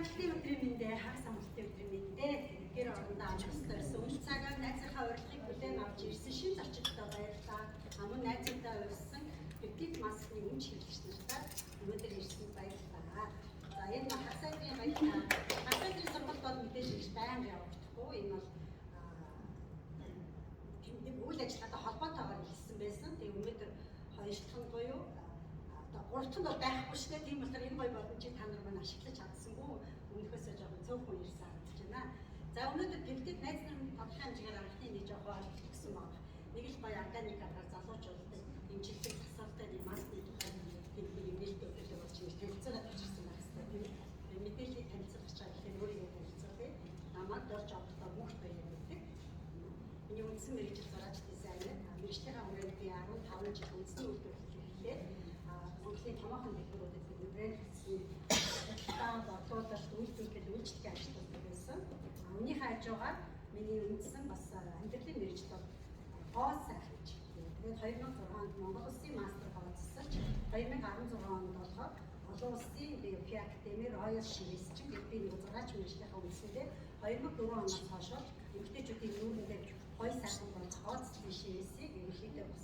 амралтын өдрийн мэндэ, хагас амралтын өдрийн мэндэ. Гэр орондоо амжилттай ирсэн. Өндөр цагаар найзынхаа урилгыг бүлээн авч ирсэн шин зочдтой баярлалаа. Амун найзуудаа урьсан битгий маскны үнч хэрэглэгч нартай өнөөдөр ирсэн баярлалаа. За энэ хасаадын баярлалаа. Хасаадын сургалт бол мэдээж их байнга явагдахгүй. Энэ бол үйл ажиллагаатай холбоотойгоор хэлсэн байсан. Тэгээ өнөөдөр хоёрхан буюу гуравт нь бол байхгүй шүү дээ. Тийм болохоор энэ гоё боломжийг та нар маань ашиглаж чадсангүй. Өмнөхөөсөө жоохон цөөхөн ирсэн харагдаж байна. За өнөөдөр тэмдэгт найз нарын тодорхой хэмжээгээр анхны нэг жоохон ойлголт өгсөн байна. Нэг л гоё органик аргаар залуучуудад дэмжлэг засалтай нэг масны тухай хэлбэр нээлттэй өгөх болж байна. Танилцуулаад авчихсан байх хэрэгтэй. Тийм мэдээллийг танилцуулах гэж байгаа өөрийгөө танилцуулъя. Намайг дорж авахдаа мөхт баяр гэдэг. Миний үндсэн мэргэжил зураач дизайнер. Мэргэжлийн хүрээнд би 15 жил үндсэн үйлдвэрлэл хийлээ. Монголын томоохон дэлгүүрүүдэд бидний брэнд хэсгийн бодлуулалт үйлдвэрлэл үйлчлэгээ ажилладаг байсан. Үүнийхээ хажуугаар миний үндсэн бас амьдралын мэргэжил бол хоол сайхнч. Тэгээд 2006 онд Монгол Улсын мастер хооцсолч 2016 онд болохоор олон улсын BioP Академи Royal Шивэсчин гэдэг би нэг зураач мэргэжлийнхаа үндсэндээ 2004 оноос хойш эмэгтэйчүүдийн нүүрэндээ гоё сайхан болж хооцлын шивэсийг ерөнхийдөө бас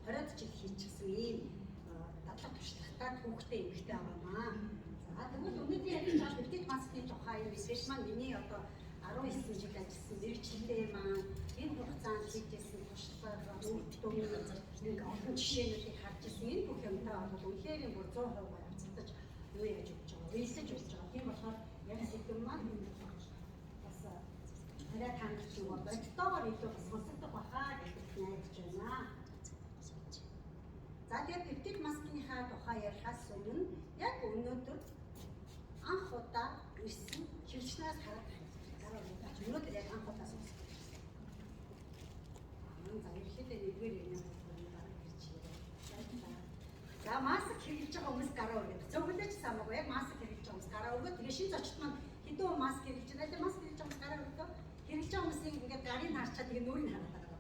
20 жил хийчихсэн ийм дадлаг туршлагатай хүүхдээ эмэгтэй аваамаа. За тэгвэл өнөөдөр ярьж байгаа битгий маскны тухай юм биш маань миний одоо 19 жил ажилласан мэргэжлээ маань энэ хугацаанд хийжсэн туршлага үйлдвэрлэл нэг олон жишээнүүдийг харж ирсэн. Энэ бүх юмтай бол үнэхээр бүр 100% харьцагдаж юу яаж өгч байгаа, үйлсэж өгч байгаа. Тийм болохоор яг сэдв маань бас арай хангалттай бол бодтойгоор илүү бас сонсогдох бахаа гэж найдаж байна. За тэгээд битгий маскныхаа тухай ярихаас өмнө яг өнөөдөр анх удаа ирсэн хөвчнээс хараад өнөөдөр яг анх удаа сонссон. За ихэдээ нэггээр юм байна гэж ярьсан. За маск хэрэглэж байгаа хүмүүс гараа өргөд. Зөвхөлж самаагүй яг маск хэрэглэж байгаа хүмүүс гараа өргөд. Тэгээ шин зочд маань хэдэн хүн маск хэрэглэж байна. Тэгээ маск хэрэглэж байгаа хүмүүс гараа өргөд. Хэрэглэж байгаа хүмүүсийн ингээд гарыг харчаад тэгээ нүрийг хараад байгаа.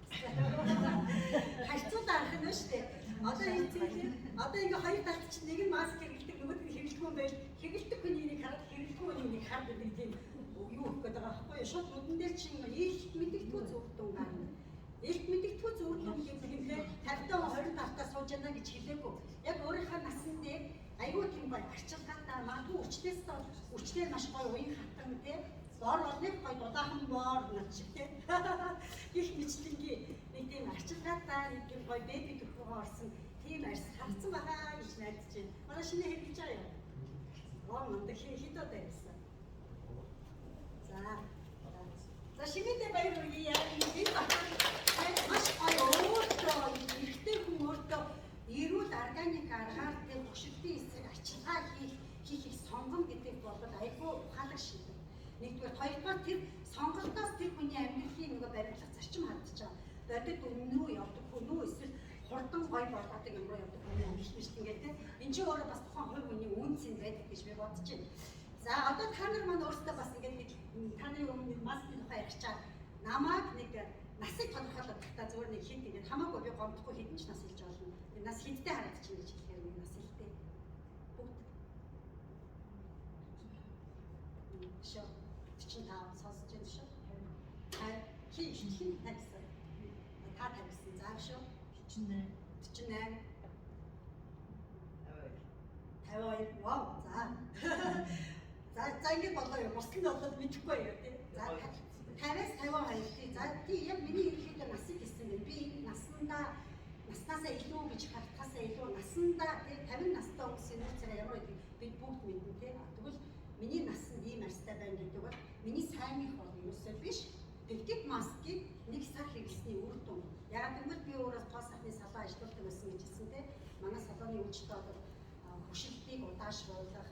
Харьцуулаа арах нь шүү дээ. Одоо ингээ хоёр талд чинь нэг нь маск хэрэглэдэг, нөгөөд нь хэрэглэхгүй юм байл. Хэрэглэдэг хүний нэг хараад хэрэглэхгүй хүний нэг хараад байдаг тийм юу өгөх гэдэг байгаа байхгүй юу? Шууд нүдэн дээр чинь илт мэдэгдэхүү зүгтэн гарна. Илт мэдэгдэхүү зүгтэн гэдэг юм лээ 50-20 тартаа сууж яана гэж хэлээгүй. Яг өөрийнхөө насны дээр аюу тийм гоё арчилгаатай магадгүй өчтөө маш гоё уян хатан тийм бор бол нэг гоё дулаахан бор над шиг тийм их мэдлэнгийн нэг тийм арчилгаатай нэг тийм гоё бэби төрхөө орсон тийм арьс харцсан байгаа гэж найдаж байна. Манай шинэ хэрэгж байгаа юм. Мундаг хэд удаа ярьсан. За шинэдээ баяр хүргэе. Энэ маш гоё өөртөө ихтэй хүн өөртөө эрүүл органик аргаар тийм хөшөлтийн эсрэг арчилгаа хийхийг сонгоно гэдэг бол айгүй ухаалаг шийдэл. Нэгдүгээр, хоёрдугаар тэр сонголтоос тэр хүний амьдралын нөгөө баримтлах зарчим хандж байгаа. Бодит өмнө рүү явдаг хүн үү эсвэл хурдан гоё болоод юм руу явдаг хүн үү биш ингээд тийм. Энд чинь өөрөө бас тухайн хувь хүний үнцэн байдаг гэж би бодож байна. За одоо та нар маань өөрсдөө бас ингээд таны өмнө маскны тухай ярьчаад намайг нэг насыг тодорхойлоод тахта зөвөр нэг хэд ингээд хамаагүй би гомдохгүй хэдэн ч нас хэлж болно. Би нас хэдтэй хараад чинь гэж хэлэхээр нэг нас хэлтэй. Бүгд. Шо 45 сонсож байна шүү. Хин тавьсан. Та тавьсан. За шүү. 48. 52. Вау. За ингэ болоо юу? Бусдын болоод мэдэхгүй юу тий. За 50-аас 52 тий. За тий яг миний ерөнхийдөө насыг хэлсэн юм. Би наснасаа илүү гэж хатгасаа илүү наснда тий 50 настай хүмүүсийн нууцаараа ямар байдаг бид бүгд мэднэ тий. Тэгвэл миний насанд ийм арьстай байна гэдэг бол миний сайнных бол юусаа биш. Битгий маскыг нэг сар хэрэглэсний үр дүн. Яг тэгвэл би өөрөө тоо сахны салон ажилладаг байсан гэж хэлсэн тий. Манай салооны үйлчлэлтэй бол хөшөлтийг удаашруулах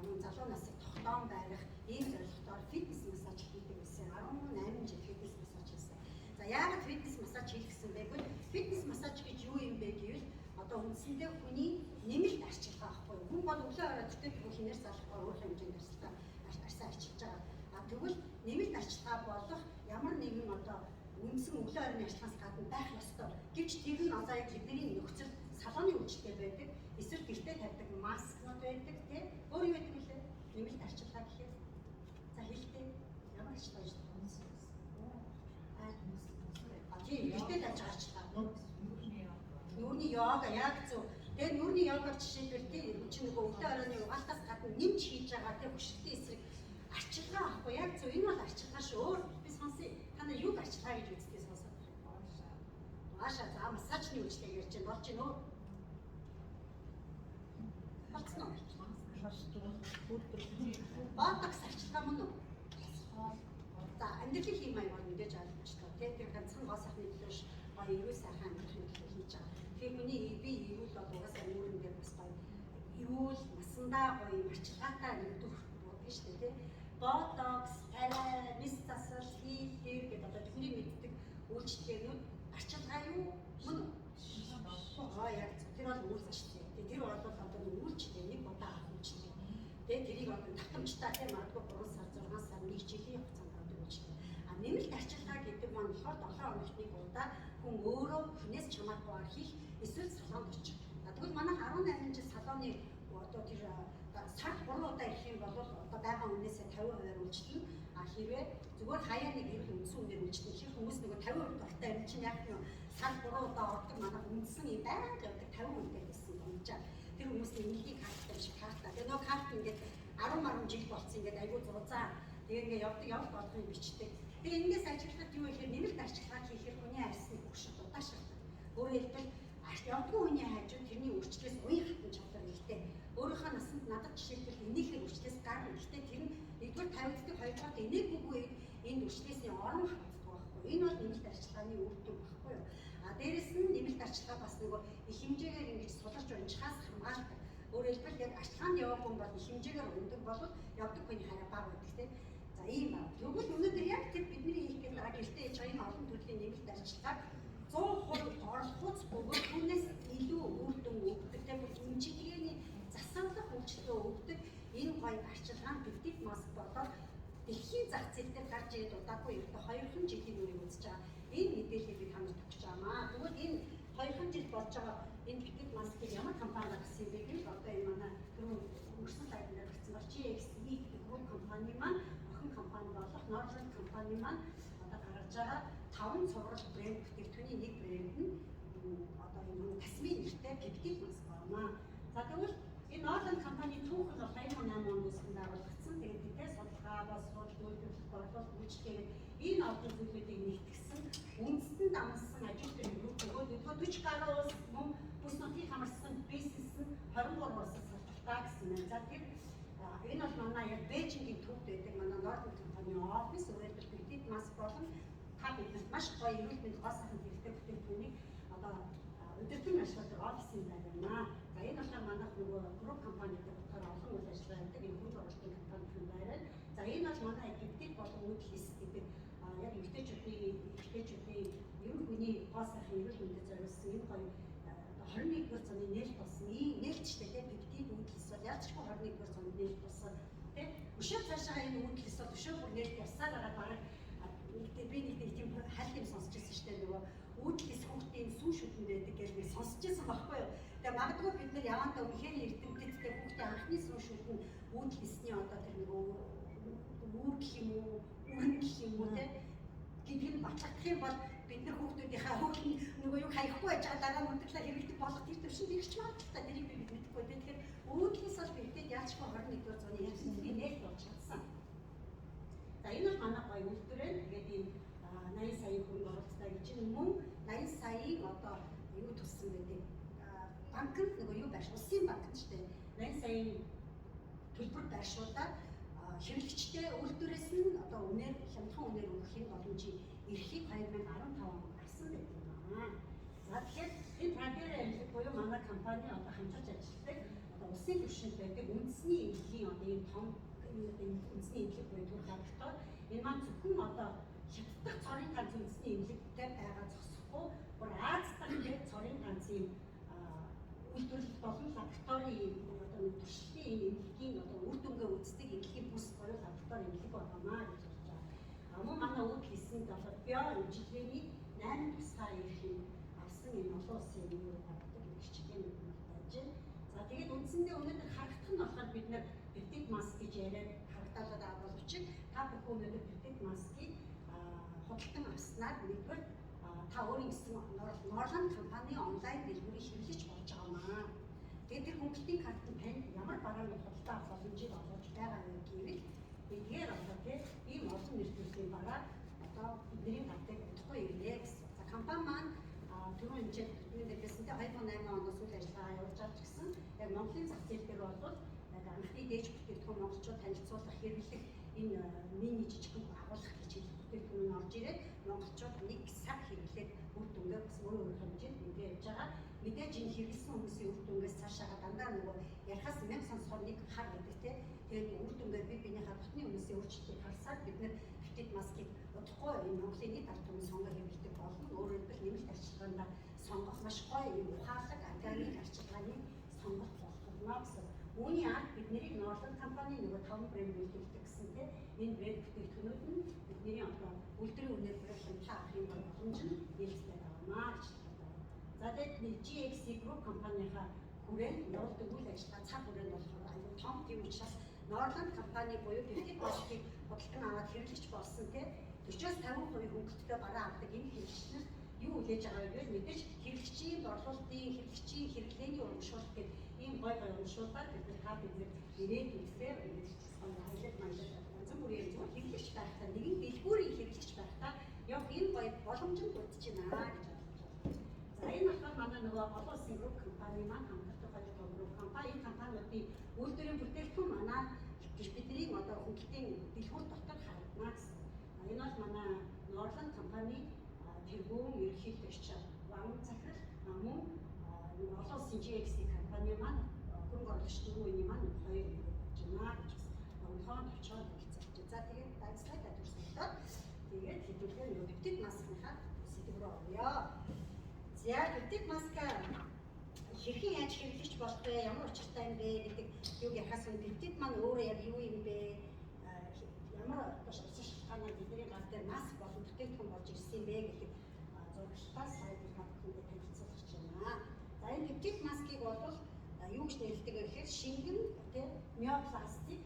мөн залуу насыг тогтоон барих ийм зорилготоор фитнес массаж хийдэг байсан. 18 жил фитнес массаж хийсэн. За яагаад фитнес массаж хийх гэсэн бэ гэвэл фитнес массаж гэж юу юм бэ гэвэл одоо үндсэндээ хүний нэмэлт арчилгаа ахгүй. Хүн бол өглөө оройд тэтгэх хинээр залхахаар өөр хэмжээнд арьсаа арчилж байгаа. Тэгвэл нэмэлт арчилгаа болох ямар нэгэн одоо үндсэн өглөө оройн арчилгаанаас гадна байх ёстой. Гэвч тэр нь одоо яг бидний нөхцөл салооны үйлчлэлтэй байдаг. Эсвэл гэртээ тавьдаг маскнууд байдаг тийм. Өөр юу байдаг вэ? Нэмэлт арчилгаа гэхээр За хэлтэй ямар ч тааш томс. Тийм хэлтэй тааж гарчлаа. Нүрний йога яг зөв. Тэгээ нүрний йогоор жишээлбэл чи нөгөө өвдөө оройны угаалтаас гадна нэмж хийж байгаа тэг хөшөлтийн эсрэг арчилгаа авахгүй яг зөв энэ бол арчилгаа шүү. Өөр би сонсъё. Та нар юг арчилгаа гэж үзтээ сонсоод байна. Ааша за массажны үйлчлэг ярьж байна. Болж гинөө. Болцсон уу? Ботокс арчилгаа мөн үү? За амьдралын хэм маягаар мэдээж ойлгомжтой. Тэр ганцхан гоо сайхны төлөөш гоё эрүүл сайхан амьдрахын төлөө хийж байгаа. Тэгэхээр хүний би эрүүл бол угаасаа нүүрэн дээр бас гоё эрүүл насандаа гоё арчилгаатай нэгдүр болдог шүү дээ. Ботокс, арай, мис засал, хийлэр гэдэг одоо хүний мэддэг үйлчлэгээнүүд арчилгаа юу мөн үү? Яг тэр бол үйлс шүү дээ. Тэр бол одоо үйлчлэг нэг удаа авах үйлчлэг. Тэгээ тэрийг одоо татамжтай тийм магадгүй 3 сар 6 сар нэг жилийн хугацаанд авдаг үйлчлэг. А нэмэлт арчилгаа гэдэг маань болохоор 7 хоногт нэг удаа хүн өөрөө хүнээс чамаагаар хийх эсвэл салонд очих. Тэгвэл манайх 18 жил салооны одоо тэр сар 3 удаа ирэх юм бол одоо байгаа үнээсээ 50% үйлчлэн а хэрвээ зүгээр хаяа нэг ирэх үндсэн үнээр үйлчлэн хэр хүмүүс нөгөө 50% дуртай юм чинь яг нь сар 3 удаа ордог манайх үндсэн юм байгаад явдаг 50 үнэтэй гэсэн юм жаа. Тэр хүмүүсийн эмнэлгийн карттай шиг картаа. Тэгээ нөгөө карт ингээд 10 жил болсон ингээд айгүй зузаан. Тэгээ ингээд явах болгохыг бичдэг. Тэгээ эндээс ажиглахад юу гэхээр нэмэлт арчилгаа хийхээр хүний арьсны хөгшил удаашрдаг. Өөрөөр хэлбэл явдгүй хүний хажууд тэрний үрчлээс уян хатан чадвар ихтэй. Өөрийнхөө насанд надад жишээлбэл энийхээ үрчлээс гарна. Гэхдээ тэр нь нэгдүгээр тавигддаг, хоёрдугаар энийггүй энд үрчлээсний орон хатдаг байхгүй. Энэ бол нэмэлт арчилгааны үр дүн байхгүй юу? А дээрэс нь нэмэлт арчилгаа бас нөгөө их хэмжээгээр ингэж суларч унжихаас хамгаалдаг. Өөрөөр хэлбэл яг арчилгаанд явах хүн бол их хэмжээгээр ундаг бол явдаг хүний хараа бага байдаг тийм. За ийм байна. Тэгвэл өнөөдөр яг тэр бидний хийх гэдэг байгаа гэртээ ээж энэ олон төрлийн нэмэлт арчилгааг 100% оролцож бөгөөд хүнээс илүү үр дүн өгдөг. Тэгэхээр эмчилгээний засаглах үйлчлэл өгдөг энэ гоё арчилгаа нь пептид маск болоод дэлхийн зах зээл дээр гарч ирээд удаагүй ердөө 2 жилийн үрийг үзэж байгаа. Энэ мэдээллийг би танад өгч байгаамаа. Тэгвэл энэ 2 жил болж байгаа энэ пептид маскыг ямар компани гаргасан юм бэ гэвэл одоо энэ манай хөрсөн сайдын дээр гарсан бол GXE гэдэг компани маань охин компани болох Norland компани маань одоо гаргаж байгаа 5 цуврал брэнд бүтээгдэхүүний нэг брэнд нь одоо энэ тасмын нэртэй пептид маск байна. За тэгвэл энэ Norland компани түүхэн бол 2008 онд үүсгэн байгуулагдсан. Тэгээд тэдгээр судалгаа бас үйлдвэрлэлд борлуулалт үйлчлэгээд энэ олон зүйлүүдийг нэгтгэсэн үндэстэн дамжсан ажилтны групп нөгөө 40 гаруй улс мөн бүс нутгийг хамарсан бизнес нь 23 улсад салбартаа гэсэн юм. За тэр энэ бол манай яг Бээжингийн төвд байдаг манай Norland компанийн офис өөрөлдөл пептид маск болон та бидэнд маш гоё эрүүл мэнд гоо сайхан хэрэгтэй бүтээгдэхүүнийг одоо өдөртөн ашигладаг офис юм байна. За энэ болохоор манайх нөгөө групп компанитай болохоор олон үйл ажиллагаа хийдэг энэ хүн оролцсон компани байна. За энэ бол манай пептид болон үүдэл хэс гэдэг яг эмэгтэйчүүдийн ерөн хүний гоо сайхан эрүүл мэндэд зориулсан энэ гоё 21-р зууны нээлт болсон. Нээлттэй тийм пептид үүдэл хэс бол яалтчгүй 21-р зууны нээлт болсон. Тийм өшөө цаашаа энэ үүдэл хэс бол өшөө бүр нээлт явсаар байгаа бараг би нэг тийм хальт юм сонсч байсан шүү дээ нөгөө үүдэлс хүүхдийн сүү шүтэн байдаг гэж би сонсч байсан байхгүй юу. Тэгээ магадгүй бид нар явандаа үнэхээр эрдэмтдтэй хүүхдийн анхны сүү шүтэн үүдэлсний одоо тэр нөгөө үүр гэх юм уу, үрэн гэх юм уу те гэдгийг батлагдах юм бол бид нар хүүхдүүдийнхээ хөвгөн нөгөө юу хаяхгүй байж байгаа дараа нь үлдэрлээ хэрэглэх болох тэр төвшин ирч магадaltaй тэрийг би мэдэхгүй. Тэгэхээр үүдэлс бол бидэд яачгүй 21-р зууны ярьсан нээлт болж чадсан. За энэ бол манай гоё үйлдвэр. Тэгээд ийм 80 сая хүн оролцдог гэж мөн 80 саяыг одоо юу туссан гэдэг банкнд нөгөө юу байш улсын банкнд ч тийм 80 саяын төлбөр байршуулаад хэрэглэгчтэй үйлдвэрээс нь одоо үнээр хямдхан үнээр өгөх юм боломжийг эрхийг 2015 онд гаргасан байдаг юм байна. За тэгэхээр энэ Pradera эмнэлэг буюу манай компани одоо хамтарч ажилладаг одоо улсын түвшинд байдаг үндэсний эмнэлгийн одоо ийм том үндэсний эмнэлэг буюу төр лаборатори энэ маань зөвхөн одоо хятаддах цорын ганц үндэсний эмнэлэгтэй байгаа зогсохгүй бүр Аз дахь цорын ганц ийм үйлдвэрлэл болон лабораторийн одоо туршлагын эмнэлгийн одоо үр дүнгээ үздэг эмнэлгийн бүс буюу лаборатори эмнэлэг болоомаа гэж хэлж байгаа. Мөн манай үүдэл хийсэнд болохоор био эмчилгээний 8 тусгай эрхийг авсан энэ олон улсын эмнэлэг болдог хичээлийн үйлдэл байж байна. За тэгээд үндсэндээ өнөөдөр харагдах нь болохоор бид нар пептид маск гэж яриад харагдаад баталгаад байгаа боловч та бүхэн өнөөдөр пипед маскыг худалдан авснаар нэгдүгээр та өөрийн гэсэн Norland компани онлайн дэлгүүрийг хэрэглэж болж байгаамаа. Тэгээд тэр хөнгөлтийн карт нь танд ямар барааны худалдаа авах боломжийг олгож байгаа вэ гэвэл эдгээр одоо тийм ийм олон нэртэйлийн бараа одоо бидний гадаг удахгүй ирнэ гэсэн. За компани маань түрүү хэмжээд бидний дэсэнтэй 2008 оноос үйл ажиллагаа явуулж авч гисэн. Яг Монголын зах зээл дээр бол яг анхны дээж бүтээгдэхүүн монголчууд танилцуулах хэрэглэх энэ мини жижигхэн агуулгах хичээл бүтээгдэхүүн орж ирээд монголчууд нэг цаг хэрэглээд үр дүнгээ бас өөр хэмжээнд мэдээ явж байгаа. Мэдээж энэ хэрэглэсэн хүмүүсийн үр дүнгээс цаашаа дандаа нөгөө ярахаас нэг сонсохоор нэг хар гэдэг те. Тэгээд үр дүнгээ биенийхээ дотны хүмүүсийн өөрчлөлтийг харсаар бид нэр пипед маскыг удахгүй энэ Монголын нийт ард түмэн сонгоо хэрэглэдэг болно. Өөрөөр хэлбэл нэмэлт арчилгаанд сонгох маш гоё юм ухаалаг органик арчилгааны сонгох болно гэсэн. Үүний ард бидний Norland компани нөгөө 5 брэнд үйлдвэрлэдэг гэсэн тийм энэ брэнд бүтээгдэхүүнүүд нь бидний одоо үйлдвэрийн үнээр хямдхан авах юм боломж нь нээлттэй байгаамаа гэж байна. За тэгээд GXC Group компанийхаа хүрээнд явуулдаг үйл ажиллагаа цаг хүрээнд болохоор аюул том тийм учраас Norland компани буюу пипед маскыг худалдан аваад хэрэглэж болсон тийм 40-50% хөнгөлөлтөд бараа авдаг энэ хэрэглэгчнэр юу үлээж байгаа вэ гэвэл мэдээж хэрэглэгчийн борлуулалтын хэрэглэгчийн хэрэглээний урамшуулалт гэдэг ийм гой урамшууллаар бид ирээд үзлээ хайлт маялт янз бүрийн зүйл хэрэглэгч байхдаа нэгэн дэлгүүрийн хэрэглэгч байхдаа яг энэ гой боломж нь бүрдэж байна гэж ойлгож байна. За энэ болохоор манай нөгөө олон улсын групп компани маань хамтардаг хажууд групп компани энэ компаниудын үйлдвэрийн бүтээгдэхүүн манай бидний одоо хөнгөлтийн дэлгүүр дотор харагдана гэсэн. Энэ бол манай Norland компани тэргүүн ерөнхийлөгч Ван захирал мөн олон улсын GXC компани маань хөрөнгө оруулагч дөрвөн маань хоёр болж байна гэж байна. Өнөхөн төвчөө хэлцэж. За тэгээд дайслайд төрсөндөө тэгээд хэдүүлгээр нөгөө пипед маскынхаа сэдв рүү орё. За пипед маска хэрхэн яаж хэрэглэж болох вэ? Ямар учиртай юм бэ гэдэг юуг яхаас нь пипед маань өөрөө яг юу юм бэ? Ямар шалтгаанаар бидний гал дээр маск болон бүтээгдэхүүн болж ирсэн бэ гэдэг зурагтаас сайдыг хавханд танилцуулж байна. За энэ пипед маскыг бол юу гэж нэрлэдэг вэ гэхээр шингэн тийм миопластик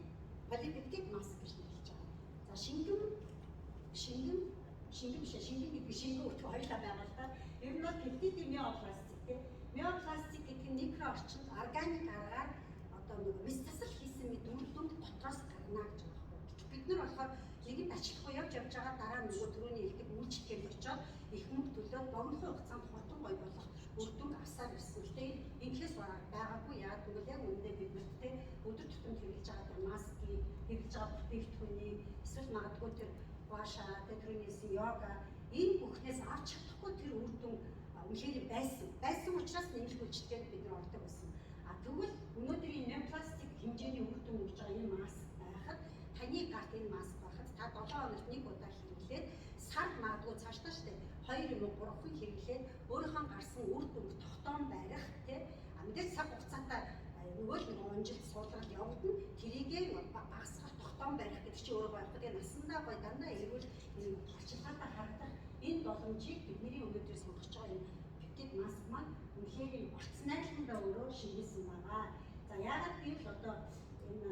полипептид маск гэж нэрлэж байгаа. За шингэн гэдэг шингэн өтгөө хоёулаа байгуулдаг. Ер нь бол пептидийн миопластик тийм миопластик гэдэг нь микро орчинд органик аргаар одоо нэг мэс тасал хийсэн мэт дүнд дотроос гарна гэж байна. Бид нар болохоор нэгэнд ачлахгүй явж байгаа дараа нөгөө түрүүний хэлдэг үйлчлэгээр очиод их мөнгө төлөөд богино хугацаанд хурдан гой болох үр дүн авсаар ирсэн. Тэгээд инхээс байгаагүй яа тэгвэл яг үүндээ бид нарт өдөр тутмын хэрэглэж байгаа маскыг хэрэглэж байгаа бүтээгдэхүүнийг эсвэл магадгүй тэр ваша, тэрнээс йога энэ бүхнээс авч чадахгүй тэр үр дүн үнэхээр байсан учраас нэмэлт үйлчлэгээр бид нар ордог байсан. Тэгвэл өнөөдрийн неопластик хэмжээний үр дүн өгж байгаа энэ маск байхад таны гарт энэ маск байхад та 7 хоногт нэг удаа хэрэглээд сард магадгүй цаашдаа штэ 2 юм уу 3 хон хэрэглээд өөрийнхөө гарсан үр дүнг тогтоон барих тий мэдээж цаг хугацаатай нөгөө л нэг онжилт суулгаад явагдана тэрийгээ багасгах тогтоон барих гэдэг чинь өөрөө байхгүй тэгээ насандаа гой дандаа эрүүл энэ арчилгаатай харагдах энэ боломжийг бидний өнөөдөр сонгож байгаа энэ пипед маск маань үнэхээр орц найдвартай өөрөө шийдсэн байгаа. За яагаад гэвэл одоо энэ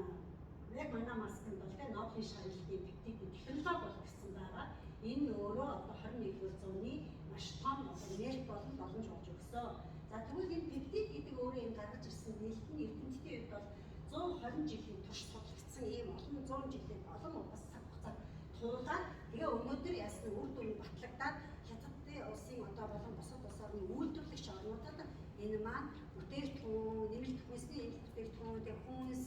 яг манай маскнд бол тэ Нобелийн шагналын пипедийн технологи болгосон байгаа. Энэ өөрөө одоо 21-р зууны маш том нээлт болон боломж болж өгсөн. За тэгвэл энэ пептид гэдэг өөрөө энэ гаргаж ирсэн нээлтний эрдэмтдийн үед бол 120 жилийн турш судлагдсан ийм олон 100 жилийн олон угаас цаг хугацаанд туулаад тэгээ өнөөдөр ясны үр дүн батлагдаад хятадын улсын одоо болон бусад улс орны үйлдвэрлэгч орнуудад энэ маань бүтээгдэхүүн, нэмэлт хүнсний бүтээгдэхүүн, тэг хүнс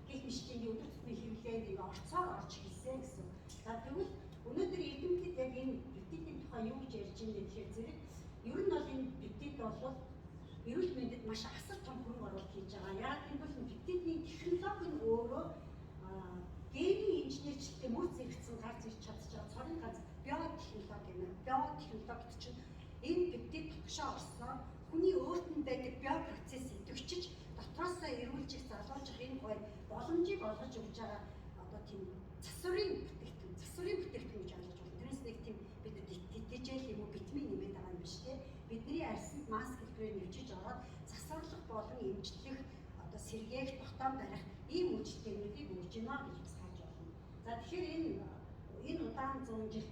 гэх мэтийн өдөр тутмын хэрэглээнд орцоор орж хэлсэн гэсэн. За тэгвэл өнөөдөр эрдэмтэд яг энэ пептидийн тухай юу гэж ярьж байгаа юм гэхээр зэрэг ер нь бол энэ пептид бол эрүүл мэндэд маш асар том хөрөнгө оруулалт хийж байгаа. Яг энэ бол пептидийн технологи нь өөрөө генийн инженерчлэлтэй мөн зэрэгцэн гарч ирж чадчихсан цорын ганц биотехнологи юм. Биотехнологид чинь энэ пептид тогшоо орсноор хүний өөрт нь байдаг биопроцесс идэвхжиж дотроосоо эрүүлжих залуужих энэ гоё боломжийг олгож өгч байгаа одоо тийм засварын бүтээгдэхүүн гэж ойлгож байна. Тэрнээс нэг тийм бид дижитал юм уу витамин нэмээд байгаа юм биш тий. Бидний арьсанд маск хэлбэрээр нэвчиж ороод засварлах болон эмчлэх одоо сэргээх тогтоон барих ийм үйлчлэгүүдийг өгж байна гэж бас хааж байна. За тэгэхээр энэ удаан 100 жил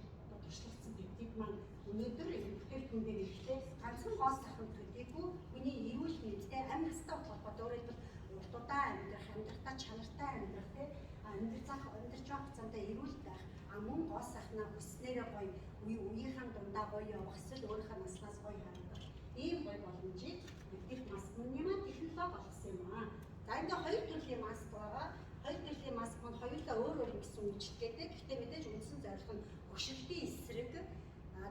туршлагацсан биднийг маань өнөөдөр бүтээгдэхүүн дээр ирэхдээ ганцхан хоос ахын төдийгүй хүний эрүүл мэндтэй амь настай холбоотой өөрөлдөл урт удаан амьдрахтай чанартай амьдрах те амьдрах амьдарч байх хугацаанд эрүүл байх мөн гоос ахнаа хүснээрээ гоё үеийнхэн дундаа гоё явах эсвэл өөрийнхөө наснаас гоё харагдах ийм гоё боломжийг их маск нэмээд технологи болгосон юм аа. За ингээ хоёр төрлийн маск байгаа. Хоёр төрлийн маск маань хоёулаа өөр өөр гэсэн үйлчлэгээтэй. Гэхдээ мэдээж үндсэн зорилго нь хөшөлтийн эсрэг.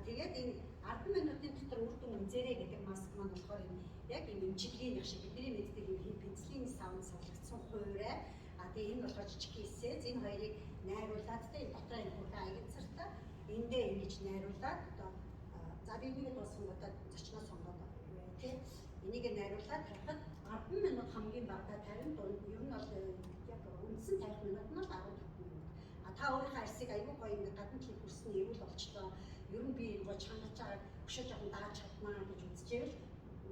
Тэгээд энэ 10 минутын дотор үр дүн үзээрэй гэдэг маск маань болохоор яг энэ эмчилгээний шиг бидний мэддэг энэ пенцилины савнд савлагдсан хуурай. Тэгээд энэ болохоор жижиг хэсээ. Энэ хоёрыг найруулад энэ дотор энэ хурдан аягцартай эндээ ингэж найруулад одоо за би нэг дуусгангуудаа зочноо сонгоод тийм энийг найруулад тавихад 10 минут хамгийн багадаа 50 дунд ер нь бол яг үндсэн 50 минут нь 15 минут. Та өөрийнхөө арсыг аюул гоё ингэ гадна талд хүрсэн эрүүл болчлоо. Ер нь би нөгөө чангаж байгаа өшөөж аван дааж чаднаа гэж үзчихвэл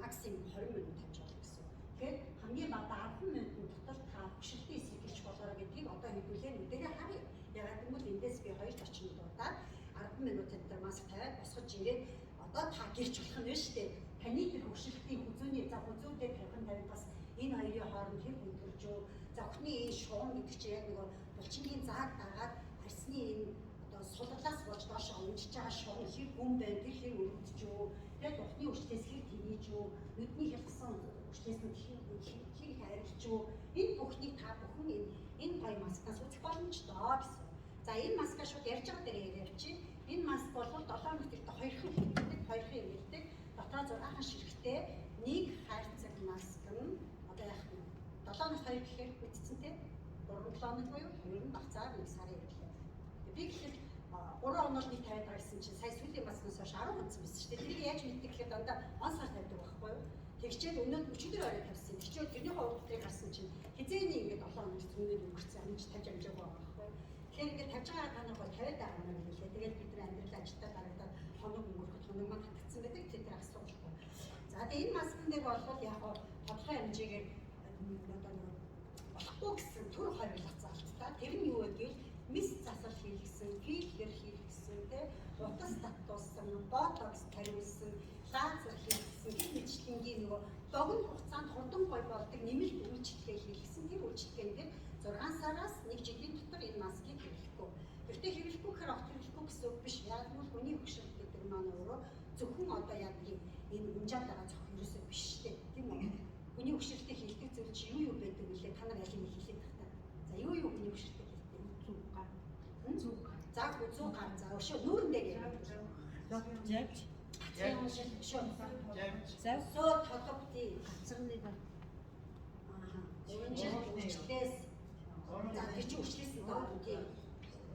максимум 20 минут тавьж болно гэсэн. Тэгэхээр хамгийн багадаа 10 минутын дотор та хөшөлтийн эсрэг гэлж болоорой гэдгийг одоо хэдүүлээ нүдэрээ харъя. Ягаад гэвэл эндээс би хоёр зочнуудаа 10 минутын дотор маск тавиад босгож ирээд одоо та гэрч болох нь шүү дээ. Таны тэр хөшөлтийн хүзүүний за хүзүүдээ тавих бас энэ хоёрын хооронд хэр хүндэрж юу за охины энэ шугам гэдэг чинь яг нөгөө булчингийн зааг дагаад арсны энэ одоо сулглаас болж доош унжиж байгаа шугам хэр гүн байна тэр хэр өрөвдөж юу тэгээд охины өчлөөс хэр тэнийж юу нүдний хялгсан өчлөөс нь хэр их арилж юу энэ бүхнийг та бүхэн энэ гоё маскаас үзэх боломжтой гэсэн. За энэ маскаа шууд ярьж байгаа дээр яриач чи энэ маск бол 7 хоногт хоёрхан хэлдэг хоёрхан хэлдэг дотоо 6 ширхтээ нэг хайрцаг маск нь одоо яах вэ 7 хоногт 2 гэхээр бүтцэн те 3 хоног буюу ер нь багцаар 1 сарын ирлээ. Би гэхэд 3 хоног нэг тавиад байсан чинь сая сүүлийн маскнаас хойш 10 онцсон байсан шүү дээ. Тэрийг яаж мэддэг гэхээр дандаа он сар тавьдаг байхгүй юу? Тэгчээд өнөөдөр өчигдөр орой тавьсан. Тэгчээд тэрний хувьд гарсан чинь хизээний ингээд 7 хоног зүүнээр өнгөрцөн амж тавьж амжаагүй байгаа байхгүй юу? Тэгэхээр ингээд тавьж байгаа танах бол тавиад байгаа юм хэлээ. Тэгээд бид нар амьдрал ажилдаа гарагдаад хоног өнгөрөхөд хоног маань хатгцсан байдаг. Тэр асуултгүй. За тэгээд энэ маскн дээр бол яг тодорхой хэмжээгээр болохгүй гэсэн төр хоригдох заалттай. Тэр нь юу вэ гэвэл мис засал хийлгсэн, филлер хийлгсэн, утас татуулсан, ботокс тариулсан, лазер хийлгсэн, гэх мэтлэнгийн нөгөө богино хугацаанд хурдан гой болдог нэмэлт үйлчлэгээ хийлгсэн. Тэр үйлчлэгээн дээр 6 сараас 1 жилийн дотор энэ маскыг хэрэглэхгүй. Гэхдээ хэрэглэхгүй гэхээр огт хэрэглэхгүй гэсэн үг биш. Яг нь хүний хөшөлт гэдэг маань өөрөө зөвхөн одоо яг энэ унжаад байгаа зөвхөн ерөөсөө биш дээ. Тийм үү? Хүний хөшөлтөд хилдэг зүйл чи юу байдаг вүлээ та нар алийг хэлээд тахтаа. За юу хүний хөшөлтөд хилдэг? Зүг гар. Зүг гар. За зүг гар. За өшөө нүүрэн дээр яваад. Завж. За соо толготой гацрны ба. Өнжил үрчлээс за тэр чи үрчлээс нь доо тийм.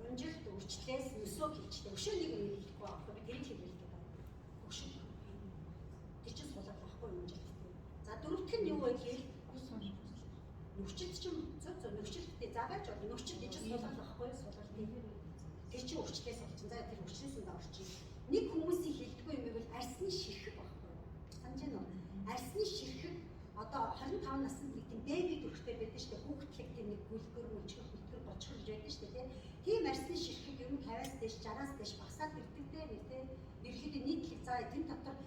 Өнжил үрчлээс өсөө гэлчтэй. Өшөө нэг юм хэлэхгүй байхгүй би тэрийг хэлээд байна. Өшөө. Тэр чи суулаад байхгүй юм жил. За дөрөвдөх нь юу вэ гэвэл нөхчилд чинь нөхчилдтэй заавч нөхчилд гэж суулаад байхгүй суулаад тийм. Тэр чи үрчлээс олчихсан. За тэр үрчлээс нь орчих. Нэг хүмүүсийн хэлдэггүй юм бол арсны ширхэг байхгүй. Санаж байна уу? Арсны ширхэг одоо 25 наснд нэг тийм бэби төрхтэй байдаг шүү дээ. Хүүхдлэг тийм нэг гүлгэр мөчгөр бочгор байдаг шүү дээ. Тийм арсны ширхэг ер нь 50-аас дээш 60-аас дээш багасаад ирдэг дээ. Ерөнхийдөө нийтлэг за тийм дотор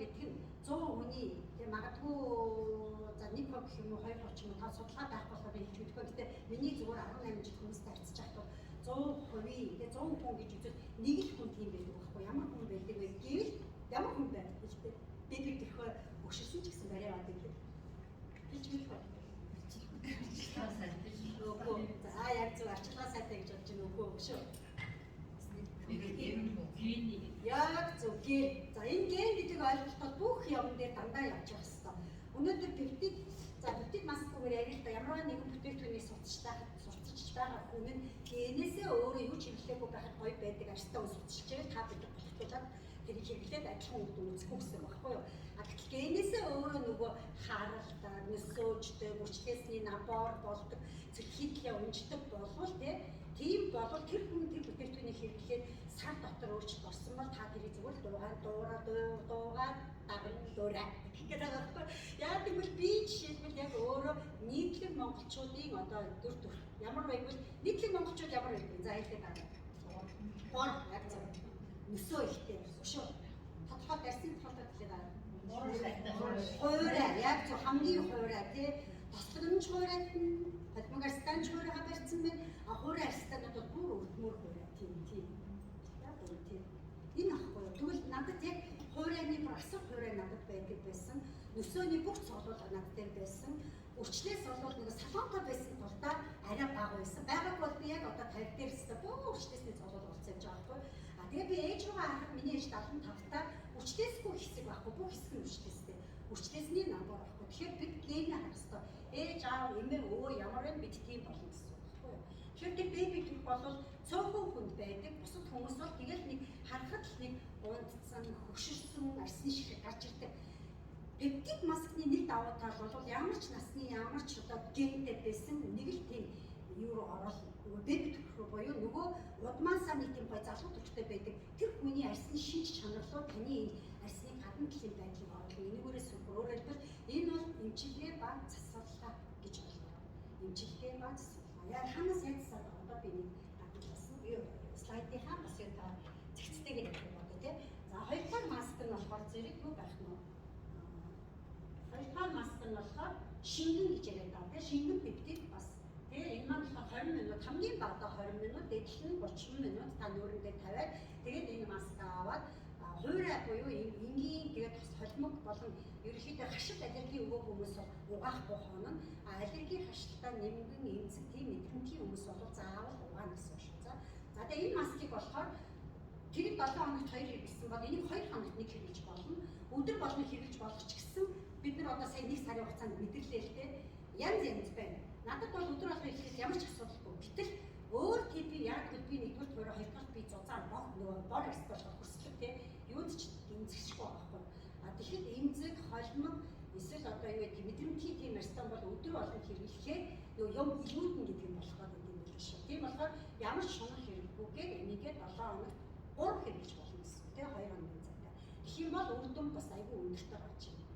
гэдэг нь 100 хүний тийм магадгүй за 1% гэх юм уу 2% ч юм уу та судалгаа байх болохоор хэлж мэдгүй. Гэтэ миний зүгээр 18 жил хүмүүстэй харьцаж байхад 100%, тэгээ 100 хүн гэж үзвэл нэг л хүн тийм байдаг байхгүй ямар хүн байдаг вэ гэвэл ямар хүн байх гэж би тэрхөө өгшөрсөн ч гэсэн барай аваад ирлээ. Гэж мэдгүй. Үгүй. За яг зөв арчлаа сайтай гэж бодож байна үгүй өшөө. Яг зөв ген. За энэ ген гэдэг ойлголтод бүх юм дээр дандаа явж байгаа хэвээр. Өнөөдөр пептид маскгаар ярил та ямар нэгэн бүтээгдэхүүнийг судалж байгаа хүн нь генээсээ өөрөө юу ч хэрэглээгүй байхад гоё байдаг арьстай ус судалж байгаа та бид болохдуулаад тэр хэрэглээд адилхан үр дүн үзэхгүй гэсэн байна байхгүй юу? А гэтэл генээсээ өөрөө нөгөө харалтаа, нөсөөжтэй, мөчлөөсний набор болдог, цэцлээ унждаг болвол тийм болвол тэр хүн тэр бүтээгдэхүүнийг хэрэглээд сар дотор өөрчлөлт орсон бол та тэрийг зүгээр дуугаад дагна дуурай. Яагаад гэвэл би жишээлбэл яг өөрөө нийтлэг монголчуудын одоо дүр ямар байггүй нийтлэг монголчууд ямар байггүй за хэлээд байгаа. Гор яг зөв нөсөө ихтэй өшөө тодорхой дарсын толгой хэлээд байгаа. Хуурай яг зөв хамгийн хуурай тий тослогч хуурай Подмагарстан хуурайгаа барьсан байна. Хуурай арстанууд бол бүр өрдмөр хуурай тийм. Яг үгүй тийм. Энэ ахгүй юу. Тэгвэл надад яг хуурайны бүр асар хуурай надад байдаг байсан. Нөсөөний бүх цолол надад дээр байсан. Өчлөөс бол нэг салонтой байсан тул та арай бага байсан. Байгааг бол би яг одоо 50 дээр өстө бүх өчлөөсний цолол болцсон гэж байгаа байхгүй. А тэгээ би ээж рүүгээ харахад миний ээж 75 та өчлөөсгүй хэсэг байхгүй. Бүх хэсэг нь өчлөөстэй. Өчлөөсний намбар байхгүй. Тэгэхээр бид нэмээ харах хэрэгтэй. Ээж аав эмээ өө ямар вэ бид тийм болно гэсэн үг байхгүй юу. Тэгэхээр тэр бэби төрх бол цөөхөн хүнд байдаг. Бусад хүмүүс бол тэгэл нэг харахад л нэг унтцсан, хөшөрсөн, арсны шиг гарч ирдэг. Пептид маскны нэг давуу тал бол ямар ч насны ямар ч одоо гентэй байсан нэг л тийм юу руу орол нөгөө бэби төрх рүү буюу нөгөө удмаасаа нэг тийм гой залуу төрхтэй байдаг. Тэр хүний арсны шинж чанарлуу таны арсны гадна талын байдлыг оруулах энэгээрээс өөрөөр хэлбэл энэ бол эмчилгээ ба засварлага гэж байна. Эмчилгээ ба засварлага. Яг ханаас ярьсан одоо би нэг хадгалсан. Юу слайдын хаа бас юу та зэгцтэйгээр явах болоо тий. За хоёрдугаар маск нь болохоор зэрэг юу байх нь вэ? Хоёрдугаар маск нь болохоор шингэн гэж яриад байгаа тий. Шингэн пептид бас тэгээ энэ маань болохоор 20 минут хамгийн багадаа 20 минут дээдл нь 30 минут та нүүрэндээ тавиад тэгээд энэ маск аваад хуурай буюу энгийн тэгээд бас холимог болон ерөнхийдөө хашилт аллерги өгөө хүмүүс угаахгүй хоно нь аллерги хашилтаа нэмгэн эмзэг тийм мэдрэмтийн хүмүүс бол заавал угаана гэсэн шүү. За тэгээд энэ маскыг болохоор тэрийг 7 хоногт 2 хэрэглэсэн бол энийг 2 хоногт 1 хэрэглэж болно. Өдөр болгон хэрэглэж болох ч гэсэн бид нар одоо сая 1 сарын хугацаанд мэдэрлээ л дээ. Янз байна. Надад бол өдөр болгон хэрэглэхэд ямар ч асуудалгүй. Гэтэл өөр типи яг би нэгдүгээр туурай хоёрдугаар би зузаан бог нөгөө бор арстал хүрсэлт те юунд ч эмзэгшгүй байхгүй. А тэгэхэд эмзэг холимог эсвэл одоо юу гэдэг мэдрэмтийн тийм арстан бол өдөр болгон хэрэглэхээр нөгөө юм илүүдэн гэдэг юм болох гэдэг юм биш үү. Тийм болохоор ямар ч шунах хэрэггүйгээр энийгээ 7 хоногт 3 хэрэглэж болно гэсэн те 2 хоногийн цаатаа. Тэгэх юм бол үр дүн бас айгүй өндөртэй гарч ирнэ.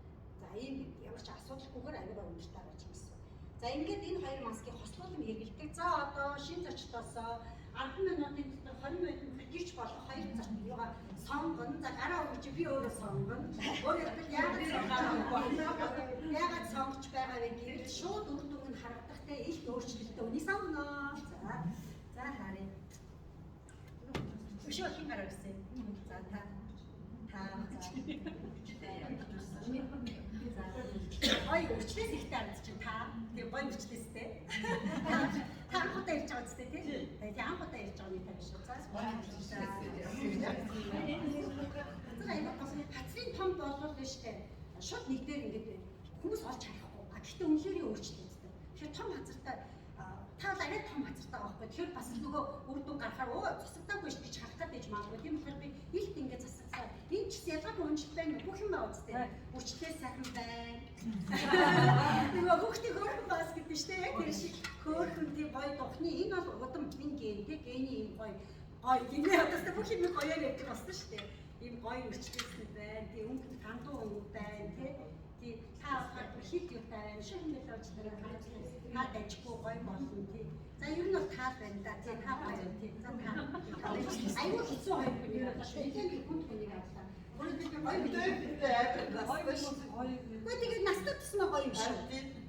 За ийм ямар ч асуудалгүйгээр айгүй өндөртэй гарч ирнэ. За ингээд энэ хоёр маскыг хослуулан хэрэглэдэг. За одоо шинэ зочдоос 10 минутын дотор 20 минут хэрэгж болох хоёр зоч юугаа сонгоно. За гараа өгч би өөрөө сонгоно. Өөрөөр яагаад сонгож байгаа вэ гэвэл шууд үр дүн нь харагдахтай илт өөрчлөлттэй үнийг сонгоно. За харъя. Өшөө хин гараа гэсэн. За та ой өчлөөс ихтэй харагдаж чинь та тийм гой өчлөөстэй та анхудаа ирж байгаа үстэй тийм тэгээд анхудаа ирж байгаа нэг тань шүү. За хацрын том болвол биш үү шууд нэг дээр ингээд хүмүүс олж харахгүй. Гэхдээ үнэлэрийн өөрчлөлттэй. Тэгэхээр том хацартай та бол арай том хацартай байгаа байхгүй. Тэгэхээр бас нөгөө үр дүн гарахаар өө засагдаагүй шүү гэж харах гэдэг юм аа. Тийм болохоор би илт ингээд засагсаа. Энэ ч ялгаагүй унжилт байна. Бүх юм байгаа үстэй. Өчлөө сайхан байна. Нөгөө хүүхдийн хөөрхөн бас гэдэг шүү дээ. Яг тэр шиг хөөрхөн тийм гоё духны энэ бол удам минь ген тий гений юм гоё гинэ одоостой бүх юм гоёор явдаг болсон шүү дээ. Ийм гоё өчлөөсөн байна. Тийм өнгө тандуу өнгө байна тий. Тийм та ахад хит юу байна. Шинэ мэлочдэр та дажгүй гоё болно тий. За ер нь бол таа байна да. Тий та гоё тий. За та аюул хэцүү хоёр хүн юм байна. Тэгээд хүн хүнийг авлаа. Өөрөө би гоё гоё тэгээд настад тусмаа гоё юм шүү.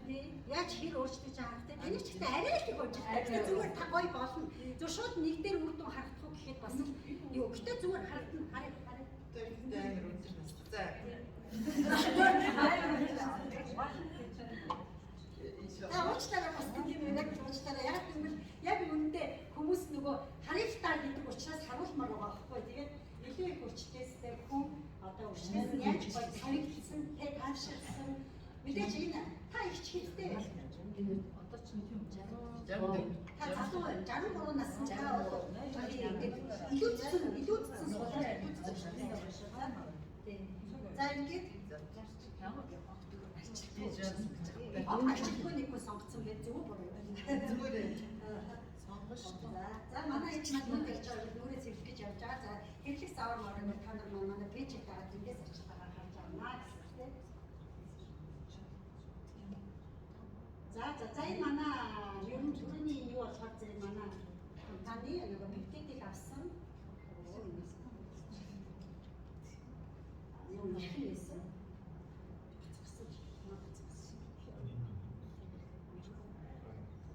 Тий. Яаж хэр өөрчлөж байгаа вэ? Энийг ч ихтэй арай их өөрчлөж. Зүгээр та гоё болно. Зөв шууд нэг дээр үр дүн харагдах уу гэхэд бас юу. Гэтэ зүгээр харагдана. Хараа. Амар үнэтэй бас. За. Уучлаарай бас тийм юм яг уучлаарай. Яг гэвэл яг үүндээ хүмүүс нөгөө харилцаа гэдэг учраас харуулмаар байгаа байхгүй. Тэгээд илүү их өөрчлөлттэй хүн одоо өөрчлөлт нь яаж гоё санагдсан, тэ таашаалсан. Мэдээж энэ та их ч хэлтэй. Одоо ч нэг юм 60. Та залуу 63 насны та бол илүүдсэн суулаа. За ингээд арчилгүй нэг хүн сонгоцсон байх зөв буруу юм. Зүгээр сонгош. За манай эч надад ярьж байгаа нүрээ цэвэрлэх гэж явж байгаа. За хэрэглэх завар морын та нар манай пэйжийг дагаад эндээс арчилж байгаа харж байна гэсэн тийм. За За энэ манай ер нь төрөний юу болохоор зэрэг манай компани нөгөө бивтийг авсан. Юу нэхнээсэн.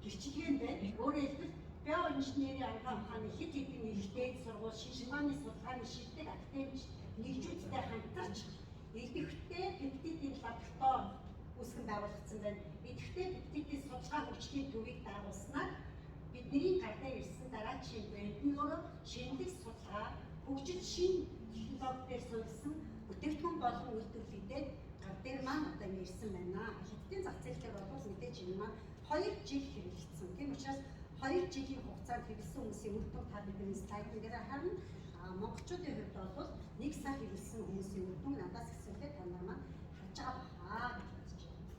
Гэрчлэгэн байна. Өөрөөр хэлбэл биоинженерийн анхаа ухааны хэд хэдэн ихтэй сургууль, шинжилгээний судалгааны шилдэг академич нэгжүүдтэй хамтарч идэвхтэй пептидийн лаборатори үүсгэн байгуулагдсан байна. Идэвхтэй пептидийн судалгаа хөгжлийн төвийг дагуулснаар бидний гардаа ирсэн дараагийн брэнд нь өөрөө шинэлэг судалгаа, хөгжил шин технологиор суурилсан бүтээгдэхүүн болон үйлдвэрлэлээр гар дээр маань одоо ирсэн байна. Хятадын зах зээлээр бол мэдээж энэ маань 2 жил хэрэгжсэн. Тийм учраас 2 жилийн хугацаанд хэрэгжсэн хүмүүсийн үр дүн та бидний слайдын дээр харна. Монголчуудын хувьд бол 1 сар хэрэгжсэн хүмүүсийн үр дүн надаас гэсэнтэй та нар маань харж байгаа гэж бодож байна.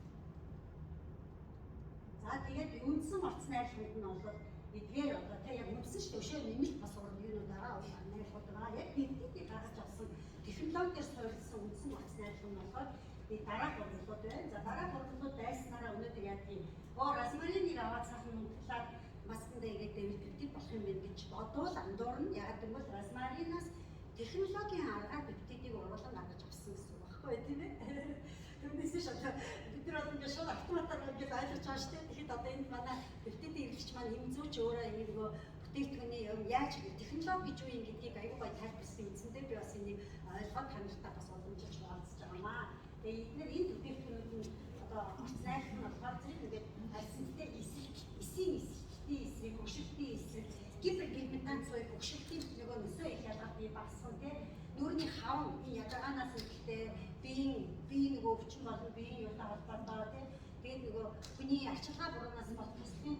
За тэгээд үндсэн орц найрлагууд нь бол эдгээр одоо та яг үндсэн шүү дээ. Өшөө нэмэлт бас юу дараа найрлагууд байгаа. Яг биднийг гаргаж авсан технологиор суурилсан үндсэн орц найрлага нь болохоор дараах бодлогод байна. За дараах бодлогод дайснараа өнөөдөр яг тийм розмариныг аваад сайхан мөнгөлаад маскандаа игээд пептид болох юм байна гэж бодвол андуур нь яг гэвэл розмаринаас технологийн аргаар пептидийг оруулан гаргаж авсан гэсэн үг байхгүй тийм ээ. Түүнээс шууд бид нар одоо ингээд шууд автоматар ингээд ойлгож байгаа шүү дээ. Тэгэхэд одоо энд манай пептидийн эрхч маань хэмзүүч өөрөө энэ нөгөө бүтээгдэхүүний юм яаж технологи гэж юу юм гэдгийг аюул гой тайлбарсан үндсэндээ би бас энийг ойлгоод танартаа бас боломжтой хуваалцаж байгаамаа. Тэгээ эдгээр энэ бүтээгдэхүүнүүд нь одоо орцнайх нь болохоор зэрэг ингээд арсентэй эсийн эсрэг хөшөлтийн эсрэг гиперпигментант соёл хөшөлтийн нөгөө нөсөө их ялгаад бий багсган тий нүүрний хавн энэ ядаргаанаас үүдэлтэй биеийн нөгөө өвчин болон биеийн юутай холбоотой тий тэгээд нөгөө хүний арчилгаа буруунаас бол төслийн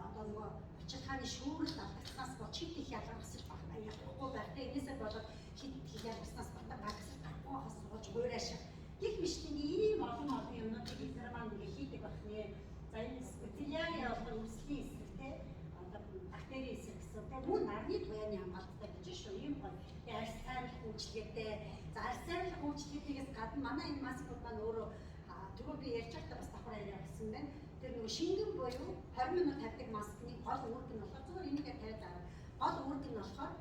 одоо нөгөө арчилгааны шүүрэл алдагдсанаас бол хит их ялгарсаж байхгүй байх тий энэсээ болоод хит их ялгарснаас багасч гарахгүй хас сууж хуурайшаа гих мэтлэн ийм олон юмнуудыг эзэр маань ингээ хийдэг байх нэ. За энэ специалиа бол үслийн эсрэг тий одоо бактери эсрэг гэсэн. Тэгээ мөн нарны туяаны хамгаалалттай гэж шүү. Ийм бол арьс сайрал хөгжлөгтэй. За арьс сайрал хөгжлөгтийгээс гадна манай энэ маскууд маань өөрөө түрүү би ярьж байхдаа бас давхар яриа гэсэн байна. Тэр нөгөө шингэн буюу 20 минут тавьдаг маскны гол үүрэг нь болохоор зөвхөн энэгээр тавиад байгаа. Гол үүрэг нь болохоор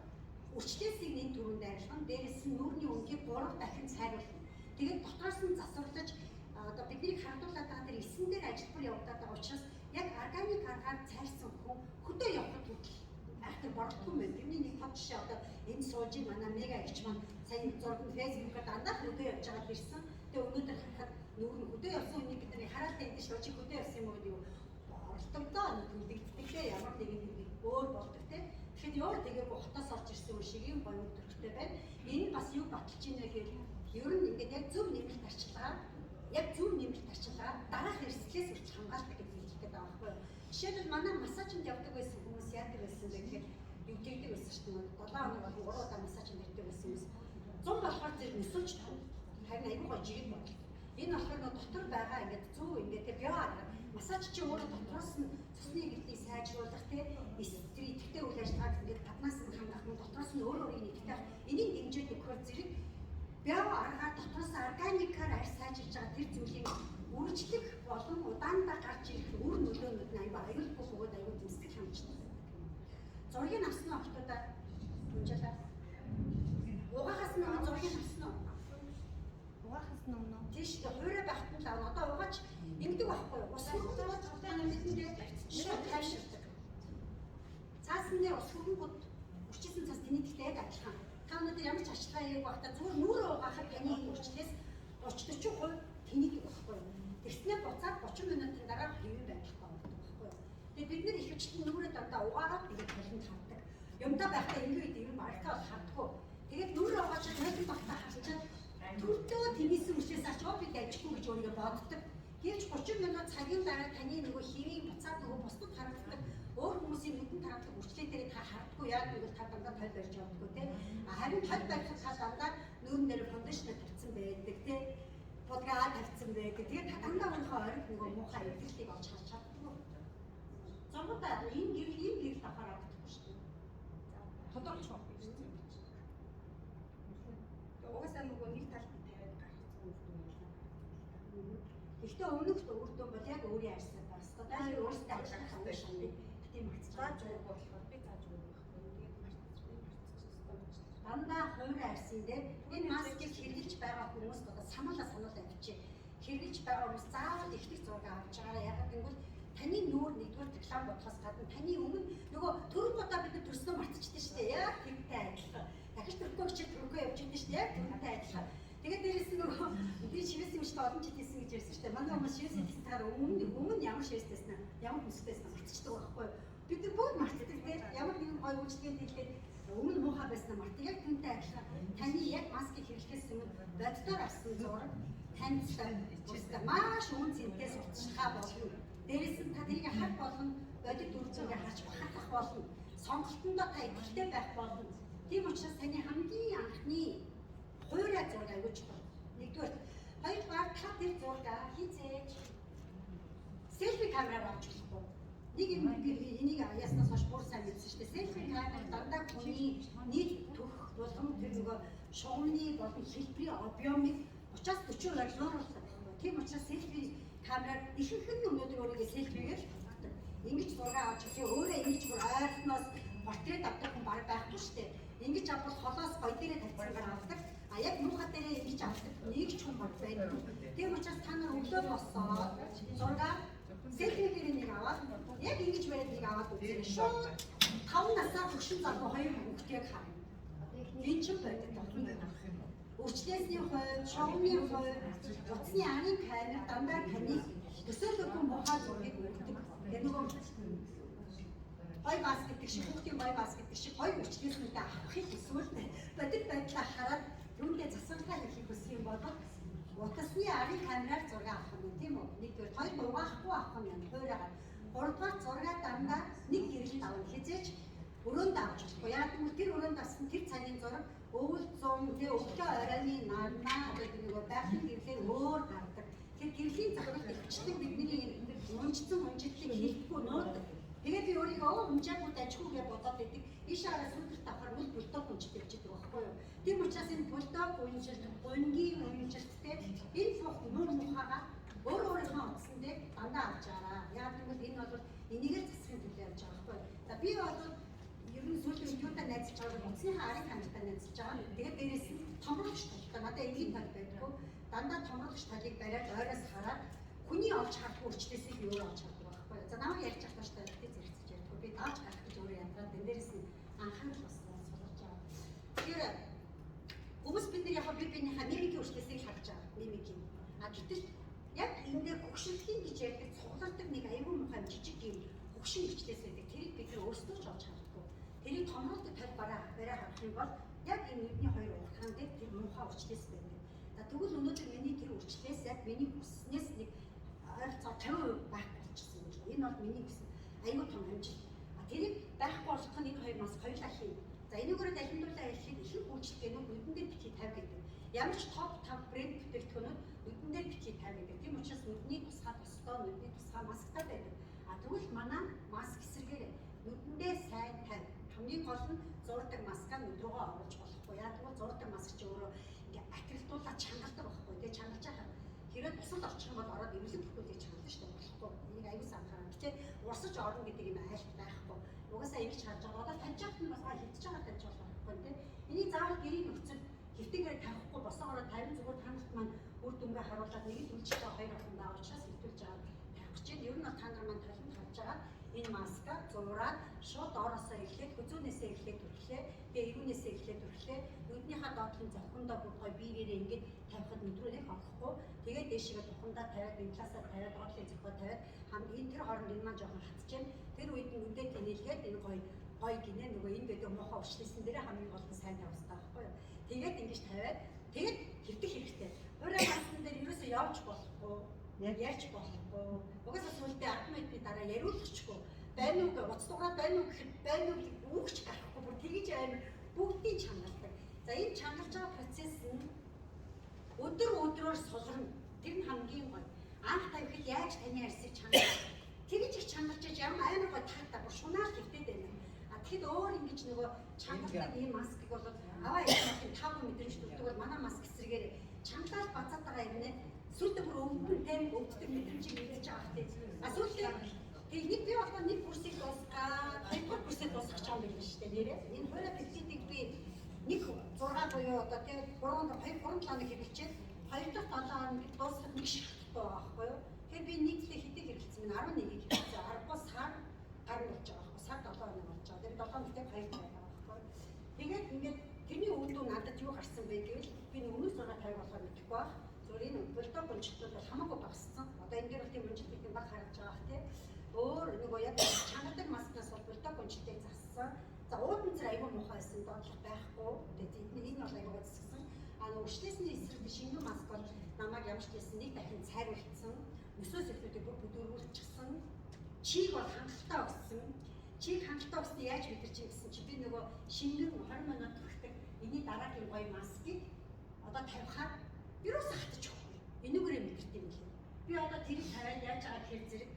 өвчлөөсийг нэг түрүүнд арилгах, дээрээс нь нүүрний өнгийг 3 дахин сайруулах. Тэгээд дотроос нь засварлаж одоо бидний хандуулаад байгаа тэр эсэн дээр ажилбар явагдаад байгаа учраас яг органик аргаар цайрсан хүн хөдөө явахад хүртэл айхтар бордохгүй юм байна. Тэрний нэг тод жишээ одоо энэ суужийн манай мега эгч маань сая зураг нь фэйсбүүкээр дандаа хөдөө явж байгаад ирсэн. Тэгээ өнөөдөр харахад нүүр нь хөдөө явсан хүнийг бид нар хараалт энэ шүү чи хөдөө явсан юм уу гэдэг оролдогдоо үлдэгддэг ямар нэгэн нэг өөр болдог те. Тэгэхэд өөр тэгээгүй хотоос орж ирсэн хүн шиг юм гоё өдрөгтэй байна. Энэ бас юу баталж ийнэ гэхээр ер нь ингээд яг зөв нэмэлт арчилгаа дараах эрсдлээс үрж хамгаалдаг гэж хэлэх гээд байгаа байхгүй юу. Жишээлбэл манай массажинд явдаг байсан хүмүүс яадаг байсан бэ гэхээр юу тэгдэг байсан шүү дээ. 7 хоног болон 3 удаа массажинд ирдэг байсан хүмүүс 100 болохоор зэрэг нөсөж харин аюу гоо жирэг бодол. Энэ болохоор дотор байгаа ингээд зөв ингээд тэг био арга массаж чи өөрөө дотроос нь цусны гэлтийг сайжруулах те эстрий тэгтэй үйл ажиллагааг ингээд гаднаас нь хангах нь дотроос нь өөр нэгтэй энийг дэмжиж өгөхөөр зэрэг био аргаар дотроос органикаар арьс сайжруулж байгаа тэр зүйлийг үржлэх болон удаандаа гарч ирэх үр нөлөөнүүд нь аюулгүй бөгөөд аюул дэвсгэл хангачтай. Зургийг авсан охтуудаа хэмжээлээ. Угаахаас өмнө зургийг авсан уу? Угаахаас өмнө тийш хуурай байхад нь лав одоо угаач ингэдэг байхгүй юу? Ус хурдаад цогтойно мэднэ шууд хайширдаг. Цаасны ус хөрөнгүүд өчсөн цаас тэнийдтэй адилхан. Та өнөөдөр ямар ч арчилгаа хийх байхдаа зүгээр нүрээ угаахад таны өвчлөөс 30-40% тэнийдэг байхгүй юу? Тэрснээ буцаад 30 минутын дараа хэвэн байх байхгүй юу? Тэгээд бид нэр их өчтөн нүрээ дандаа угаагаад тэгээд толинд хавдаг. Юмдаа байхдаа ингээд юм архаа хавдаггүй. Тэгээд нүрээ угааж найдах багтаа харчаад төрдөө тэнийсэн хүчээс ачаа бид ажихгүй гэж өөрийгөө боддог. Гэвч 30 минут цагийн дараа таны нөгөө хэвийн буцаад нөгөө бусдад харагддаг өөр хүмүүсийн нүдэн тарахдаг үрчлээ та хардггүй яг нэг та дандаа тол барьж явдаггүй те. Харин тол барихад та дандаа нүүрэн дээр фондашн тавьсан байдаг те. Подгаа тавьсан байдаг. Тэгээд та дандаа өөрийнхөө ориг нөгөө муухай эвдэлтийг олж харж чаддаг. Зургуудаа ийм гэрэл авахаар авахгүй шүү дээ. тодорч байхгүй шүү дээ. Угаасаа нөгөө нэг талд тавиад гаргацсан үр дүн юм байна. Гэхдээ өмнөх үр дүн бол яг өөрийн арьсаар бас хэрэгтэй. Дайр өөрсдөө ажиллах хэрэгтэй. Тийм хэлцэж Зааж байгаа. өгөх болохоор би зааж өгөх байхгүй. Тэгээд марцчихсан. Дандаа хувир арьсан дээр энэ маскыг хэрэглэж байгаа хүмүүс одоо сануулаа авчи. Хэрэглэж байгаа хүмүүс заавал ихтгэх зураг авч байгаараа ягаад гэвэл таны нүүр нэгдүгээр реклам бодохоос гадна таны өмнө нөгөө төрөг удаа бид төрснөө мартчихсан шүү дээ. Яг тэрнтэй адилхан. Дахиж төрөхгүй чи төрөхгүй явж идэв шүү дээ. Яг тэрнтэй адилхан. Тэгээд дээрэс нь нөгөө би шивэс юм шүү дээ олон жил хийсэн гэж ярьсан шүү дээ. Манай хүмүүс шивэс хийсэн таар өмнө ямар шивэстэйсэн нь ямар хүмүүстэйсэн мартчихдаг байхгүй юу? Бид нар бүгд мартдаг тэгээд ямар нэгэн гой үйлчлэгэнд хэлээд өмнө муухай байсан мартыг яг түүнтэй адилхан. Таны яг маскыг хэрэглэхээс өмнө боддоор авсан зураг танд тусдаа маш үн цэнтэй сурталчилгаа болно. Дээрээс нь та тэрийг хар болгон бодит үр дүнгээ харж бахархах болно. Сонголтондоо та ихтэй байх болно. Тийм учраас таны хамгийн анхны хуурай зураг аюулж байна. Нэгдүгээр. Хоёрдугаар та тэр зургаа хизээж селфи камераар авч болохгүй. Нэг юм энийг яснаас хойш бүр сайн мэдсэн шүү дээ. Селфи камер дандаа хүний нийт төх болгон тэр нөгөө шугамны болон хэлбэрийн объемыг 30-40% нууруулдаг. Тийм учраас селфи камераар ихэнх нь өнөөдөр өөрийгөө селфигээр авдаг. Ингэж зураг авч ихээ өөрөө ингэж бүр ойртноос портрет авдаг хүн баг байхгүй шүү дээ. Ингэж авбал холоос гой дээрээ тавьчихсан авдаг. А яг муухай дээрээ ингэж авдаг нэг ч хүн баг байдаг. Тийм учраас та нар өглөө босоод зураг селфигээр нэг аваад яг ингэж бариад нэг аваад үзээ. Шууд 5 насаар хөшин залуу хоёр хүүхдийг харна. Энэ ч байдаг болно. Үрчлээсний хувьд, шогны хувьд, утасны арын камер дандаа таны төсөөлөггүй муухай зургийг өгдөг. Яг нөгөө бай бас гэдэг шиг хүүхдийн бай бас гэдэг шиг хоёр үрчлээснүүдээ авахыг эсвэл бодит байдлаа хараад юундээ засварлаа хийхийг хүсэх юм бол утасны арын камераар зураг авах юм тийм үү? Нэгдүгээр хоёр угаахгүй авах юм хуурайгаар. Гуравдугаар зургаа дандаа нэг гэрэл авах хизээч өрөөнд авч болохгүй. Яг нь тэр өрөөнд авсан тэр цагийн зураг өвөл зам тэгээ өглөө оройны нарнаа гэдэг нөгөө байхын гэрлээр өөр гардаг. Тэр гэрлийн зураг өвчтөг бидний унжсан унжидлыг хийхгүй нуудаг. Тэгээд би өөрийгөө унжаагүй дажгүй гэж бодоод байдаг. Ийш араас сүлдэрт авахар үл бульдог унжид явж байгаа байхгүй юу? Тийм учраас энэ бульдог унжилт, гонгийн унжилттэй энэ фокус муу мухагаа өөрийнхөө утсан дээр дандаа авч байгаа. Яг тэгвэл энэ бол энийгээр засахын төлөө явж байгаа байхгүй юу? За би бол ер нь сүүлийн юутай найзалж байгаа утасны арын камертай найзалж байгаа. Тэгээд дээрээс нь томруулагч талтай надад энгийн тал байдгүй. Дандаа томруулагч талыг бариад ойроос хараад хүний олж хардгүй үрчлээсийг өөрөө олж хардаг байхгүй юу? За намайг ярьж байгаа шүү дээ зэрэгцэж ярьдгүй. Би дааж гарах гэж өөрөө яндраад энэ дээрээс нь анхаарал бас суулгаж байгаа. Тэгэхээр хүмүүс бид нар яг биенийхээ мимикийн үрчлээсийг харж байгаа. Мимикийн. А гэтэл яг энэ дээр хөгшилтийн гэж ярьдаг цуглардаг нэг аюул мухай жижиг юм хөгшин үрчлээс байдаг. Тэрийг бид нар өөрсдөө ч олж хардаг. Тэрийг томруулдаг талбараа харах юм бол яг энэ нүдний хоёр уртхан дээр тэр муухай үрчлээс байдаг. За тэгвэл өнөөдөр миний тэр үрчлээс яг миний хүснээс нэг ойролцоо 50% байх болчихсон гэж. Энэ бол миний хүсэн аюул том хэмжээ. А тэрийг байхгүй болгох нь энэ хоёр мас хоёулаа хийн. За энийгээр дахиндуулаа хэлэхэд их үйлчлэгээнүүд нүдэн дээр битгий 50 гэдэг. Ямар ч топ 5 брэнд бүтээгдэхүүнүүд нүдэн дээр битгий 50 гэдэг. Тийм учраас нүдний тусгай тусдоо нүдний тусгай масктай байдаг. А тэгвэл манай маск эсрэгээр нүдэндээ сайн 50. Хамгийн гол нь зурдаг маска нүд рүүгээ оруулж болохгүй. Яг тэгвэл зурдаг маск чи өөрөө ингээ акрилдуулаад чангалдаг байхгүй. Тэгээ чангалж байгаа хэрэг бусад орчих юм бол ороод эмнэлэг бүхүүлээ чангалдаг шүү дээ болохгүй. Энийг аюул санахаар. Гэтэ урсаж орно гэдэг юм айлт байхгүй. Угаасаа ингэж харж байгаа. Одоо тавьж яхад нь бас хилдэж байгаа тавьж болохгүй тийм. Энийг заавал гэрийн нөхцөл хилтэйгээр тавихгүй босоогоор 50 зүгээр танарт маань үр дүнгээ харуулад нэг л үйлчлээ хоёр охин байгаа учраас хилтүүлж байгаа тавих чинь ер нь та нар маань талент харж байгаа. Энэ маска зураад шууд ороосоо эхлээд хүзүүнээсээ эхлээд түрлээ. Тэгээ эрүүнээсээ эхлээд түрлээ. Нүднийхээ доотлын завхандаа бүгдгой биеэрээ ингэж тавихад нүдрөө нэг орохгүй. Тэгээд дээшгээ тухандаа тавиад вентилятор тавиад доотлын завхаа тавиад хамгийн тэр хооронд энэ маань жоохон хатчихээн. Тэр үед нь үндэ тэнэлгээд энэ гой гинэ нөгөө энэ гэдэг мохоо урчлээсэн дээрээ хамгийн гол нь сайн тавьсан байхгүй юу. Тэгээд ингэж тавиад тэгээд хэвтэх хэрэгтэй. Өөрөө маскын дээр ерөөсөө явж болохгүй. Ярьж болохгүй. Угаасаа сүлдээ 10 минутын дараа яриулчихгүй. Байна уу гэж уцтугаар байна уу гэхэд байна уу гэж үгч гарахгүй. Бүр тэгж амар бүгдийг чангалдаг. За энэ чангалж байгаа процесс нь өдөр өдрөөр сулрна. Тэр нь хамгийн гол. Анх тавихад яаж таны арсыг чангалж тэгж их чангалж ямар амар гой таатай бүр шунаар хэвтээд байна. А тэгэхэд өөр ингэж нөгөө чангалдаг ийм маскыг бол аваа яахын 5 мэдрэмж төрдөг бол манай маск эсрэгээр чангалаад бацаад байгаа юм нэ. Сүлдө бүр өвдөн тайм өвддөг мэдрэмжийг мэдчихэж байгаа хэрэг. А сүлдө Тэгээ нэг би одоо нэг курсыг дуусгаад, хоёрдугаар курсыг дуусгах гэж байгаа юм байна шүү дээ нэрээ. Энэ хоёроо бэлтгэлийг би нэг 6 буюу одоо тэгээ 3 7 хэрэглэчээд 2 дахь 7 хоног дуусгах нэг шахттай байгаа байхгүй юу? Тэгээ би нийтлээ хэдийг хэрэглэсэн юм 11-ийг хэрэглэсэн. 10-аас сар гар болж байгаа байхгүй. Сар 7 хоног болж байгаа. Тэгээ 7 хоногт 2 байгаа байхгүй юу? Тэгээд ингээд тэрний үндүү надад юу гарсан бэ гэвэл би өмнөөс 650 болохоор мэдэхгүй баг. Зөвхөн энэ бөлтөө гончтууд хамаагүй багассан. Одоо энэ дээр бол тийм гончт их баг харагдаж байгаа тийм. Өөр нөгөө яг чангадаг маскнаас бол бөлтөө гончтыг зассан. За уудан зэрэг аюул муухай байсан доотлох байхгүй. Тэгээд энэ бол аюул зассан. Өчлөөсний эсрэг шингэн маск бол намайг ямар ч гэсэн нэг дахин цайруулсан. Өсөөс илүүтэй бүр бүдүүрүүлчихсэн. Чийг бол хангалттай өгсөн. Чийг хангалттай өгсөн яаж мэдэрч юм гэсэн чи би нөгөө шингэн 20 минут хүртэл энэний дараагийн гоё маскыг одоо тавихаар юусаа хатчихгүй. Энүүгээрээ мэдэрт юм лээ. Би одоо тэрийг тавиад яаж байгаа гэхээр зэрэг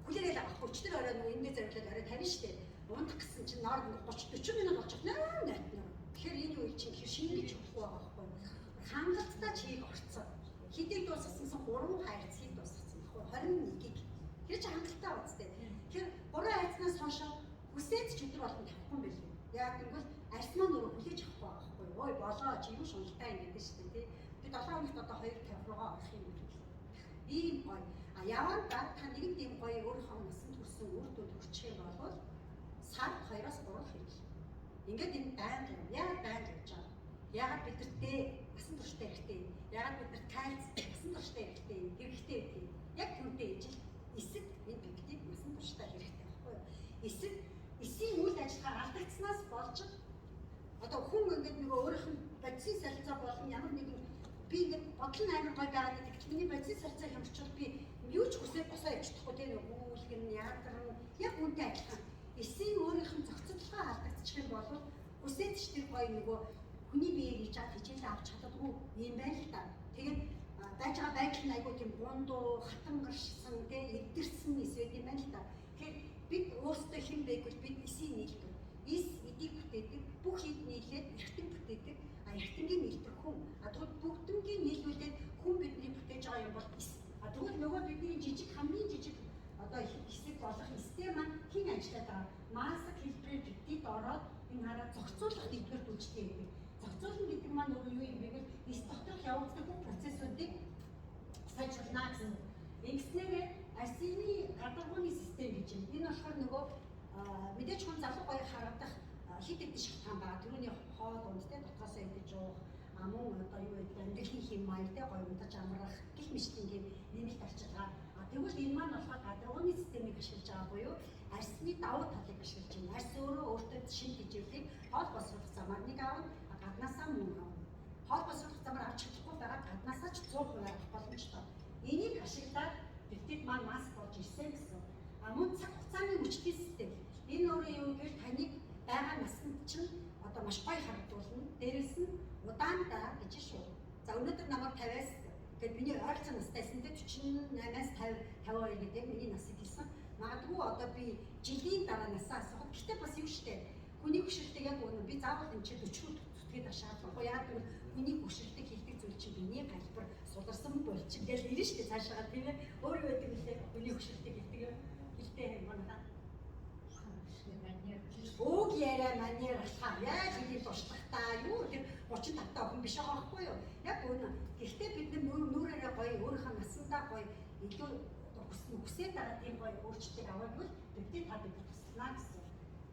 хүлээгээл авахгүй ч тэр орой нөгөө эндээ зориулаад орой тавина штэ. Ундах гэсэн чинь ноор 30 40 минут болчих наа найтна. Тэгэхээр энэ үйл чинь шингэж өгөхгүй байгаа байхгүй. Хангалттай чийг орцсон. Хэдийг дуусгасан 3 хайрцгийг дуусгасан байхгүй 21-ийг. Тэр чинь хангалттай үстэй. Тэгэхээр 3 хайрцнаас хойш хүсээд ч өдөр болгон тавихгүй юм байл. Яг тэгвэл арьс маань өөрөө хүлээж авахгүй байгаа байхгүй. Ой болоо чи юу шуналтай юм гэдэг шүү дээ тий. Би 7 хоногт одоо 250 руугаа орох юм байна. Ийм гоё. Яваад та нэг тийм гоё өөрийнхөө насанд хүрсэн үр дүнд хүрчих юм бол сар 2-оос 3 хэрэг. Ингээд энэ байнга яг байнга явж байгаа. Яагаад бидэртээ насан турштай хэрэгтэй. Яагаад бидэрт кальц насан турштай хэрэгтэй. Хэрэгтэй тийм. Яг түүнтэй ижил эсэг энэ бигтийг насан турштай хэрэгтэй байхгүй юу? Эсийн үйл ажиллагаа алдагдсанаас болж одоо хүн ингээд нөгөө өөрийнх нь бодисын солилцоо болон ямар нэгэн би ингээд бодлон амар гой байгаад гэдэг чинь миний бодисын солилцоо хямрчвал би юу ч хүсээд босоо явчихдаггүй тийм үү? Гүйлгэн яадран яг үнтэй адилхан. Эсийн өөрийнх нь зохицолтойгоо алдагдчих юм бол хүсээд ч тэр гоё нөгөө хүний биеийг хийж чад хичээлээ авч чаддаггүй юм байна л да. Тэгээд байж байгаа байдал нь айгүй тийм бундуу, хатангаршсан, эдгэрсэн эс байт юм байна л да. Тэгэхээр бид өөрсдөө хэн байвал бид эсийг нийлдэг. Эс эдийг бүтээдэг, бүх хэд нийлээд эргэтэн бүтээдэг. Эргэтэнгийн нийлдэг хүн. Тэгвэл бүгднгийн нийлүүлээд хүн бидний бүтээж байгаа юм бол эс. Тэгвэл нөгөө бидний жижиг хамгийн жижиг одоо хэсэг болох эстэй маань хэн ажиллаад байгаа? Маск хэлбэрээр бидид ороод энэ хараа зохицуулах нэгдүгээр үйлчлээ гэдэг. Зохицуулна гэдэг маань өөрөө юу юм бэ гэвэл эс доторх явагддаг бүх процессуудыг сайжруулна гэсэн. Ингэснээр арсены гадаргууны систем гэж юм. Энэ болохоор нөгөө мэдээж хүн залуу гоё харагдах хит хит шалтгаан байгаа. Тэрүүний хоол ундтай дотоосоо идэж уух, мөн одоо юу гэдэг амьдралын хэм маягтай гоё унтаж амрах гэх мэтлэнгийн нэмэлт арчилгаа. Тэгвэл энэ маань болохоор гадаргууны системийг ашиглаж байгаа буюу арсны давуу талыг ашиглаж байна. Арс өөрөө өөртөө шин хэмжээлийг хоол босруулах замаар нэг авна, гаднаасаа мөн авна. Хоол босруулах замаар авч чадахгүй байгаа гаднаасаа ч 100% авах боломжтой. Энийг ашиглаад бэлтгэл маань маск болж ирсэн гэсэн. Мөн цаг хугацааны хүчтэй систем. Энэ өөрөө юу гэвэл таныг байгаа насанд чинь одоо маш гоё харагдуулна. Дээрээс нь удаандаа гэж шүү. За өнөөдөр намайг 50-аас тэгээд миний ойролцоо настайсан дээр 48-аас 52 гэдэг миний насыг хэлсэн. Магадгүй одоо би жилийн дараа насаа асуухад гэхдээ бас юу штэ. Хүний хөшөлтөг яг үнэ би заавал энэ чинь 40 зүтгээд ашиглахгүй яа гэвэл хүний хөшөлтөг хийдэг зүйл чинь биений галбар суларсан болчих гэж ирнэ штэ цаашаа тийм ээ. Өөр юу гэдэг вэ? Хүний хөшөлтөг хийдэг хэлтэй юм байна. Өг яриа манер алхаа яаж хийх туршлагатай юу тэр 35 та хүн биш байгаа байхгүй юу? Яг үнэ. Гэхдээ бид нүрээрээ гоё өөрийнхөө насандаа гоё илүү хүсээд байгаа тийм гоё өөрчлөлтийг аваад бид та бид туслана гэсэн.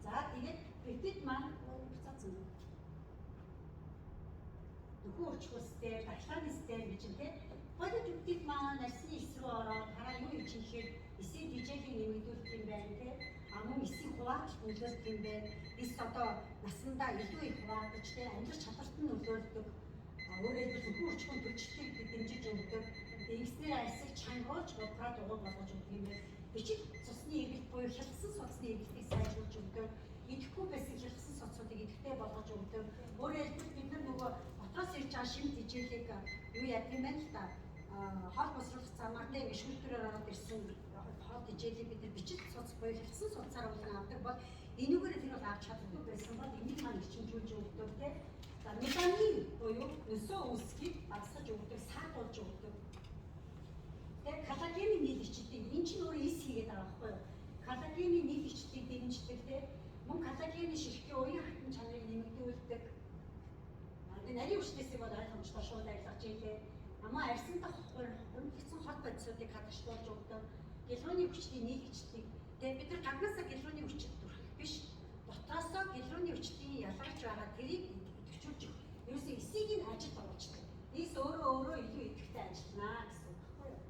За тэгээд бид маань буцаасан. Нөхөн өрчлөлттэй, дахлааны систем гэж юм те. Гоё бид маань насны эсрэг ороод хараа юу хийж ихээр эсийн дижэлийн нэмэгдүүлэх юм байна те. Мөн эсийн хуваалт нөлөөлөх юм байна. Эс одоо насандаа илүү их хуваалж те амьдрах чадварт нь нөлөөлдөг. Өөрөөр хэлбэл нөхөн өрчлөлтөнд бэлчилтийг дэмжиж өгдөг. Эсний арьсыг чангуулж бодгаад угуул болгож өгдөг юм байна. Бичиг цусны эргэлт буюу хялтсан судасны эргэлтийг сайжруулж өгдөг. Идэхгүй байсан хялтсан судсуудыг идэвхтэй болгож өгдөг. Өөрөөр хэлбэл бид нар нөгөө дотоос ирж байгаа шим дижээлийг юу яадаг юм байна л да. Хоол босруулах замаар тэ ингэ шүүлтүрээр ороод ирсэн хоол дижээлийг бид нар бичиг судас буюу хялтсан судасаар уулан авдаг бол энүүгээр тэр бол авч чадахгүй байсан бол энийг маань ирчимжүүлж өгдөг тэ. За метамин буюу өсөө үүсгийг багасгаж өгдөг, саатуулж өгдөг. Тэгээд коллагены нийлэгчдийн энэ чинь өөрөө эс хийгээд байгаа байхгүй юу? мөн коллагены ширхтийн уян хатан чанарыг нэмэгдүүлдэг. Энэ нарийн өвчтөсийг бол ойлгомжтой шууд ойлгож ийлээ. Намаа арьсан дах хурдсан хот бодисуудыг хадгалж өгдөг. Гэлрүүний хүчлийн нийгэгчлийг тэгээд бид нар гаднаасаа гэлрүүний хүчит төрөх биш. Дотоосоо гэлрүүний хүчлийн ялгарч байгаа тэрийг идэвхжүүлж өгөх. Ерөөсөө эсийг нь ажил оруулдаг. Эс өөрөө илүү идэвхтэй ажиллана гэсэн үг байхгүй юу?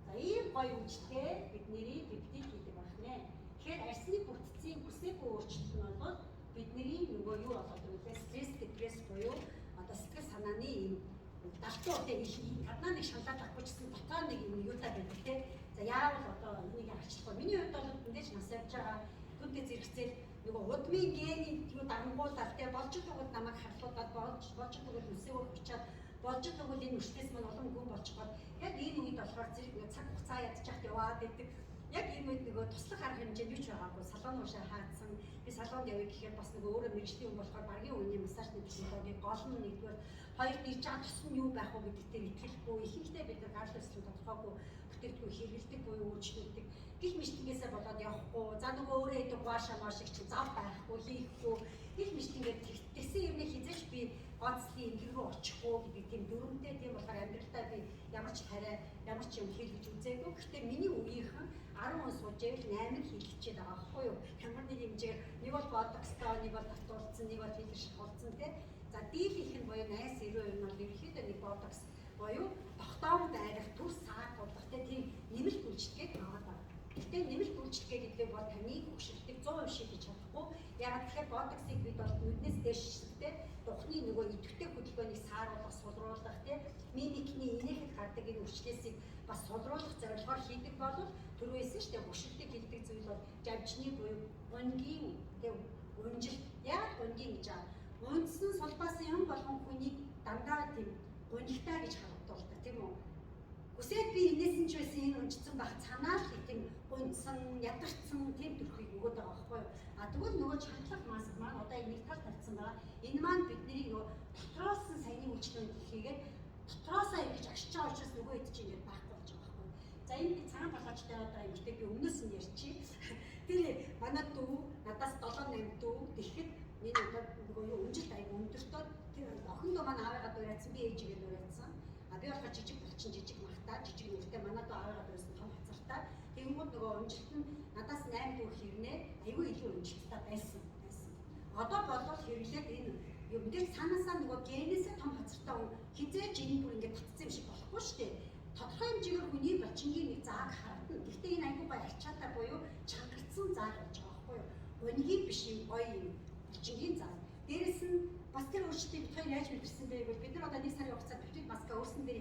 За ийм гоё үгтэй бидний пептид гэдэг байна. Тэгэхээр арьсны бүтцийн бүсээгүй өөрчлөлт нь бол бидний нөгөө юу болоод ирлээ стресс депресс буюу одоо сэтгэл санааны ийм далтуу одоо гаднаа нэг шалаад авахгүй ч гэсэн дотоод нэг юм юутай байдаг те. За яавал одоо энийг арчлах вэ? Миний хувьд бол мэдээж нас явж байгаа түүнтэй зэрэгцээл нөгөө удмын гений юу дангуулаад те болж байгаа намайг харлуулаад болж байгаа үсээгөө хүчаад болж байгаа энэ өртөөс маань улам гүн болчиход яг энэ үед болохоор зэрэг нэг цаг хугацаа ядчих яваад байдаг. Яг энэ үед нөгөө туслах арга хэмжээнд юу ч байгаагүй салон уушаа хаацсан. Би салонд явъя гэхээр бас нөгөө өөрөө мэрэгчлийн хүн болохоор багийн үеийн массажны технологиг гол нь нэгдүгээр хоёрт ирж байгаа тус нь юу байх вэ гэдэгтээ итгэлгүй ихэнхдээ бид нар гарлуулсан тодорхойгүй бүтээгдэхүүн хэрэгэлдэг буюу үйлчлүүлдэг. Гэх мэтлэнгээсээ болоод явахгүй. За нөгөө өөрөө идэг гуашаа маш их ч зав байхгүй хийхгүй. Гэх мэтлэнгээд тэгсэн юм хизээч би гоцлын эмгэг рүү очихгүй гэдэг тийм дүрмтэй тийм болохоор амьдралдаа би ямар ч хараа ямар ч юм хийлгэж үзээгүй. Гэхдээ миний үеийнхэн 10 он сууж байвал 8 хийлгэчихэд байгаа байхгүй юу? Хямрны хэмжээр нэг бол ботокстой, нэг бол татуулсан, нэг бол филтер шахуулсан тийм. За дийл их нь буюу 80-90% нь бол ерөөхдөө нэг ботокс буюу тогтоомд айрах түр саад болох тийм нэмэлт үйлчлэгийг аваад байна. Гэхдээ нэмэлт үйлчлэгээ гэдэг бол таны хөгшилтийг 100% шийдэж чадахгүй. Ягаад гэхээр ботоксыг бид бол нүднээс дээштэй духны нөгөө идэвхтэй хөдөлгөөнийг сааруулах, сулруулах тийм мимикний инээхэд гардаг энэ үйлчлэлийг бас сулруулах зорилгоор хийдэг бол түрүүсэн шүү дээ хөгшилтийг хилдэг зүйл бол жавжны буюу гонгийн тийм унжилт. Яг гонгийн гэж аа. Унтсан сулбаасан юм болгон хүнийг дандаа тийм гонигтай гэж харагдуулдаг тийм үү? Үсээд би энэс нь ч байсан энэ унжсан баг цанаа л тийм гунцсан, ядарсан тийм төрхийг өгöd байгаа байхгүй юу? А тэгвэл нөгөө чангалах маск маань одоо энийг тал тавьсан байгаа. Энэ маань бидний нөгөө дотроос нь саяны үйлчлэгэнд хийгээд дотроосоо ингэж агшиж байгаа учраас нөгөө хэд чинь ингэж байхгүй болж байгаа байхгүй юу? За энэ би цагаан болгоочтой одоо эмэгтэй би өмнөөс нь ярьчих. Тэр манай дүү надаас 7-8 дүү тэгэхэд миний одоо нөгөө юу унжилт аяг өндөртөө тэр охин дөө маань аавыгаа дуурайсан би ээжигээ дуурайсан. А би болохоор жижиг булчин жижиг махтаа жижиг нүртэй манай дөө аавыгаа дуурайсан том хацартаа. Тэгэнгүүт нөгөө унжилт нь надаас 8 дүү хэрнээ аягүй илүү унжилттай байсан. Одоо болоод хэрэглээд энэ юм дээр цаанаасаа нөгөө генээсээ том хацартаа хизээж энэ бүр ингээд татсан юм шиг болохгүй шүү дээ. Тодорхой хэмжээгээр хүний бочингийн нэг зааг харагдана. Гэхдээ энэ аягүй гоё ачаатай буюу чангарсан зааг болж байгаа байхгүй юу? Гонгийн биш юм гоё юм бочингийн зааг. Дээрэс нь бас тэр өөрчлөлтийг бид хоёр яаж мэдэрсэн бэ гэвэл бид нар одоо нэг сарын хугацаанд пептид маска өөрсөн дээр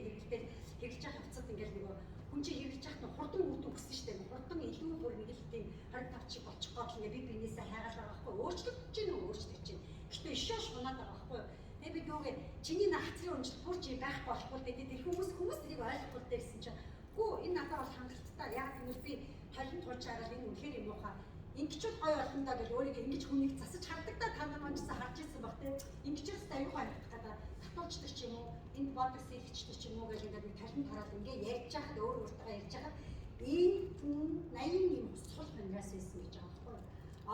хэрэглэж байгаа хувцас ингээд нөгөө хүн чинь хэрэглэж байхад нь хурдан үрдэн өссөн шүү дээ. Хурдан илүү бүр нэг л тийм 25 чиг болчих гол ингээд би бинээсээ хайгаалаа байхгүй өөрчлөгдөж чинь өөрчлөгдөж чинь. Гэхдээ ишээ шунаад байгаа байхгүй юу? Тэгээ би юугээ чиний нахцрын унжилт бүр чи байх болохгүй дээ. Тэр хүмүүс тэрийг ойлгохгүй дээ гэсэн чинь гүү энэ надад бол хангалттай. Яг тэгвэл би толин тууж байгаа энэ үнэхээр юм уу хаа ингэчүүд гоё болгондоо гэж өөрийгөө ингэж хүнийг засаж хардаг та нар маань ч харж ирсэн баг тийм ингэчээс аюу хайрах гэдэг татуулчдаг ч юм уу энэ ботокс хийгчдэг ч юм уу гэж ингээд талин тараад ингээ ярьж байхад өөр өөртөө ярьж байхад энэ хүн 80 юм сул хунгаас байсан гэж байгаа байхгүй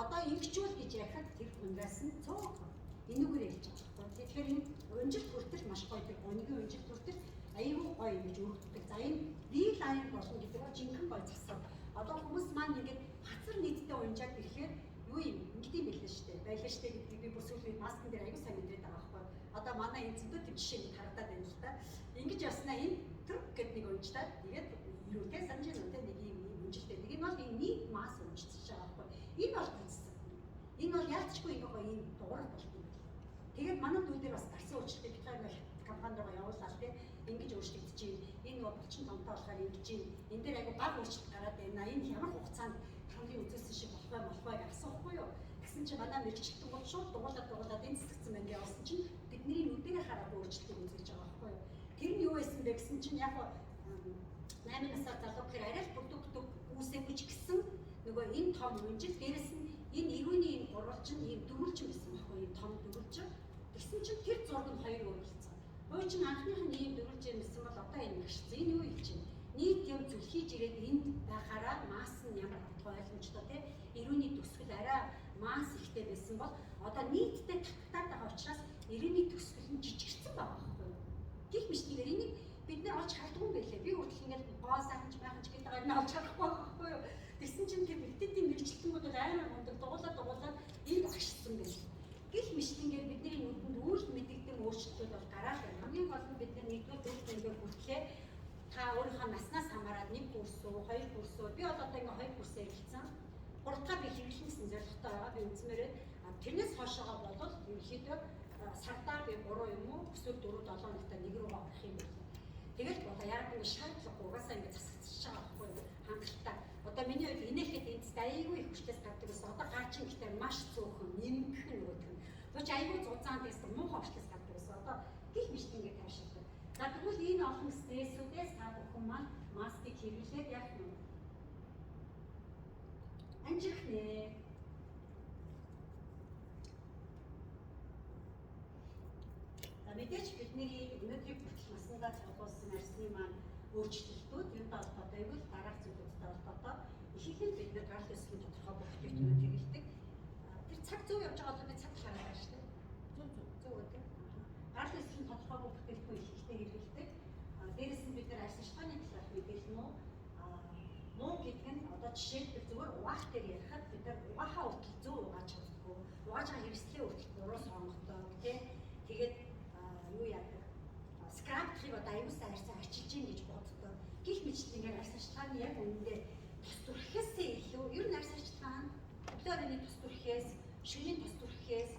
одоо ингэчүүл гэж ярихад тэр хунгаас нь 100 энэгээр ярьж байгаа байхгүй тэгэхээр энэ унжилт хүртэл маш гоё тэр өнгийн унжилт хүртэл аюу гоё гэж өргөддөг за энэ real line болно гэдэг нь жинхэнэ гоё засаг одоо хүмүүс маань ингээд хацар нийтдээ унжаад ирэхээр юу юм ингэдэм байлаа шүү дээ. Байлаа шүү дээ гэдгийг би бүр сүүлийн маскын дээр аягүй сайн мэдээд байгаа байхгүй. Одоо манай энэ зөндөө жишээг харагдаад байна л да. Ингэж яснаа энэ трүк гэдэг нэг унжтаад тэгээд юутэй санаж нүдтэй нэг юм унжилтэй. Нэг нь бол энэ нийт маск унжчихж байгаа байхгүй. Энэ бол тэнцсэн. Энэ бол яалтчгүй ингээ гоё юм дуурал болт юм. Тэгээд манай дүү дээр бас гарсан үйлчлэлтэй бид хоёр компанид байгаа явуулаад тийм ингэж өөрчлөгдөж энэ нөгөө булчин томтой болохоор ингэж энэ дээр аягүй баг өөрчлөлт гараад байна. Энэ ямар хугацаанд хамгийн үзүүлсэн шиг болох байг асуухгүй юу? Гэсэн чинь манай мэрэгчлэлтэн бол шууд дугуулаад энэ цэцгцэн байна явуулсан чинь бидний нүдэрээ хараад өөрчлөлтийг үзүүлж байгаа байхгүй юу? Тэр нь юу байсан бэ гэсэн чинь яг 8 насаар залуу гэхээр арай л бүдүүг үүсээгүй ч гэсэн нөгөө энэ том үнжил дээрэс нь энэ ирүүний энэ гурвалжин ийм дөрвөлжин байсан байхгүй юу? Том дөрвөлжин. Тэгсэн чинь тэр зураг нь хоёр өөрчлөлтсөн. Хөөе чинь анхных нь ийм дөрвөлжин байсан бол одоо энэ гэрчсэн. Энэ юу хийж байна? Нийт юм зүлхийж ирээд энд байхаараа маск нь ямар утга ойлгомжтой те ирүүний төсгөл арай масс ихтэй байсан бол одоо нийтдээ татагдаад байгаа учраас ирээний төсөл нь жижигэрсэн байгаа байхгүй юу? Гэх мэтээр энийг бид нэр олж хардгүй юм байлээ. Би хүртэл ингээд гоо сайханч байханч гэдэг байгаа нь олж харахгүй байхгүй юу? Тэгсэн чинь тэр бэлтээдийн мэрэгчлэлтүүд амар мундаг дугуулаад энд агшсан байл. Гэх мэтээр бидний нүдэнд үйл мэдэгдэм өөрчлөлтүүд бол гараад байна. Хамгийн гол нь бид нар нэгдүгээр үйл ингээд хүртлээ та өөрийнхөө наснаас хамаарат 1 курс уу, 2 курс уу. Би бол одоо ингээд 2 курсээ эхэлсэн. 3 дахь би хэвлэх гэсэн зорилготой байгаа. Би үзмээрээ тэрнээс хоошоогоо болвол ерөнхийдөө сардаа би 3 юм уу эсвэл 4 7 хоногтой нэг рүү орох юм байна. Тэгэл одоо яг ингэ шаардлагагүй угаасаа ингэ засагдчихж байгаа байхгүй юу? Хангалттай. Одоо миний хувьд инээхэд энд айгүй их хүчлээс гаддаг гэсэн. Одоо гаачин ихтэй маш цөөхөн нэмгэх нөгөөдг нь. Тэгвэл айгүй зузаан гэсэн муухай хүчлээс гаддаг гэсэн. Одоо гих мишт ингэ таашаалдаг. За тэгвэл энэ олон стрессүүдээс та бүхэн маань маскыг хэрэглээд яах юм? Амжих нэ. Мэдээж бидний өнөөдрийг хүртэл насандаа цуглуулсан арсны маань өөрчлөлтүүд юу талбартай байвал дараах зүйлүүдтэй холбоотой ихэнх бид нар гал өсгийн тодорхой бүтээгдэхүүнүүд хэрэглэдэг. Тэр цаг зөв явж байгаа бол би цаг хараад байна шүү дээ. Зөв үү? Гал өсгийн тодорхой бүтээгдэхүүн ихэнхдээ хэрэглэдэг. Дээрээс нь бид нар арьс шашгааны талаар мэдээлнэ үү? Муу гэдэг нь одоо жишээлбэл зүгээр угаах дээр ярихад бид нар угаахаа хүртэл зөв угааж чаддаггүй. Угааж байгаа хэрэгслээ хүртэл буруу сонгодог тий. Тэгээд юу яадаг? Скрапхийг одоо аюулсаа харьцаа арчилж ийн гэж боддог. Гэх мэтлэн ингээд арьс ашиглагын яг үнэндээ тус төрхөөсөө илүү ер нь арьс ашиглагын өглөөрийн тус төрхөөс, шөнийн тус төрхөөс,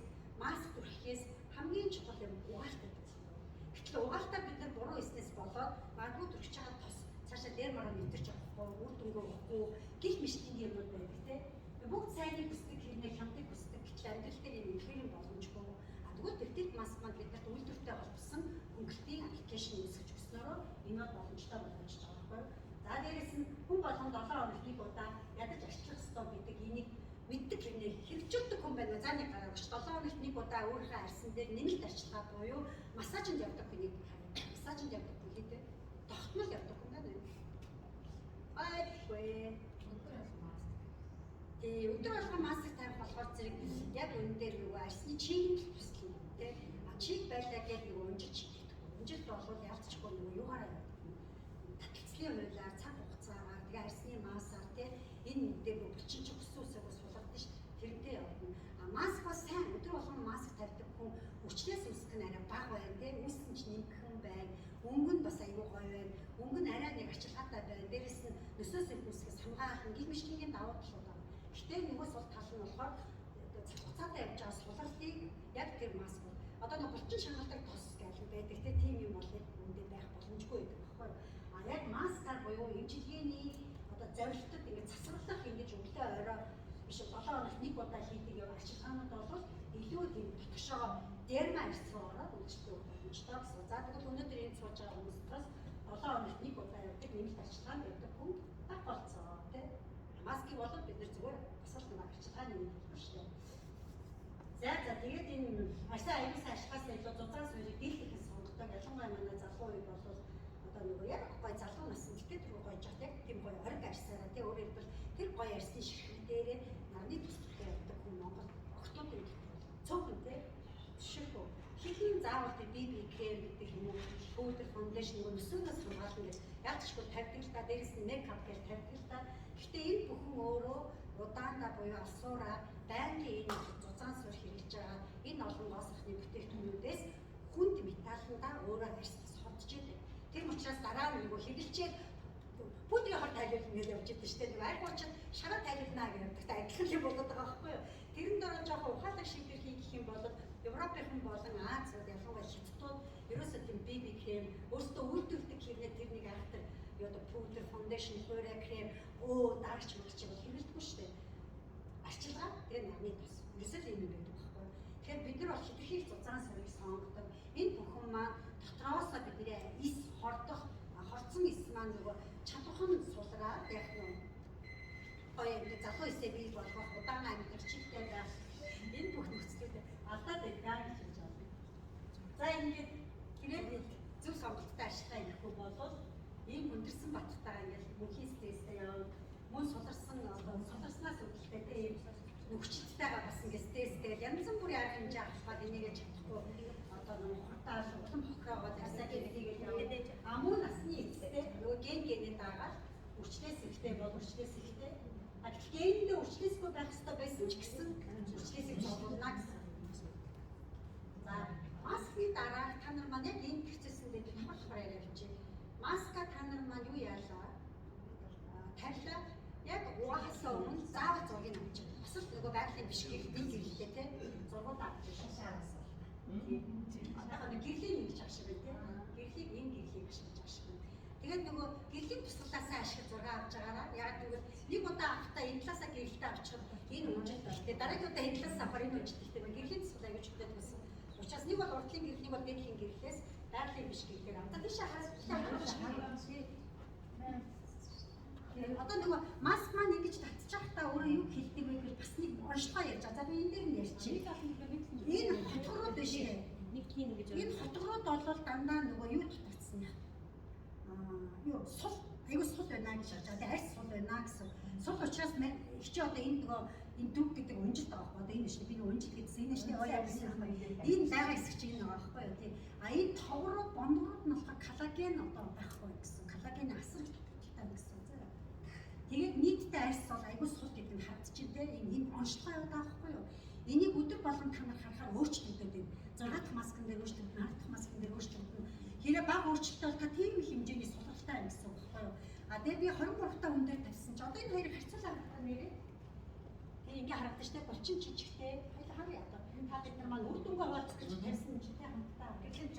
маск төрхөөс хамгийн чухал юм угаалтай гэсэн. Гэтэл угаалтаа бид нар буруу хийснээс болоод магадгүй төрчих чагаад тос цаашаа дээр мараа мэдэрч авахгүй, үр дүнгээ өгөхгүй гэх мэтлэн юмуд байдаг тий. Бүгд сайныг хүсдэг, хэрнээ хямдыг хүсдэг гэтэл амьдрал дээр юм ихэр юм боломжгүй. Тэгвэл бэлтгэл маск маань бидэрт үйлдвэртэй холбосон хөнгөлтийн аппликейшн үүсгэж өгснөөрөө энэ бол боломжтой болгож байгаа байхгүй. За дээрэс нь хүн болгон 7 хоногт нэг удаа ядаж арчлах ёстой гэдэг энийг мэддэг хэрнээ хэрэгжүүлдэг хүн байна. За нэг гараа өгч 7 хоногт нэг удаа өөрийнхөө арьсан дээр нэмэлт арчилгаа буюу массажинд явдаг хүнийг массажинд явдаг хүн хийдэг. Тогтмол явдаг хүн байна. Айгүй. Өдөр болгон маск тавих болохоор зэрэг яг энэ дээр нөгөө арьсны чийг туслана тий. Чийг байлаа гэдэг нөгөө унжиж хийдэг. Унжилт болвол ялцчихгүй нөгөө юугаараа явдаг. Татгалцлын хуулиар цаг хугацаагаар тэгээ арьсны массаар тий энэ мэдээ булчин ч өссөн үсээгөө сулгадсан шүү дээ. Тэрнтэй явна. Маск бас сайн өдөр болгон маск тавьдаг хүн өчнөөс үсэх нь арай бага байна тий. Үүссэн ч нэмгхэн байна. Өнгө нь бас аюу гоё байна. Өнгө нь арай нэг ачилгаатай байна. Дээрэс нь өсөөс үсгээс хамгаалах гэх мэтийн давуу талууд байна. Гэтэ нөгөө сул тал нь болохоор цаг хугацаатай явж байгаа сулгалтыг яг тэр маск одоо нэг булчин шангалдаг тос гэх байдаг тийм юм бол үүндээ байх боломжгүй байдаг байхгүй. Яг маскаар буюу эмчилгээний одоо зорилтод ингээд засварлах ингэж өглөө орой биш 7 хоногт нэг удаа хийдэг юм арчилгаанууд бол илүү тийм дотгошоо дерма арьс руу ороод үйлчлэх боломжтой гэсэн. За тэгвэл өнөөдөр энэ сууж байгаа хүмүүстээс 7 хоногт нэг удаа явдаг нэмэлт арчилгаанд явдаг хүн баг болцоо тий. Маскыг болоод бид нар зүгээр босол нэг арчилгааны нэг хэлбэр шүү дээ. За тэгээд энэ арьсаа аюулсаа ашиглахаас илүү зузаан суурийг дийлдэхин сонгодог. Ялангуяа манай залуу үед бол одоо нөгөө яг гоё залуу насны гэдэг тэр гоё жоо яг тийм гоё ориг арьсаараа тий өөрөөр хэлбэл тэр гоё арьсны ширхэг дээрээ нарны төсөлтэй явдаг хүн Монгол охтууд юм цөөхөн тий жишээлбэл хихийн заавал тий BB крем гэдэг юм уу powder foundation нөгөө нөсөөнөөс хамгаална гэж яалтчгүй тавьдаг л та дээрэс нь мейкап гэж тавьдаг л та. Гэхдээ энэ бүхэн өөрөө удаандаа буюу алсуураа байнгын энэ зузаан суурь хэрэгж байгаа энэ олон гоо сахны бүтээгдэхүүнүүдээс хүнд металландаа өөрөө арьсаас ходж идэг. Тэр учраас дараа нь нөгөө хэрэглчээд пудрийн хор тайлбар ингэж явж идэг шүү дээ. Нэг айгууч шагаа тайлбарнаа гэдэг та адилхан юм болоод байгаа байхгүй юу? Тэрэн дээр жоохон ухаалаг шийдвэр хийх юм бол Европын болон Азиуд ялангуяа хятадууд ерөөсөө тийм BB крем өөрсдөө үйлдвэрлэдэг хэрнээ тэрнийг айхтар одоо powder foundation хуурай крем дараач мэгч бол хэрэглэдэггүй шүү дээ. Арчилгаа тэгээ нарны тос. Ерөөсөө юм байдаг байхгүй. Тэгэхээр бид нар бол хэтэрхий зузаан сарыг сонгодог. Энэ бүхэн маань дотроосоо бидний ис хордох хорцсон ис маань нөгөө чадвархан сулраа яг нь гоё юм залуу эсээ бий болгох удаан амьдрах чигтэй байх энэ бүх нөхцөлүүд алдаад байдаг гэж хэлж байна. За ингээд тэгээд зөв сонголттой ашиглаа хийхгүй бол ийм хүндэрсэн баттайгаа ингээд мөнхийн стресстэй явна. Мөн суларсан одоо суларснаас үүдэлтэй тийм нөхцөлтэйгээ бас генээ дагаад үрчлээс ихтэй бол үрчлээс ихтэй. А гэндээ үрчлээсгүй байх хэрэгтэй байсан ч гэсэн үрчлээсийг зовлуулна гэсэн. За маскны дараа та нар маань яг энэ процессэндээ давхар яриа явчих. Маска та нар маань юу яалаа? Тарилаа яг угаахаас өмнө заавал зургийг авч. Бас л нөгөө байгалийн биш гэрлийн гэрэлтэй те зургууд авч шашаас. Одоо гэрлийн нэг ашиг байна те. Гэрлийг энэ гэрлийг ашиглаж ашиг. Тэгээд нөгөө гэрлийн туслалаасаа ашиг зураг авч байгаараа яг тэгвэл нэг удаа авахтаа энэ талаасаа гэрэлтэй авчих энэ үнэтэй. Тэгээд дараагийн удаа энэ талаас авахар энэ үнэтэй. Тэгээд гэрлийн туслал аягүй чухал байсан. Учраас нэг бол урдлын гэрэл, нэг бол дээдлийн гэрлээс байгалийн биш гэрлээр авдаг. Тийш хараад одоо нөгөө маск маань ингэж татчихтаа өөрөө юу хэлдэг вэ гэвэл бас нэг онцлогоо ярьж байгаа. За би энэ дээр нь ярьчих. Энэ хотгорууд биш ээ. Нэг тийм гэж байна. Энэ хотгорууд бол дандаа нөгөө юу татагдсан юм. Юу сул айгуу сул байна гэж харж байгаа. Арьс сул байна гэсэн. Сул учраас чи одоо энэ нөгөө энэ дүг гэдэг унжилт байгаа байхгүй. Одоо энэ шүү би нэг унжилт гэдсэн. Энэ шүү ояа гэсэн юм байна. Энэ байгаа хэсэг чинь байгаа байхгүй юу тий. А энэ товрууд, бондгорууд нь болохоор коллаген одоо байхгүй гэсэн. Коллагены асар их дутагдaltaй гэсэн. Тэгээд нийтдээ арьс бол айгүй сул гэдэг нь хардчих тий. Энэ онцлогоо яваад байгаа байхгүй юу. Энийг өдөр болгон та нар харахаар өөрчлөгдөд байна. 6 дахь маскн дээр өөрчлөгдөн, 10 дахь маскн дээр өөрчлөгдөн. Хэрэг бага өөрчлөлттэй бол та тийм их хэмжээний сулралтай юм гэсэн үг байхгүй юу. А тэгээд би 23 та хүн дээр тавьсан чи одоо энэ хоёрыг харьцуулаад харах нэрээ. Тэгээ ингээ харагдаж штэ булчин жижигтэй. Хоёул харъя одоо. Та бид нар маань үр дүнгээ олцох гэж тавьсан ч тий хамтдаа.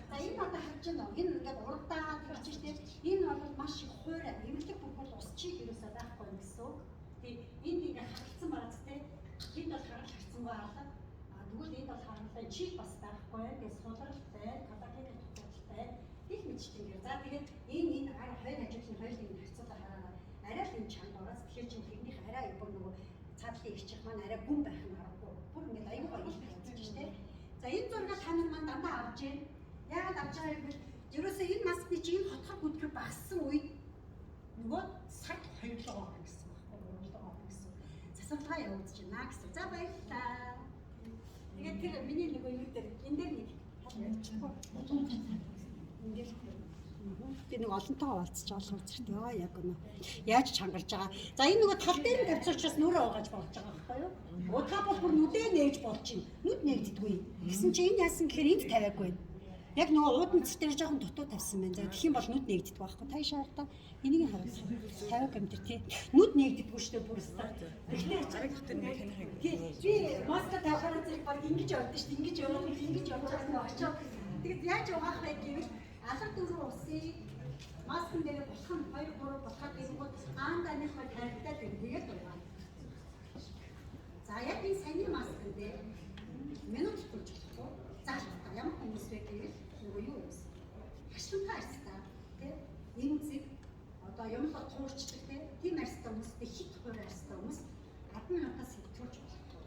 За энэ одоо харж байна. Энэ ингээд урагдаа гарч штэ. Энэ бол маш их хуурай. Эмгэлэг бүхэл усчийг юусаа байхгүй юм гэсэн үг. Тэгээ энд ингээ харагдсан байгаа ч тий. Энд бол харагдсан байгаа. Тэгвэл энд бол харгалаа чиг бас байхгүй. Тэгээд сулралтай, коллагены дутагдaltaй их мэдчихдээ ингээ. За тэгээд энэ арай хоёр ажлын хоёулын харьцуулаа хараа. Арай л энэ чанд ороод тэгэхээр чи тэрнийх арай бүр нөгөө цаадлын ирчих маань арай гүн байх нь аргагүй. Бүр ингээ аюу гоё их хэлцэж штэ. За энэ зургийг та нар маань дандаа авч ийн. Яагаад авч байгаа юм бэ? Ерөөсөө энэ маскны чи энэ хотхог бүдгээр багассан үед нөгөө сар 2 лоо гэсэн байхгүй 3 лоо гэсэн. Засварлага явуулж байна гэсэн. За баярлалаа. Тэгээд тэр миний нөгөө юу дээр энэ дээр нэг ингээд би нэг олонтойгоо олцож олох зэрэг яг гэнэ. Яаж чангарч байгаа. За энэ нөгөө тал дээр нь тавьчих учраас нүрээ угааж болж байгаа байхгүй юу? Удаа бол бүр нүдээ нээж болж чинь. Нүд нээгддэггүй. Гэсэн чи энэ яасан гэхээр энд тавиагүй. Яг нөгөө уудын цэс дээр жоохон дутуу тавьсан байна. За тэгэх юм бол нүд нээгддэг байхгүй. Та шаардаа энийг харуул. Тавиаг юм дээр тий. Нүд нээгддэггүй шүү дээ бүр өстө. Тэгтээ харагддаг нэг хэнийх. Би маска тавихаараа зэрэг баг ингэж явдсан шүү дээ. Ингэж яваад ингэж явж байгаа нь очоод. Тэгэд яаж угаах вэ гэвэл алга дөрөв усыг маскын дээр булхан 2 3 булхаад ирэнгүүт аанданых маань харагдаад байна. Тэгээд угаа. За яг энэ саяны маскын дээр минут турж болохгүй. За ямар хүмүүс вэ гэвэл нөгөө юу вэ? Хашламтай арьстай тий энэ зүг одоо юм бол туурчдаг тийм арьстай хүмүүстэй хит хойр арьстай хүмүүс 10 минутаас турж болохгүй.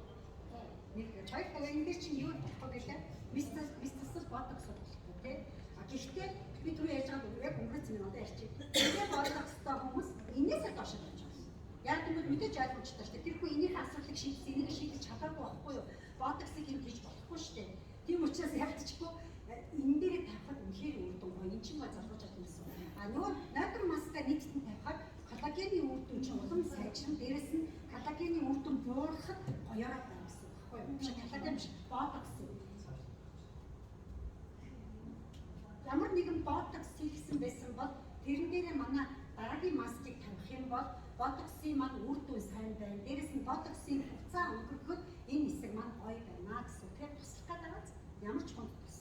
Нэг хоёр цагийн энэ дээр чинь юу болохгүй гэлээ? Мистасл ботокс болохгүй тий. А гэхдээ би түрүү яаж байгааг яг өнгөрсөн юм одоо ярьчих. Тэгээд ботокстай хүмүүс энээсээ доош болж байгаа. Яг тэгвэл мэдээж ойлгомжтой шүү дээ. Тэр хүн энийхээ асуудлыг шийдсэн, энийг шийдэж чадаагүй байхгүй юу? Ботоксыг юм хийж болохгүй шүү дээ. Тийм учраас ялцчихгүй энэ дээр тавихад үнэхээр үр дүн гоё. Энэ чинь залгууж чадсан гэсэн. А нөгөө натрий маска нийтдээ тавихад коллагены үр дүн чинь улам сайжран дээрэс нь коллагены үр дүн буурахад гоёороо байна гэсэн үг байхгүй юу? Биш коллаген биш ботокс. Ямар нэгэн ботокс хийсэн байсан бол тэрэн дээрээ манай дараагийн маскыг тавих юм бол ботоксын маань үр дүн сайн байна. Дээрэс нь ботоксын хугацаа өнгөрөхөд энэ хэсэг маань гоё байна гэсэн. Тэгэхээр туслах гэдэг ямар ч хүн туслах.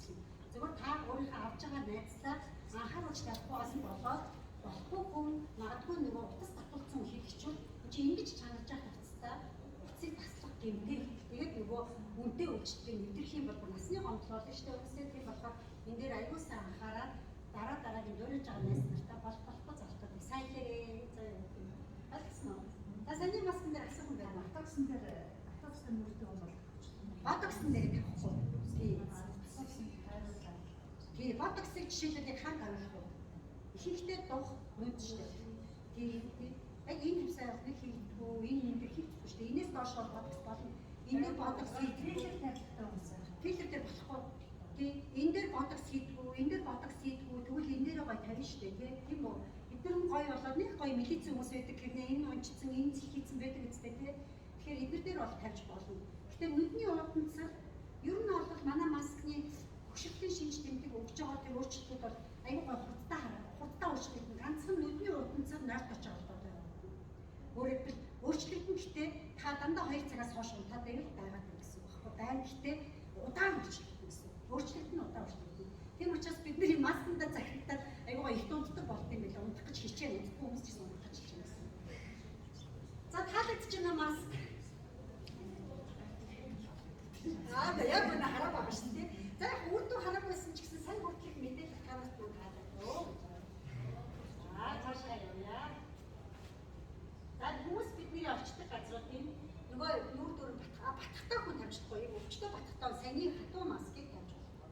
Зөвхөн та өөрийнхөө авч байгаа найзлаа анхааруулж тавихгүйгаас нь болоод болохгүй хүн магадгүй нөгөө утас татуулсан хийхчүүл чи ингэж чанарж явах хэвчээ утсыг таслах гэмтээ. Тэгээд нөгөө үнтэй үйлчлэгийг нэвтрэх юм бол насны гомдлол шүү дээ. Үгүйсээ тийм болохоор энэ дээр аюул сан анхаарал дараагийн дөрөж байгаа найз нартай болохгүй залтад сайн хэрэг заяа. Алсан уу? Та саний маскын дээр асуух юм байна. Ботоксын нүртэй бол ботоксын дээр тавихгүй. Тийм ботоксыг жишээлбэл яг хаан тавих уу? Ихэнхдээ дух нүд шүү дээ. Тийм яг энэ хэмсээ нэг хийдгүү, энэ хийдгүү шүү дээ. Энээс доош бол ботокс болно. Энэ ботокс хийдгүү тавихтай юмсаа. Фильтр дээр болохгүй. Тийм энэ дээр ботокс хийдгүү, энэ дээр ботокс хийдгүү, тэгвэл энэ дээр гоё тавина шүү дээ. Тийм үү? Бид өдөр нь гоё болоод нэг гоё милицэн хүмүүс байдаг хэрнээ энэ онцсон, энэ зихийцэн байдаг үстэй тий. Тэгэхээр эдгээр дээр бол тавьж болно. Гэхдээ нүдний урдцар ер нь бол манай маскны хөшөлтийн шинж тэмдэг өгж байгаа тэр өөрчлөлтүүд бол аюул гой хурдтай өөрчлөлт нь ганцхан нүдний урдцар нойрт очиж холбоотой байна. Өөрөөр хэлбэл өөрчлөлт нь гэхдээ та дандаа 2 цагаас хойш унтаад байвал байгаад байна гэсэн үг байхгүй. Байн гэхдээ удаан өөрчлөлт гэсэн. Өөрчлөлт нь удаан өөрчлөлт. Тийм учраас бидний масканда захирагдаад аюул гой их дунддаг болт юм билээ. Унтах гэж хичээн унтахгүй хүмүүс ч гэсэн унтах гэж хичээн гэсэн. За таалагдж байна маск. Яг нэг хараа байгаа шүү дээ. За яг үрдүү хараагүй байсан ч гэсэн сайн хүртлэх мэдээлэл танаас мань таалагдав. За цаашаа явъя. За хүмүүс бидний очдог газруудын нөгөө нүүр дүрэн батхтай хүн тавьж чадахгүй. Өвчтөө батхтай саяны хатуу маскыг тавьж болох.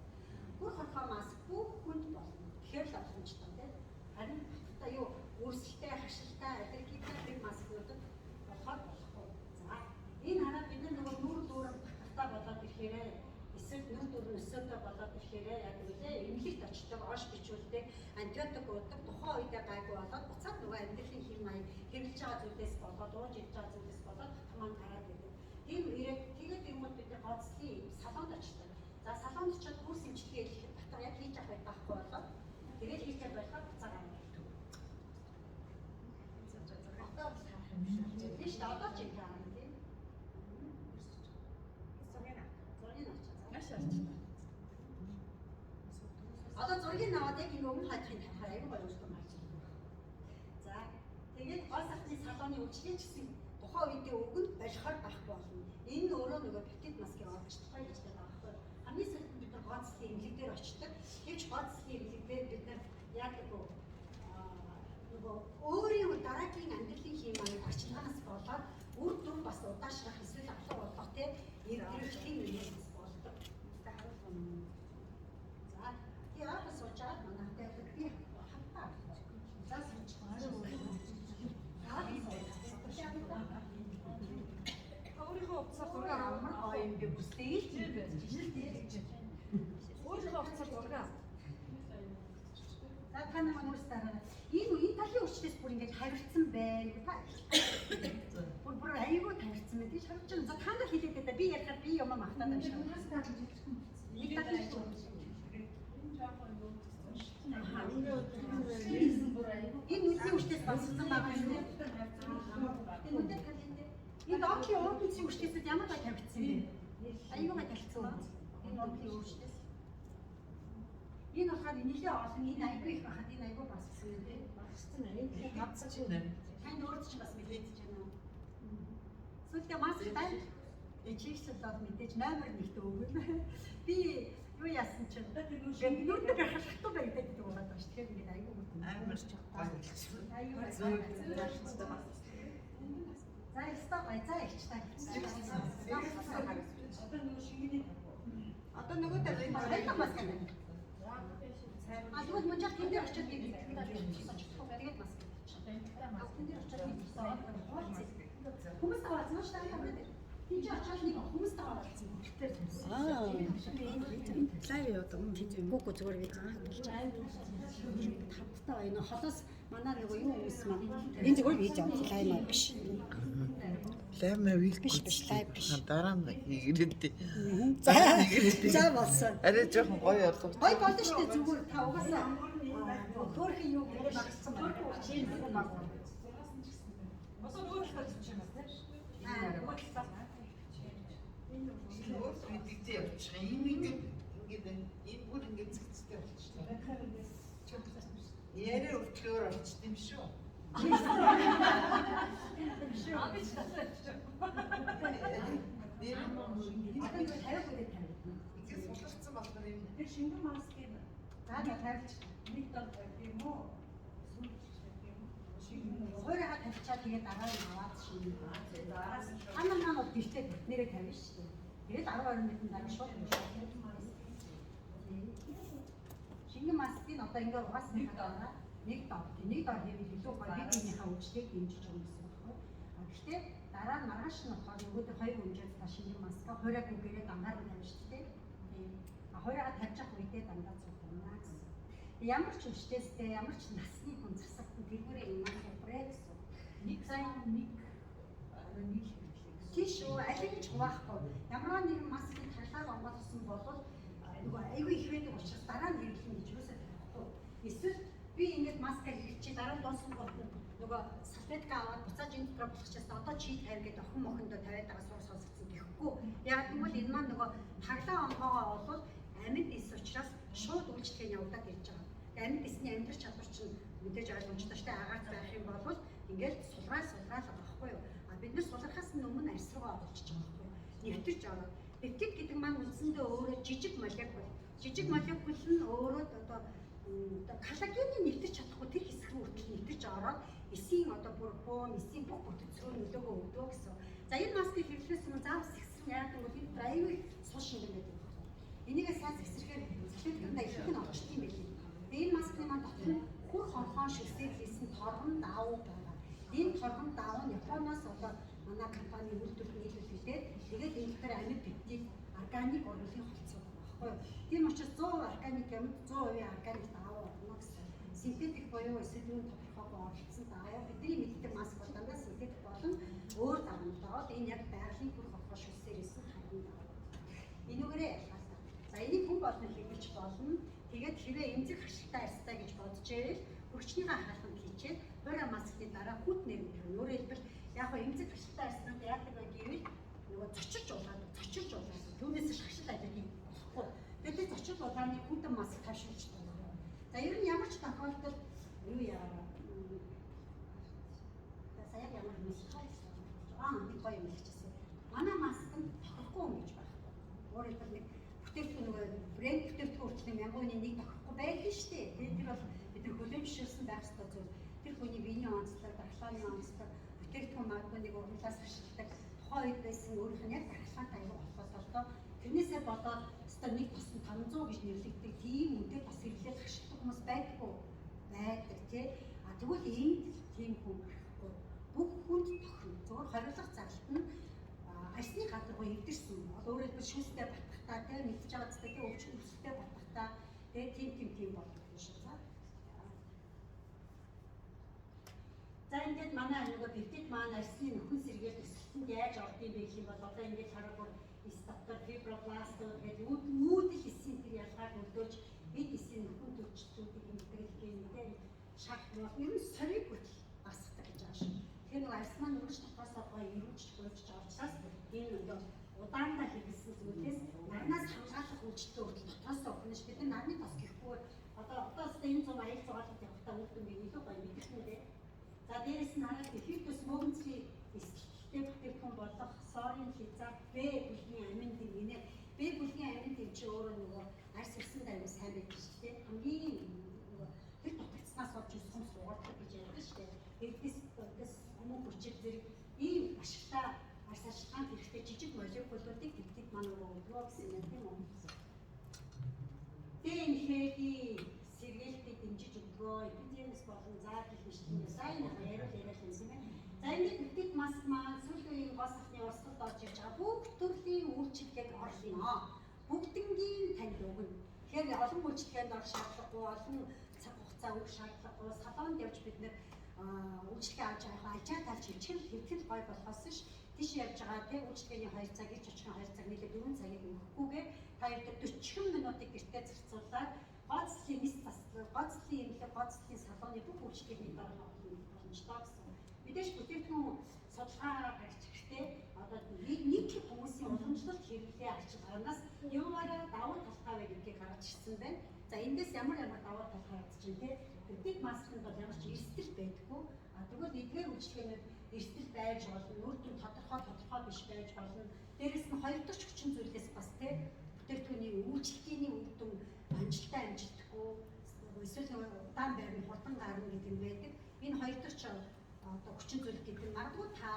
Бүр хорхоо маск бүх хүнд болно. Тэгэхээр л боломжтой тийм. Харин батхтай юу өөрсөлтэй, хашилтай, аллергитай маскуудад болохоор болохгүй. За энэ хараа бид нөгөө нүүр дүрэн батхтай болоод ирэхээр эсвэл нүүр дүрэн өсөөтэй болоод ирэхээр яг үлээ эмнэлэгт очдог, ош бичүүлдэг, антибиотик уудаг, тухайн үедээ гайгүй болоод буцаад нөгөө амьдралын хэм маяг хэрэглэж байгаа зүйлээс болоод ууж ирж байгаа зүйлээс болоод хамаан гараад идэг. Тийм ирээд тэгээд юм бол бид гоцлын салонд очдог. За салонд очиод хөрс имчилгээ хийх батга яг хийж авах байхгүй болоод тэгээд хийж байхад буцаад амардаг. Одоо харах юм шиг. Тийм шүү дээ. Одоо ч юм байна тийм. Одоо зургийг наваад яг энэ өмнө хатахын тавихаар аюул гоё өөртөө марч ирдэг. За тэгээд гол сахны салооны үйлчлэгч гэсэн тухайн үедээ өгөнд барихаар байхгүй болно. Энэ өөрөө нөгөө петит маскыг олж тухай гэж байгаа байхгүй. Хамгийн сүүлд бид нар гоцлын эмнэлэг дээр очдог. Гэвч гоцлын эмнэлэг дээр бид нар яадаг вэ? Нөгөө өөрийн дараагийн амьдралын хэм маяг арчилгаанаас болоод үр дүн бас удаашрах эсвэл авлага болох тийм эргэлтийн юмээс болдог. За яа сочаад манайтай би хатаа. За сочгаа. Өөрийнхөө уцаар зураг авмар гоё юм би бүстэй л тийм байж шээ. Өөрийнхөө уцаар зураг. За та намайг өөрсдөө энэ талын өвчтөөс бүр ингэж харилцсан байна. Бүр аюул тавьсан мэт тийш харж байна. За та нар хэлээд байгаа би ярихад би юм махтаад байна шүү. Нэг талын энэ нүдний өвчтөөс болсон байгаа юм уу? Энэ доктор өвчтөний өвчтөөс ямар гай тавьсан бэ? Аюул гай тавьсан уу? Энэ доктор өвчтөөс. Энэ болохоор нэлээ олон энэ аюул их байхад энэ аюул бассан юм дээ. Бассан аюул хавцаж байна. Танд өөрт ч бас мэдээж байна. Сүлдээ маск байна. Чийгсэл бол мэдээж номер 1-т өгнө. Би юу яасан чинь нүд хашигтай байдаг гэдэг байгаа даа шүү. Тэгэхээр ингээд аюул өгнө. Амар ч гоё болсон. Аюул зөв. За ястаа гай за ихч та. Одоо нөгөө шингэний одоо нөгөө талын хайртай маск байна. Тэгвэл мөн жаа тэнд очиод тэгээд маск. Тэнд очиод хүмүүс таваасан шүү дээ. Тийч очиод нэг хүмүүс таваасан. Лайв яваад юм. Бүгд зүгээр би тавтаа энэ холоос манай нөгөө юу хүмүүс маань энэ зүгээр хийж яваад лайв маа биш. Лайв маа биш лайв биш. Дараа нь хийгэрэнтэй. За болсон. Арай жоохон гоё болов. Гоё болно шүү дээ зүгээр та угаасаа хөөрхөн юу гэж багцсан байна. Чинь баг. Босоо өөр их болж юм байна. Өөр бидтэй явчих. Ийм ингээд энэ бүр ингээд зэгцтэй болчихлоо. Ярэ өглөөр очт юм шүү. Ингээс суларсан болохоор юм. Тэр шингэн маск юм. За тавьж нэг дор юм уу? Хоёроо тавьчаад тэгээд дараа нь аваад шингэн. Анаа маань гэртээ нэрээ тавина шүү дээ. Тэгээд 10-20 минутын дараа шууд юм шүү. Шингэн маскыг одоо ингээд угаас нэг дор хийвэл илүү гоё биенийхээ өвчлийг дэмжиж байгаа юм байна. Гэхдээ дараа нь маргааш нь болохоор нөгөөдөр 2 хэмжээд та шингэн маска хоороо гүгээрээ дангаар тавьж шүү дээ. А хоороо тавьж ах үедээ дандаа цуг байна гэсэн. Ямар ч өвчтөстэй, ямар ч насны хүн засагт тэргүүрээ юм хэлбэрээ гэсэн. Нэг сайн нэг нэг хэрэглээ. Тийш үү, аль нэг ч хуваахгүй. Ямар нэгэн маскыг таглаад онгойлсон бол нөгөө айгүй их байдаг учраас дараа нь хэрэглэх гэж юусаа таахгүй. Эсвэл би ингэж маска хэрэглэчих дараа нь дууссан бол нөгөө салфетка аваад буцааж энэ дотор болгочихсон. Одоо чийд хайр гэдэг охин мохондоо тавиад байгаа сур сонсгосон гэхгүй. Яг тэгвэл энэ маань нөгөө таглаа онгоогоо бол амьд ис учраас шууд үйлчлэгээ явуулаад ирж байгаа. Амьд исний амьдрах чадвар чинь мэдээж ойлгомжтой шүү дээ. Агаарт байх юм бол ингээд сулраал байгаа байхгүй юу? А бид нар сулрахаас өмнө арьс руугаа олчиж байгаа байхгүй юу? Нэвтэрч ороод пептид гэдэг маань үндсэндээ өөрөө жижиг молекул. Жижиг молекул нь өөрөө одоо коллагены нэвтэрч чадахгүй тэр хэсэг рүү хүртэл нэвтэрч ороод эсийн одоо бүр бөөн эсийн бүх бүтэц рүү нөлөөгөө өгдөг гэсэн. За энэ маскыг хэрэглэхээс өмнө заавал сэгсрэн яагаад гэвэл энэ аюул сул шингэн байдаг. Энийгээ сайн сэгсрэхээр салфетканд их нь орчт юм байли. Энэ маскны маань дотор нь хүр хонхон шүсээр хийсэн торгон давуу байгаа. Энэ торгон давуу нь Японоос одоо манай компани үйлдвэрлэх нийлүүлэлтэй. Тэгээд энэ дотор амьд пептид органик ургуулгын холцоо багхгүй. Тийм учраас 100% органик юм 100% органик давуу орно гэсэн. Синтетик буюу эсвэл юу тодорхойгүй оролцсон даа. Бидний мэддэг маск бол дандаа синтетик болон өөр давамтайгаа энэ яг байгалийн хүр хонхон шүсээр хийсэн торгон давуу. Энүүгээрээ ялгаатай. За энийг хүн болно хэлж болно. Тэгээд хэрвээ эмзэг хашилтай арьстай гэж бодож ивэл хөрчнийхээ хаалганд хийчээд хуурай маскны дараа хүт нэрмэх. Өөрөөр хэлбэл яг хөө эмзэг хашилтай арьснууд яадаг вэ гэвэл нөгөө зочирч улгаад түүнээс ч хашил ажил хийх болохгүй. Тэгээд зочирч улгааны хүтэн маск тавьшуулж байгаа. За ер нь ямар ч тохиолдолд юу яараа. За сая ямар нэг нэг гоё юм хэлчихсэн. Манай маск нь тохирохгүй юм гэж байхгүй. Өөрөөр хэлбэл бүтээгдэхүүн нөгөө брэнд бүтээгдэхүүн хүртэл мянганы нэг тохирохгүй байдаг шүү дээ. Тэгээд тэр бол бид нар хөлөмжшүүлсэн байх ёстой зүйл. Тэр хүний биений онцлог, дархлааны онцлог, бүтээгдэхүүн магадгүй нэг урлаглаас ашигладаг тухайн үед байсан өөрийнх нь яг дархлаатай аюул холбоотой. Тэрнээсээ болоод өстой нэг тосн 500 гэж нэрлэгддэг тийм үедээ бас хэрэглээд ашигладаг хүмүүс байдаггүй. Байдаг тий. А тэгвэл энд тийм хүн байхгүй. Бүх хүнд тохирно. Зөвхөн хориглох зарлалт нь арьсны гадаргуу эвдэрсэн. Өөрөөр хэлбэл шүүстэй батгахтаа тий мэдж байгаа зүгтээ тий өвчин өсөлттэй батгахтаа тий тийм болдог юм шиг за. За ингээд манай нөгөө пептид маань арьсны нөхөн сэргээд өсөлтөнд яаж ордгийг бэ гэх юм бол одоо ингээд харахгүй доктор фибробласт гэдэг үүдэл эсийн тэр ялгааг өдөөж бид эсийн нөхөн төрчлүүдийг интегрэл гэнтэй шах нь ер нь сориг хүртэл басдаг гэж байгаа шүү. Тэр нөгөө арьс маань өргөж дотоосоо гоё ирүүлж хөөж авчраас энэ нөгөө удаандаа хэрэгсэн зүйлээс нарнаас хамгаалах үйлчлэлтэй хүртэл дотоосоо өгнөш бид нар нарны тос гэхгүй одоо энэ 100 аял зугаалт явахтаа үлдэн би илүү гоё мэдэх нь дээ. За дээрэс нь хараад эффектус мөгнцгийн эсгэлттэй бүтээгдэхүүн болох сорийн хязгаар Б бүлгийн амин гинэ. Б бүлгийн амин чи өөрөө нөгөө арьс өсөнд аюул сайн байдаг шүү дээ. Хамгийн нөгөө тэр дутагцнаас болж өссөн суугаад гэж ярьдаг шүү дээ. Эдгээс өмнө хүчил зэрэг ийм ашигтай арьс ашиглаанд хэрэгтэй жижиг молекулуудыг пептид маань өгөө гэсэн юм тийм үү? ДНХ-ийн сэргээлтийг дэмжиж өгөө. Эпидемис болон заа гэх мэт сайн яриад байсан юм байна. За энэ пептид маск маань сүүлийн үеийн гол сахны урсгалд орж ирж байгаа бүх төрлийн үйлчлэгийг орлоно. Бүгднгийн танд өгнө. Тэгэхээр олон үйлчлэгэнд орох шаардлагагүй, олон цаг хугацаа өгөх шаардлагагүй, салонд явж бид нэр үйлчлэгээ авч явах альчаа тавьж хичээл хэвтэл гой болохоос ш тийш явж байгаа тийм үйлчлэгээний 2 цаг, ич очихын 2 цаг нийлээ 4 цагийг өгөхгүйгээр та хэд 40 минутыг гэртээ зарцуулаад гоцлын мис таслал, гоцлын имлэг, гоцлын салооны бүх үйлчлэгийг дарах боломжтой гэсэн. Мэдээж бүтээгдэхүүн судалгаа гарч ирэхдээ одоо нэг хүмүүсийн уламжлалт хэрэглээ арчилгаанаас юугаараа давуу талтай вэ гэдгийг гаргаж ирсэн байна. За эндээс ямар давуу тал гарч чинь те пептид маскнд бол ямар ч эрсдэл байдаггүй. А тэгвэл эдгээр үйлчлэгээнүүд эрсдэл байж болно, үр дүн тодорхой биш байж болно. Дээрээс нь хоёр дахь хүчин зүйлээс бас те бүтээгдэхүүний үйлчлэгээний үр дүн амжилттай амжилтгүй эсвэл удаан байрны хурдан гарна гэдэг нь байдаг. Энэ хоёр дахь одоо хүчин зүйл гэдэг нь магадгүй та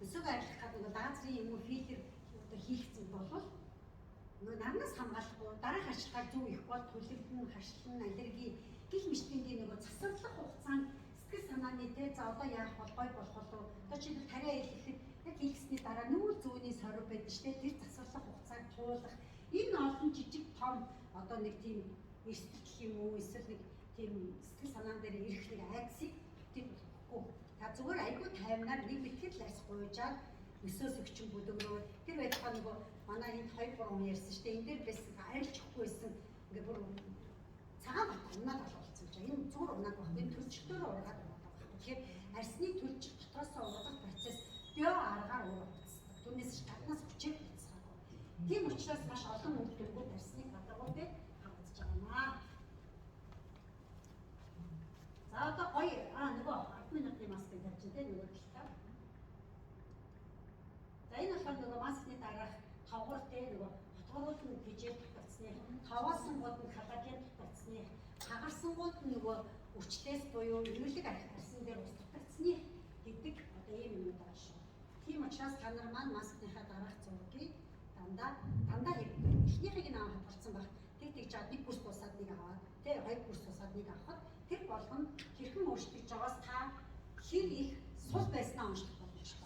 өсөг арилгах гэдэг нэг лазерын юм уу фильтр одоо хийгдсэн болвол нөгөө нарнаас хамгаалахгүй дараах ашиглах зөв их бол түлэгдэн, хашлан, аллерги гэх мэтийн нөгөө засварлах хугацаанд сэтгэл санааны тэ за одоо яах бол гой болох уу одоо чи тариа хэлэхэд яг хийгсний дараа нүүр зүүнний сорив байдаг штэ тэр засварлах хугацааг туулах энэ олон жижиг том одоо нэг тийм эрсдэл гэх юм уу эсвэл нэг тийм сэтгэл санаан дээр ирэх нэг айдсыг тийм болохгүй. Та зүгээр айгүй тайвнаар нэг мэтгэл арьс гуйжаад өсөөс өгчин бүдөгрөө тэр байлгаа нөгөө манай энд 2-3 хүн ярьсан шүү дээ. Энд дээр байсан арилчихгүйсэн ингээ бүр цагаан бат унаад болчихсон чинь энэ зүгээр унаад баг. Энэ төлчөлтөөр ургаад унаад баг. Тэгэхээр арьсны төлчөлт дотроосоо ургах процесс био аргаар ургацдаг. Түүнээс гаднаас хүчээр бяцхаагүй. Тийм учраас маш олон үйлдвэрүүд арьсны гадагшуудыг хангаж байгаамаа. За одоо гоё нөгөө 10 минутын маскыг тавьж дээ нөгөө талаа. За энэ болохоор нөгөө маскны дараах тавгар те нөгөө хотгорууд нь бижээр татцсны, таваасангууд нь коллаген татцсны, хагарсангууд нь нөгөө өвчлөөс буюу эрүүлэг арьсан дээр ус татцсны гэдэг одоо ийм юм байгаа шүү. Тийм учраас та нар маань маскныхаа дараах зургийг дандаа хийхгүй. Эхнийхийг нь аваад хадгалсан баг. Тэг жаад нэг бүс бусаад нэг аваад те хоёр бүс бусаад нэг авахад тэр болгоно хэрхэн өөрчлөж байгаас та хэр их сул байснаа уншлах боломжтой.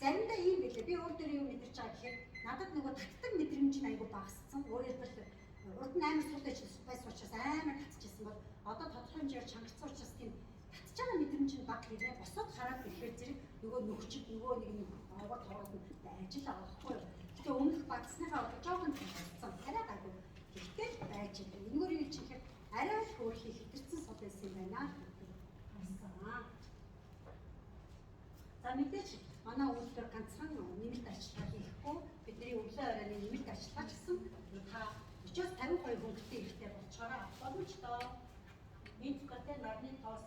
Заримдаа ийм байлээ. Би өөр дөр юу мэдэрч байгаа гэхээр надад нөгөө татдаг мэдрэмж нь айгүй багассан. Өөрөөр хэлбэл урд нь амар сул байсан учраас амар татчихсан бол одоо тодорхой хэмжээгээр чангацсан учраас тийм татж байгаа мэдрэмж нь баг хэрэг босоод хараад ирэхээр зэрэг нөгөө нөхчд нөгөө нэг овор тоороод ажил авахгүй. Тэгээ өмнөх багсныхаа жоохон татсан. Арай гайгүй. Гэтэл байж байгаа. Энэгээр юу ч ихээр арай л хөөрхий хэтэрсэн сул байсан юм байна. За мэдээж манай үйлдвэр ганцхан нэмэлт арчилгаа хийхгүй бидний өглөө оройн нэмэлт арчилгаа гэсэн та 40-50% хөнгөлтэй ихтэй болчоор болно ч доо мэдгэтэй нарны тоос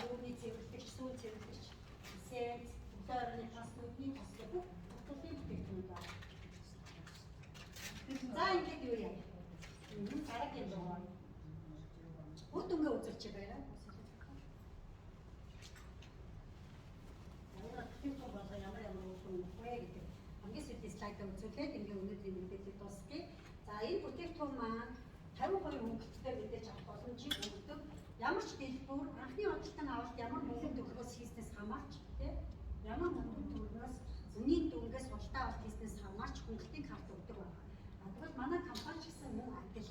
өвний цэвэрлэгч, сүүл цэвэрлэгч, сэнц, өглөө оройн тоос, нүдний тоос гэх бүх бүтээгдэхүүн бүтээгдэхүүн байна. За ингээд юу яа? Дараагийн дугаар. Үр дүнгээ үзүүлж байгаа. Хамгийн сүүлийн слайдаа үзүүлээд ингээ өнөөдрийн мэдээллийг дуусгая. За энэ бүтээгдэхүүн маань 50% хөнгөлөлтөөр мэдээж авах боломжийг өгдөг. Ямар ч дэлбэр анхны худалдан авалт ямар мөнгөнд төгрөгөөс хийснээс хамаарч тийм ямар мөнгөнд төгрөгөөс үнийн дүнгээс худалдан авалт хийснээс хамаарч хөнгөлтийн карт өгдөг байна. Тэгвэл манай компани ч гэсэн мөн адил.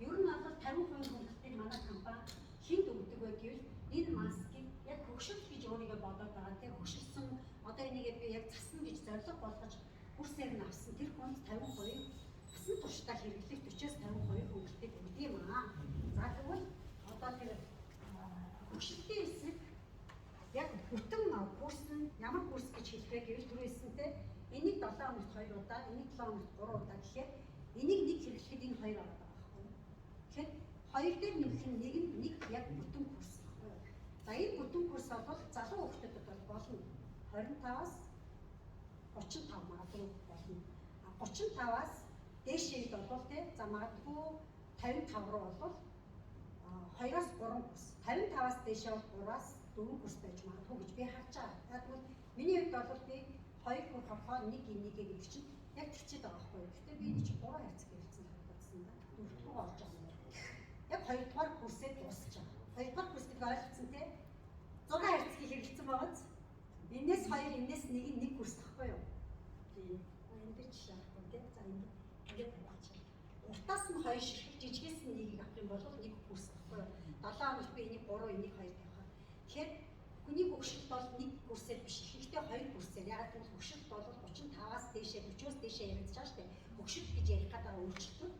Ер нь бол 50% хөнгөлтийг манай компани хинт өгдөг бай гэвэл энэ маскыг яг хөгшил гэж өөрийгөө бодоод байгаа тийм хөгшилсөн одоо энийгээ би яг засна гэж зорилго болгож курсээр нь авсан тэр хүнд 50% басан туршдаа хэрэглэх 40-50% хөнгөлөлтийг өгдөг юм аа. За тэгвэл одоо тэр хөгшилтийн хэсэг яг бүтэн курс нь ямар курс гэж хэлэхээ гэвэл түрүүсэнтэй энийг 7 хоногт 2 удаа, энийг 7 хоногт 3 удаа гэхээр энийг нэг хэрэглэхэд энэ хоёр ороод байгаа байхгүй. Тэгэхээр хоёр дээр нэмэх нь нэг яг бүтэн курс байхгүй. За энэ бүтэн курс бол залуу хүүхдүүдэд бол болно 25-аас 35 магадгүй болно. 35-аас дээшээд бол тий за магадгүй 55 руу бол 2-оос 3 курс. 55-аас дээшээ бол 3-аас 4 курс байж магадгүй гэж би харж байгаа. Тэгвэл миний хувьд бол би 2 курс авахаа нэг энийг гэдэг чинь яг тэгчээд байгаа байхгүй. Гэхдээ би энэ чинь 3 хайцаг хэлсэн бодсон да. 4-р орж байгаа. Яг 2-р курсээ дуусч байгаа. 2-р курс гэдэг ойлгоцсон тий 6 хайцгийг хэрэгэлсэн байгааз. Энээс 2, энээс 1 курс тахгүй юу? Тийм. Энд дээр жишээ авах тийм. За ингээд тавьчих. Уртаас нь 2 ширхэг жижигээс нь 1-ийг авах юм бол 1 курс тахгүй юу? 7 хоногт би энийг 3, энийг 2 тавих. Тэгэхээр хүний хөгшилт бол 1 курсээр биш. Ихэнхдээ 2 курсээр. Яг гэвэл хөгшилт бол 35-аас дээшээ 40-оос дээшээ яригдж байгаа шүү дээ. Хөгшилт гэж ярих гэдэг өөрчлөлт.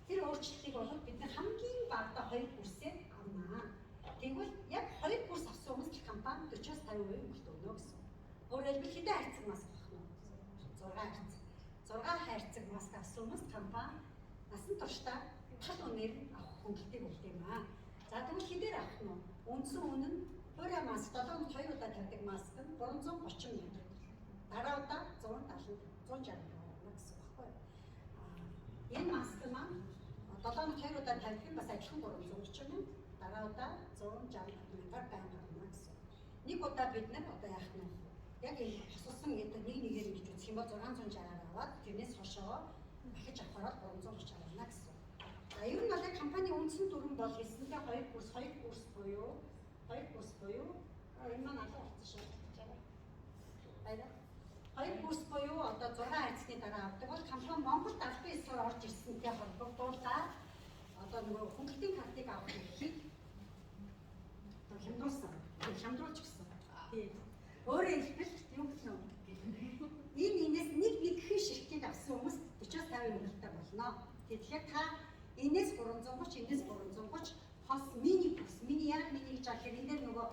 Тэр өөрчлөлтийг бол бид хамгийн багадаа 2 курсээр авнаа. Тэгвэл яг 2 курс авсан хүмүүс л компани 40-50% хөнгөлт өгнө гэсэн. Өөрөөр хэлбэл хэдэн хайрцаг маск авах нь? 6 хайрцаг. 6 хайрцаг маск авсан хүмүүс компани насан туршдаа тал үнээр авах хөнгөлтийг өгдөг юм аа. За тэгвэл хэдээр авах нь? Үндсэн үнэ нь хуурай маск 7 хоногт 2 удаа тавьдаг маск нь 330 мянга. Дараа удаа 170 160 мянга гэсэн баггүй. Энэ маск маань 7 хоногт 2 удаа тавьдаг нь бас адилхан 330 мянга. Дараа удаа 160 мянгаар байнга авна гэсэн. Нэг удаа бид нар одоо яах нь яг энэ хосолсон гэдэг нэгээр ингэж үзэх юм бол 660-аар аваад тэрнээс хошоо дахиж авахаар 330 авна гэсэн. За ер нь бол компани үндсэн дүрэн бол хэлсэнтэй 2 курс буюу энэ маань алга болсон шүү. Баяр. 2 курс буюу одоо 6 хайцны дараа авдаг бол компани Монголд албан ёсоор орж ирсэнтэй холбогдуулаад одоо нөгөө хөнгөлтийн картыг авах гэхийг хямдруулсан. Хямдруулж гисэн. Тийм. Өөрөөр хэлбэл юу гэх юм? Энээс нэг хэн ширхгийг авсан хүмүүс 40-50 мөнгөтэй болно. Тэгэхээр та энээс 330, энээс 330 хос мини яг мини гэж ахаар энэ дээр нөгөө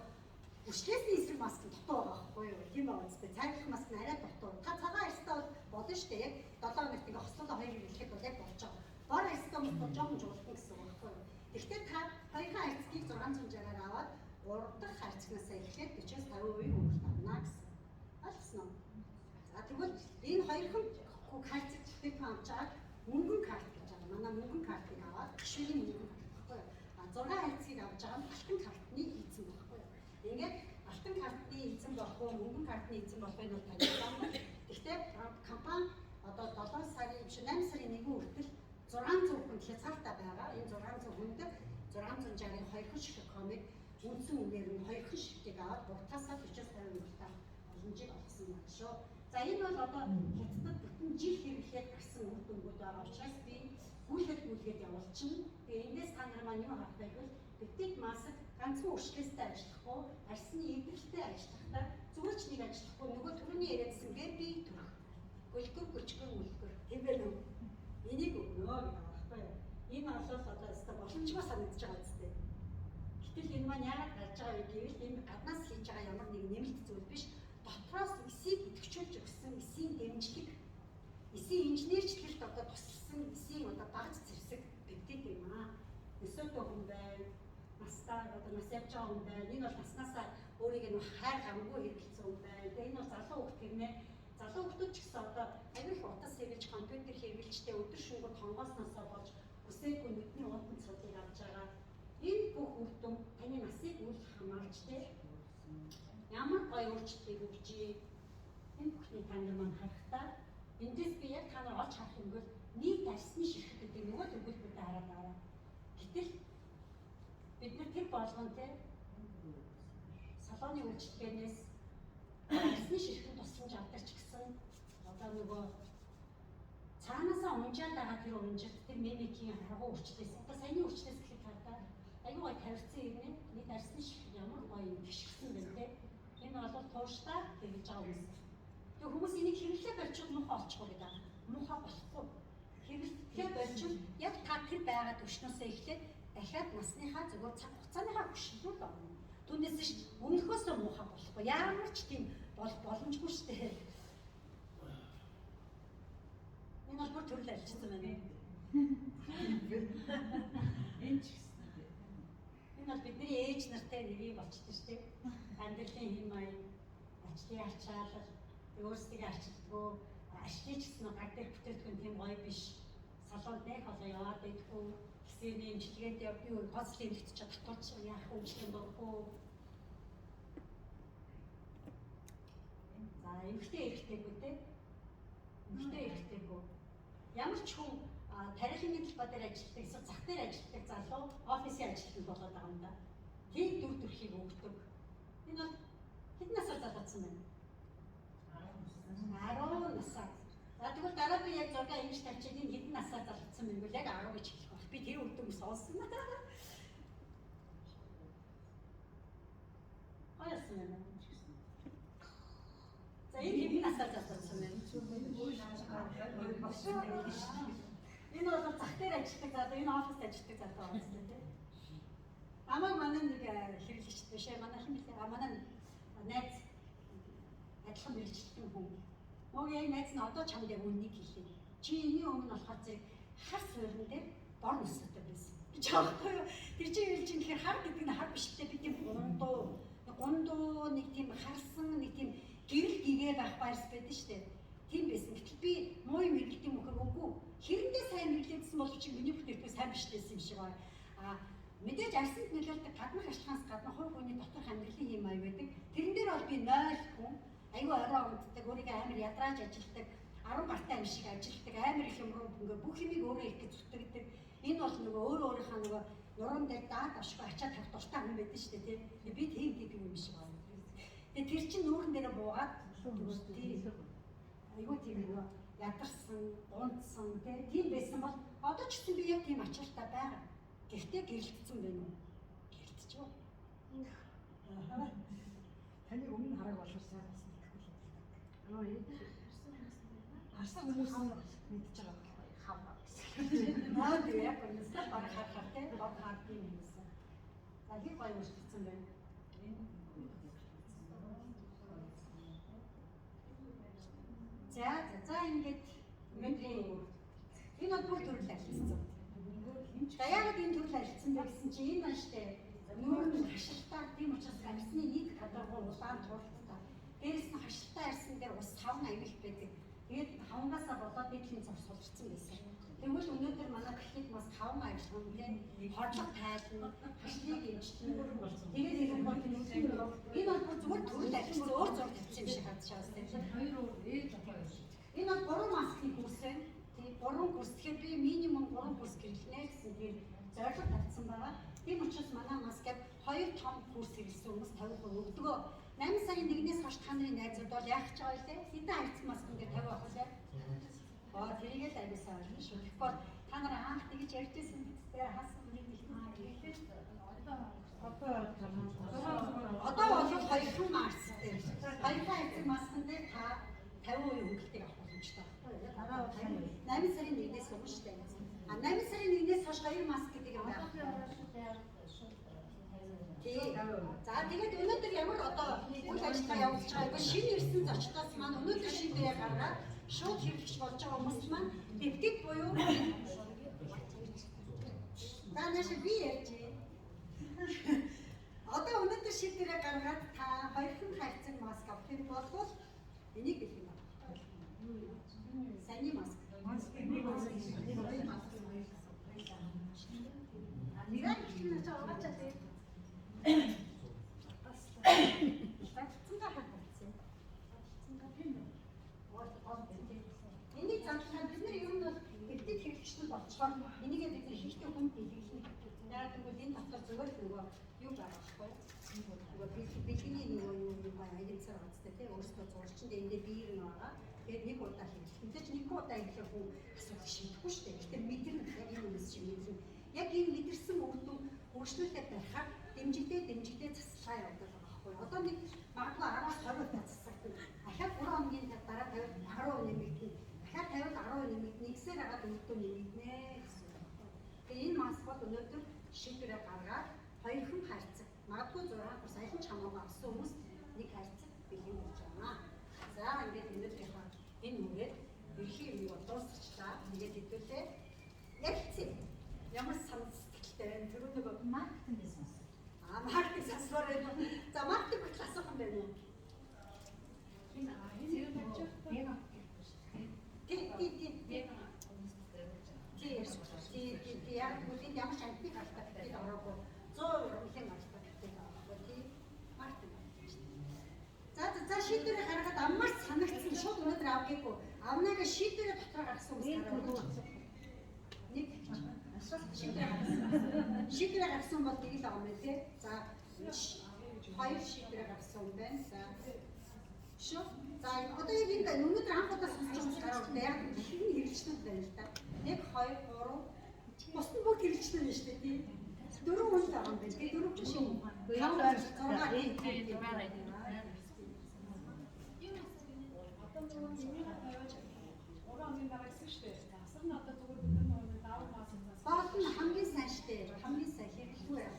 Үшлээсний эсрэг маск дутуу байгаа байхгүй юу? Тийм байгаа үстэй. Цайглах маск нь арай дутуу. Та цагаан арьстай бол болно шүү дээ. Яг 7 хоногт ингээ хослолоо 2 хэлэхэд бол яг болж байгаа. Бор арьстай бол жоохон жуултан гэсэн үг байхгүй юу? Тэгэхдээ та хоёрхан арьцгийг 660-аар аваад 3 дахь арьцнаас эхлээд 40-50% хөнгөлт авна гэсэн. Ойлгосноо? За тэгвэл энэ хоёрхан картыг авч аваад мөнгөн карт гэж байгаа. Манай мөнгөн картыг аваад гişүний мөнгөн карт байхгүй юу? 6 арьцгийг авч байгаа нь алтан картны эзэн байхгүй юу? Ингээд алтан картны эзэн болох уу, мөнгөн картны эзэн болох нь бол танилцсан. Гэхдээ компани одоо 7 сарын биш 8 сарын 1 хүртэл 600 хүн хязгаартай байгаа. Энэ 600 хүнд 660-ын 2 хэн ширхэг комыг үндсэн үнээр нь 2 хэн ширхгийг аваад буртаасаа 40-50 мөнгөтэй боломжийг олгосон байна шүү. За энэ бол одоо хятадд бүтэн жил хэрэглээд гарсан үр дүнгууд байгаа учраас би гүйлгээд явуулчихна. Тэгээ эндээс та нар маань юу харах вэ гэвэл битгий маск ганцхан өршлөөстэй ажиллахгүй, арьсны эвдэлтэй ажиллахдаа зүгээр ч нэг ажиллахгүй нөгөө түрүүний яриадсан гэби төрөх. Гөлгөр гөчгөр үлгэр тийм үү? Энийг өгнө гэж байгаа байхгүй юу? Энэ олол одоо өстө боломжгүй санагдаж байгаа үстэй. Гэтэл энэ маань яагаад гарч байгаа вэ гэвэл энэ гаднаас хийж байгаа ямар нэг нэмэлт зүйл биш. Дотроос эсийг идэвхжүүлж өгсөн эсийн дэмжлэг, эсийн инженерчлэлд одоо тусалсан эсийн одоо багц зэрсэг битгий юм аа. Өсөөд хүн байна. Настаа одоо нас явж байгаа хүн байна. Энэ бол наснаасаа өөрийг нь хайр гамгүй хэрэгэлсэн хүн байна. Тэгээ энэ бол залуу хөлт гэмээр залуу хөлтөд ч гэсэн одоо аюул утас хэрэглэж компьютер хэрэглэжтэй өдөр шөнөгүй тонгоосноосоо болж үсээгүй нүдний уулзалтыг авч байгаа. Энэ бүх үр дүн таны насыг үл хамаарч тэ ямар гоё өөрчлөлтийг өгч энэ бүхний та нар маань харахтаа эндээс би яг та нар олж харах юм бол нийт арьсны ширхэг гэдэг нөгөө төгөлбөрөд хараад байгаа. Гэтэл бид нар тэр болгон те салооны үйлчлэгээс арьсны ширхэг тусламж авдаг ч гэсэн одоо нөгөө цаанаасаа унжаад байгаа тэр унжид тэр мимикийн харгуу үрчлээс одоо саяны үрчлээс гэхэд хардаа аюу гой тавьсан юм нэг арьсны ширхэг ямар гоё юм гიშгсэн байна те. Энэ бол тууштай тэгж байгаа хүмүүс. Тэг хүмүүс энийг хэрэглээ барьчихвал муухай олчихгүй гэдэг. Муухай болохгүй. Хэрэглээ барьчихвал яг та тэр байгаа төвшнөөсөө эхлээд дахиад насныхаа зөвхөн цаг хугацааныхаа хөшлөл болно. Түүнээс ш өмнөхөөсөө муухай болохгүй. Ямар ч тийм боломжгүй шүү дээ. Энэ бол бүр төрөл арчсан байна. Энэ ч гэсэн. Энэ бол бидний ээж нартай нэрийг болчтой шүү дээ. Амьдралын хэм маяг, ажлын ачаалал, өөрсдөө арчилдаггүй, ажлын ч гэсэн гар дээр бүтээгдэхүүн тийм гоё биш. Салонд нэг холоо яваад идэггүй. Гэсэн имчилгээнд юу гоцлын имлэгт ч татуулж яах үйлчлэн дургүй. За эмгтэй эрэгтэйгүү те. Эмгтэй эрэгтэйгүү. Ямар ч хүн тарихын талбай дээр ажилладаг, эсвэл зах дээр ажилладаг залуу офисын ажилтнууд болоод байгаа юм да. Тийм дүр төрхийг өгдөг. Энэ бол хэд насаар залгацсан байна? 10 насаар. За тэгвэл дараа би яг зураг ингэж тавьчих энэ хэдэн насаар залгацсан бэ гэвэл яг 10 гэж хэлэх байна. Би тэр үр дүнг сонсон. Хаяасан байна. За энэ хэдэн насаар залгацсан байна? Энэ бол зах дээр ажилладаг залуу, энэ оффист ажилладаг залуу байна тийм. Амаа манай нэг хэрэглэгч биш ээ. Манай хин бэлээ. Манай найз адилхан мэрэгчлэн хүн. Мөгийн найз нь одоо чамд яг үнийг хэлээ. Чи энэний өмнө болохоор зэрэг хар суурин дээр бор ностой байсан. гэж аахгүй юу. Тэр чинь юу чинь тэгэхээр хар гэдэг нь хар биш дээ. Би тийм гундуу нэг тийм харсан нэг тийм гэрэл гэгээ байх байрс байдаг шүү дээ. Тийм байсан. Гэтэл би муу юм хэрэглэдэг мөхөр үгүй. Хэрэндээ сайн мэдлэгдсэн боловч миний бүтээгдэхүүн сайн биш байсан юм шиг байна. Мэдээж арсанд нөлөөлдөг гаднах ашигаас гадна хувь хүний доторх амьдралын юм аяг байдаг. Тэрэн дээр бол би 0 хүн аюу орой унтдаг, өөрийгөө амар ядрааж ажилтдаг, 10 гартай юм шиг ажилтдаг, амар их юм руу ингээ бүх юмыг өөрөө их гэж зүтгэдэг. Энэ бол нөгөө өөрийнхөө нөгөө нуруунд дээр даад авшгүй ачаад тавих дуртай хүн байдаг шүү дээ, тийм. Би тийм гэдэг юм шиг байна. Тэгээ тэр чинь нүүрэн дээр буугаад аюу тийм нөгөө ядарсан, унтсан тийм байсан бол одоо ч гэсэн би яг тийм ачаалтай байгаа. Гэхдээ гэрэлтсэн байна уу? Гэрэлтчихв. Таны өмнө хараг болох сайн бас мэдэхгүй л байна. Харсан хүмүүс нь мэдж байгаа хаваа гэсэн. Наа тийм яг үнэхээр баг харахтай баг хардсан юм гэсэн. За хий гоё үргэлжлсэн байна. За ингээд энэ бол төрөл ажилласан. За яг энэ төрөл ажилласан бэ гэсэн чинь энэ байна штэ. Нүүр нь хашилтаа тийм учраас амьсны нийт гадаргуу улаан турлалтай. Дээрээс нь хашилтаа арьсан дээр ус хавн аймагт байдаг. Тэгээд хавнгаасаа болоод дээдлийн зов суларсан байсан. Тэгвэл өнөөдөр манай клиник бас хавн ажиллах тийм хорлог тайлна, хашлыг эмчилнэ. Тэгээд ирэх бол энэ бол зүгээр төрөл ажилласан өөр зур тавьсан юм шиг хадшаас тийм. Хоёр ээж байгаа юм шиг. Энэ бол 3 маскын курс байна. Тийм 3 курс тэгэхээр би минимум 3 курс гэрлэнэ гэсэн тийм зорилго тавьсан байгаа. Тийм учраас манай маскад 2 том курс хэрэглэсэн хүмүүс 50% өгдөгөө. 8 сарын 1-ээс хойш та нарын найзууд бол яах гэж байгаа вэ? Хэдэн хайрцаг маскын дээр 50 авах вэ? Тэрийгээ л аймсаа болно шүү. Тэгэхээр та нар анх тэгж ярьжсэн бидтэй хаасан нэг одоо бол 2 марс дээр 2 хайрцаг маскын дээр та 50% хөнгөлтийг авах боломжтой. Дараа 8 сарын 1-ээс хойш шүү дээ. 8 сарын 1-ээс хойш 2 маск гэдэг юм байна. За тэгээд өнөөдөр ямар одоо үйл ажиллагаа явуулж байгааг шинэ ирсэн зочдоос маань өнөөдөр шийдвэрээ гаргаад шууд хэрэглэж болж байгаа хүмүүс маань дэвтэг буюу за нэшэ би ярьж одоо өнөөдөр шийдвэрээ гаргаад та 2 хайрцаг маск авах юм бол энийг гэх юм байна. Саний маск. Нэрээ чинь чамаачаа дээ. Энийг задлаа бид нар ер нь бол эдгээр хэрэгчнүүд болцохоор энийгээ бид нар хийхдээ хүн хэлэх. Яг тэгвэл энэ дотор зөвөр нөгөө юу байгаа байхгүй. Нөгөө бидний нөгөө юу аялцаар гацтай тий өөрсдөө зурчинд эндээ биер нь байгаа. Тэгээд нэг удаа хийх. Мэдээж нэг удаа хийх хүн асуудал шийдэхгүй шүү дээ. Гэхдээ мэдэрнэ яг энэ үс шиг мэдэрнэ. Яг энэ мэдэрсэн үрдүн хөгжлөлтэй байхаар дэмжигдээ засалгаа явуулдаг байгаа байхгүй. Одоо нэг магадгүй 10-аас 20% засагдана. Дахиад 3 хоногийн дараа 50 10% нэмэгдэнэ. Дахиад 50-10% нэмэгдэнэ. Нэгсээр агаад үрдүн нэмэгдэнэ гэсэн үг байна. Тэгээ энэ маск бол өнөөдөр шийдвэрээ гаргаад 2 хайрцаг. Магадгүй 6 курс айлын чамаагаа авсан хүмүүс нэг хайрцаг бэлэн болж байна. За ингээд өнөөдрийнхаа энэ үгээд ерхий юм бол дуусчихлаа. Тэгээд хэдүүлээ ярилцъя. Ямар санал сэтгэлтэй байна. Тэр нөгөө маркетинг бизнес. Маркетинг асуур байна. За маркетинг гэж асуух юм байна уу? Энэ зэрэг бодчих. Тий. Яг үгүй ямар шантны гартаа гэдэг ороогүй 100% хүлээн авах гэдэг байгаа тий. Маркетинг. За шийдвэрээ гаргаад аммаар санагдсан шууд өнөөдөр авгээгүй. Авнага шийдвэрээ дотор гаргасан хүмүүс гараад нэг шийдвэрээ гаргасан бол тэгэл байгаа юм тий. За 2 шийдвэрээ гаргасан юм байна. За шүү. За одоо яг энэ өнөөдөр анх удаа сонсч байгаа гараад яг ихний хэрэгчнүүд байна л да. 1 2 3 бус нь бүгд хэрэгчнүүд байна шүү дээ тий. 4 хүн байгаа юм байна. Тэгээ 4 чинь шүү. 5 6 байна. Баатан хамгийн сайн штэ. Хамгийн сайн хэрэглэхгүй яг.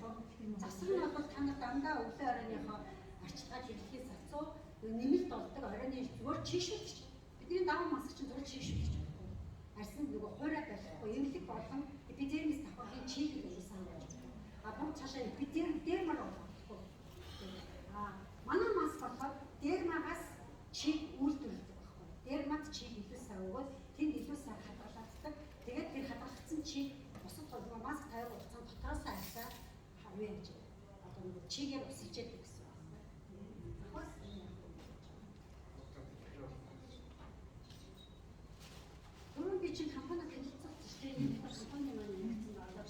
Засвар нь бол та нар дандаа өглөө оройныхоо арчилгаа хэрэглэхээс асуу нэмэлт болдог оройны зүгээр чийшүүлж. Бидний даван маск чинь зүгээр чийшүүлж байгаа. Арьсан нөгөө хуурай байхгүй эмнэлэг болон эпидермис давхаргын чийг байсан байж байгаа. Бүр цаашаа эпидермар болохгүй. Манай маск болохоор дермагаас чийг үйлдвэрлэдэг байхгүй. Дермат чийг илүү сайн өгөөд тэнд илүү сайн хадгалагддаг. Тэгээд тэр хадгалагдсан чийг бусад толгой маск тавих хугацаанд дотроос айсаа хавьяа гэж. Одоо нөгөө чигээр усэлж яадаг гэсэн байна. Түрүүн би чинь компани танилцуулсан шүү дээ. Компани маань нэгдсэн байна.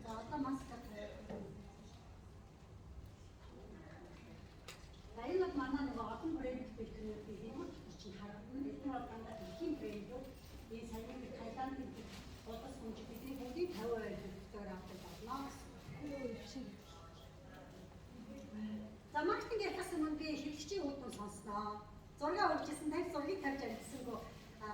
За одоо маск энэ бол манай нэг олон брэнд бэлтгэл юм чинь харагдана. Эдгээр бол дандаа дэлхийн брэндүүд энэ саяны Таиланд бодос хүнч бидний бүгдийг 50% төгсөөр авдаг болно. За маркетинг ярихаас өмнө би хэлэгчийн үр дүн сонсноо. Зураг авчихсан тань зургийг тавьж ажилласангүй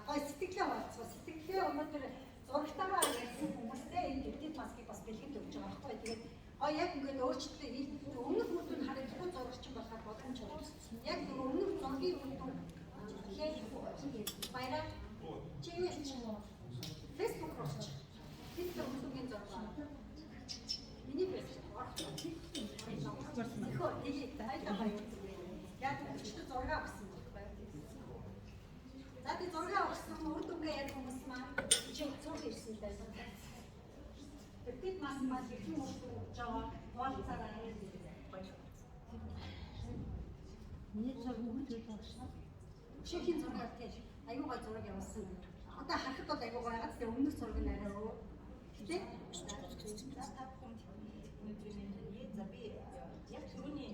гой сэтгэлээ болцгоо. Сэтгэлээ өнөөдөр зурагтаараа ярьсан хүмүүстэй энэ дэвтийн маскыг бас бэлгэнд өгч байгаа байхгүй. Тэгээд гой яг ингээд өөрчлөлтөө өмнөх үр дүн харагдахгүй зурагч болохоор боломж олгосон. Яг өмнөх зургийн үр дүн баяраа чийлж Facebook рууч. Facebook хүмүүсийн зураг. Миний Facebook орхон. Хөө дийлээ тайлбар хийх. Яг өчтөр зураг авсан байна. За би зураг авсан үр дүнгээ яг хүмүүс маань чи зураг ирсэн байсан. Бид маш их юм жоо болцаараа миний зураг өгч байсан. Чихийн зураг тийм аюугаа зураг явуулсан. Одоо харахад бол аюугаа байгаа. Тэгээ өмнөх зураг нь арай өөр. Тэ? За би яг түрүүний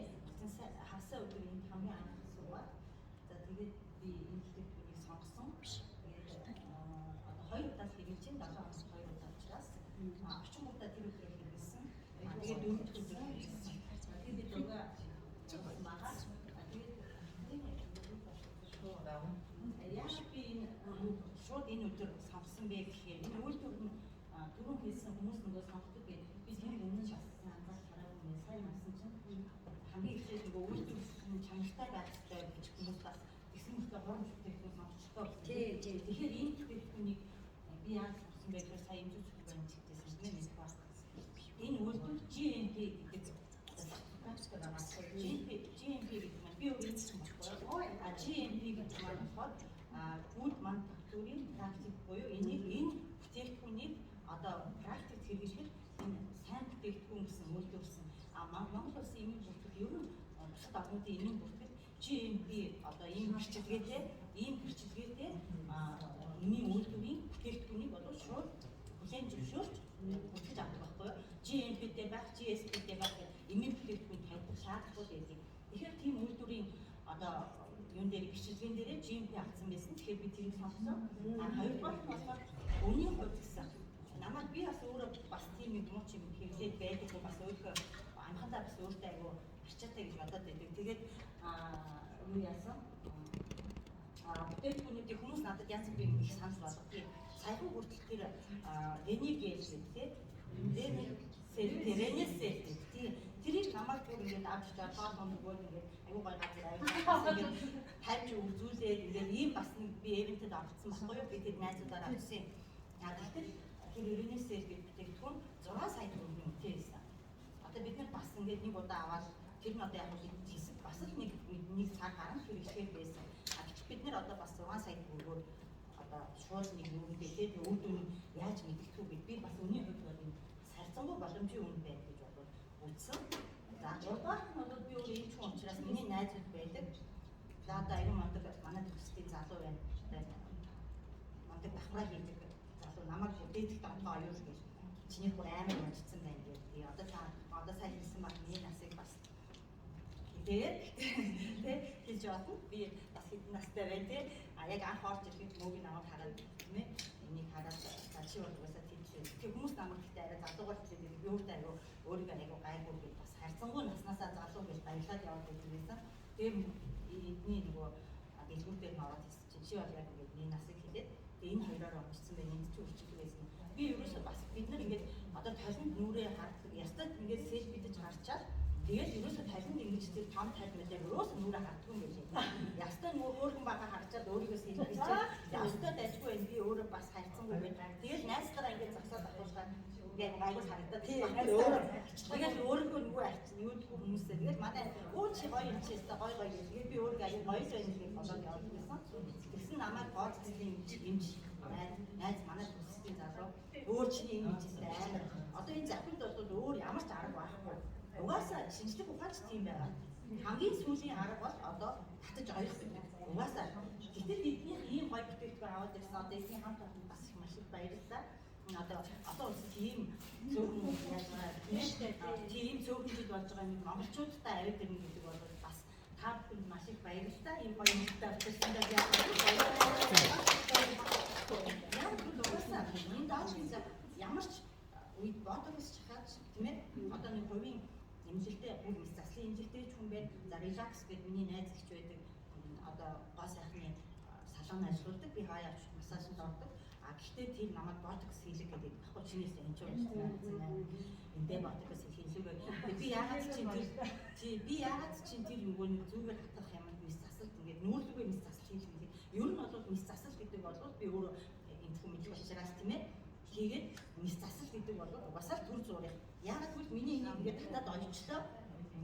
хасаа өдрийн хамгийн анх суугаад за тэгээд би энэ бүтээгдэхүүнийг сонгосон. Тэгээд хоёр удаа хэрэгжилж 7 хоног хоёр удаа учраас 33 удаа тэр өдрөө хэрэгжилсэн. Тэгээд дөрөвд өдөр хэрэгжилсэн. Тэгээд би дөрөв магаа яаж би энэ шууд энэ өдөр сонгосон бэ гэхээр энэ үйлдвэр нь түрүүн хэлсэн хүмүүс нөгөө сонгодог гэдэг би тэр өмнө нь шалсан анзаарч хараагүй нэ сайн авсан чинь хамгийн ихтэй нөгөө үйлдвэр чанартай байх хэрэгтэй гэж хүмүүс бас гэсэн мэтлээ хорон бүтээгдэхүүн сонгочихдоо. Тэгэхээр энэ бүтээгдэхүүнийг би яаж сонгосон бэ гэхээр сая энэ зүг байна гэдэгсэн юм байна. Энэ үйлдвэр GMP гэдэг GMP гэдэг нь би өөрөө хэлсэн байхгүй. GMP гэдэг нь болохоор Good Manufacturing Practice буюу энэ бүтээгдэхүүнийг одоо практикт хэрэглэхэд энэ сайн бүтээгдэхүүн гэсэн үйлдвэрсэн. Монгол улсын эмийн бүртгэл ер нь бусад орнуудын эмийн бүртгэл GMP одоо ийм хэрчилгээтэй эмийн үйлдвэрийн бүтээгдэхүүнийг одоо шууд хүлээн зөвшөөрч бүртгэж авдаг байхгүй юу? GMP-тэй байх, GSP-тэй байх эмийн бүтээгдэхүүн тавьдаг шаардлагууд байдаг. Тэгэхээр тийм үйлдвэрийн одоо юун дээр бичлэгэн дээр GMP авсан байсан. Тэгэхээр би тэрийг сонгосон. Хоёрдугаар нь болохоор өнийн хувьд гэсэн. Намайг би бас өөрөө бас тийм юм муу юм хэрэглээд байдаг бас өөрөө амхандаа бас өөртөө айгу арчаатай гэж бодоод байдаг. Тэгээд юу яасан? Бүтээгдэхүүнүүдийн хүмүүс надад янз бүрийн их санал болгодог. Саяхан хүртэл тэр Рени гэж тийм Ренесээ тийм тэрийг намайг бүр ингээд авч байгаа том нөгөө ингээд аюу гай газар аюу ингээд тавьж үзүүлээд ингээд ийм бас нэг би эвентэд авчихсан байхгүй юу? Би тэр найзуудаараа авчихсан. Тэгэхээр тэр Ренесээ гэдэг бүтээгдэхүүн 6 сая төгрөгийн үнэтэй байсан. Одоо бид нар бас ингээд нэг удаа аваад тэр нь одоо яг хэсэг бас л нэг цаг гарсан хэрэглэхээр байсан. Гэвч бид нар одоо бас 6 сая төгрөгөөр одоо шууд нэг юм гэдэг үр дүн яаж мэдэх вэ? Би бас өнийн хувьд бол энэ сарцангуй боломжийн үн байд гэж бодоод үзсэн. За гуравдугаар нь бол би өөрөө энэ ч учраас миний найзууд байдаг. За одоо аюу мандаг манай төгсдийн залуу байна. Мандаг давхраа хийдэг залуу намайг дээдэх давхраа аюул гэж чиний бүр амар унжсан байна гэдэг. Одоо сайн хэлсэн баг миний насыг бас тэгээд хэлж байна. Би бас хэдэн настай байна те. Яг анх орж ирэхэд мөгийг намайг хараад тийм ээ. Энийг хараад чи болоосаа тийчлээ. Тэгэхээр хүмүүс намайг ихтэй арай залуугаар хэлээд би өөртөө аюу өөрийгөө аюу гайгүй гэж бас харьцангуй наснасаа залуу гэж баярлаад яваад байсан. Тэгээд эдний нөгөө дэлгүүрээр нь ороод хэлсэн чинь чи бол яг ингээд миний насыг хэлээд энэ хоёроор уншсан байна. Энд чи үрчилдэг байсан. Би ерөөсөө бас бид нар ингээд одоо талент нүрээ хардаг. Ястад ингээд сэж бидэж харчаад тэгээд ерөөсөө талент ингэж тэр том талент дээр ерөөсөө нүрээ харддаг юм байна. Ястад өөргөн бага харчаад өөрийгөө сэлбэж ястад ажгүй байна. Би өөрөө бас хайрцангуй байна. Тэгээд найзтайгаа ингээд зогсоод ахуулаад ингээд гайгүй харагдаад тэгээд өөрийнхөө нөгөө арчин юу гэх хүмүүсээ тэгээд манай өө чи гоё юм чи өстой гоё гоё тэгээд би өөрөө аяа гоё байна гэж бодоод яваад байсан. Тэгсэн намайг гооцлын юмч найз манай төслийн залуу өөр чиний юм хийжтэй амар. Одоо энэ захирд бол өөр ямар ч арга байхгүй. Угаасаа шинжлэх ухаанч тийм байгаа. Хамгийн сүүлийн арга бол одоо татаж ойлгох гэдэг. Угаасаа гэтэл бидний ийм гоё бүтээгдэхүүн аваад ирсэн одоо эзний хамт олон бас их маш их баярлалаа. Одоо улс тийм зөвхөн яаж байгаа тийм зөвхөн жил болж байгаа нэг монголчуудтай аваад ирнэ гэдэг бол бас та бүхэнд маш их баярлалаа. Ийм гоё мэдээ авчирсан даа яа. Яг дуусаа энэ даашинс ямар ч үед ботокс чахаад тийм ээ. Одоо нэг хувийн эмнэлэгтэй бүх мэс заслын эмнэлэгтэй ч хүн байна. За релакс гэдэг миний найз ихч байдаг. Одоо гоо сайхны салон ажилладаг. Би хаяа авч массажинд ордог. А гэхдээ тэр намайг ботокс хийлэг гэдэг баггүй чинээс энэ ч юм. Эндээ ботокс хийлэг. Би яагаад чинь тэр нөгөө нэг зүгээр хатах юм мис засалт ингээд нүүрлэгээ мис засал хийлэг гэдэг. Ер нь бол мис засал гэдэг бол би өөрөө энэ хүн мэддэг учраас тийм ээ. Тэгээд мис засал гэдэг бол угаасаа төр зураг. Яагаад гэвэл миний ингээд татаад олчлоо.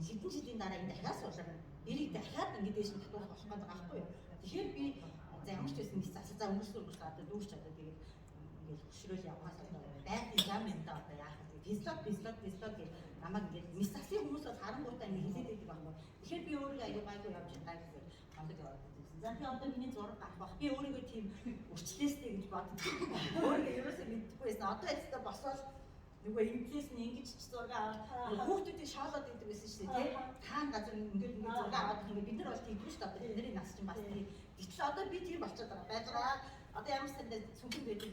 Хэдэн дараа энэ дахиад суулгана. Эрийг дахиад ингээд дээш нь татуулах болох гэдэг аахгүй юу. Тэгэхээр би за ямар ч байсан мис засал за өнгөрсөн одоо дүүрч чадаад тэгээд ингээд хөшрөөл явахаас байт зам энэ одоо яах вэ? Дислот гэж намайг ингээд мис заслын хүмүүс бол харангуйтаа ингээд хэлээд байдаг байхгүй. Тэгэхээр би өөрөө аягүй гайгүй явж байгаа гэсэн хамдаг яваад байсан. За би одоо миний зураг гарах бах. Би өөрийгөө тийм өрчлөөстэй гэж боддог. Өөрөө ерөөсөө мэддэггүй байсан. Одоо ястаа босоод нөгөө инглээс нь ингэж зураг аваад хүүхдүүдийг шоолоод идэг байсан шүү дээ. Таан газар ингээд зураг аваад ингээд бид нар бол тийдгүй шүү дээ. Бидний нас чинь бас тийм. Гэтэл одоо би тийм болчиход байгаа. Байдраа одоо ямар сандаа сүнхэн байдаг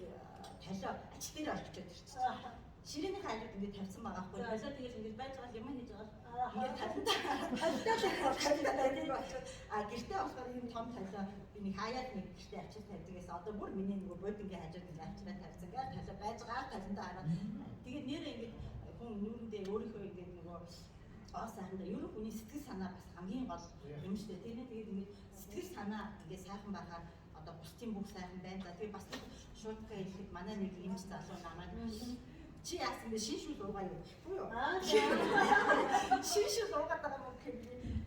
талиа ач дээр орчиж ирчихсэн. Ширээний хайлууд ингээд тавьсан байгаа хгүй. Талиа тэгэл ингээд байж байгаа юм хийж байгаа. Ингээд талиа дээр очиж гэртээ болохоор юм том талиа би нэг хаяад нэг гэртээ авчиж тавьдагээс одоо бүр миний нөгөө бод ингээд хажууд ингээд авчираа тавьсан. Ингээд талиа байж байгаа талиндаа хараад тэгээд нэрээ ингээд хүн нүрэндээ өөрийнхөө ингээд нөгөө гоо сайхандаа ер нь хүний сэтгэл санаа бас хамгийн гол юм шүү дээ. Тэгээд ингээд сэтгэл санаа ингээд сайхан байхаар одоо бусдын бүх сайхан байна. За тэгээд бас шуудка хэлэхэд манай нэг эмч залуу намайг чи яасан бэ шиншүүл уугаа юу гэхгүй юу? Шиншүүл уугаад байгаа юм гэхээ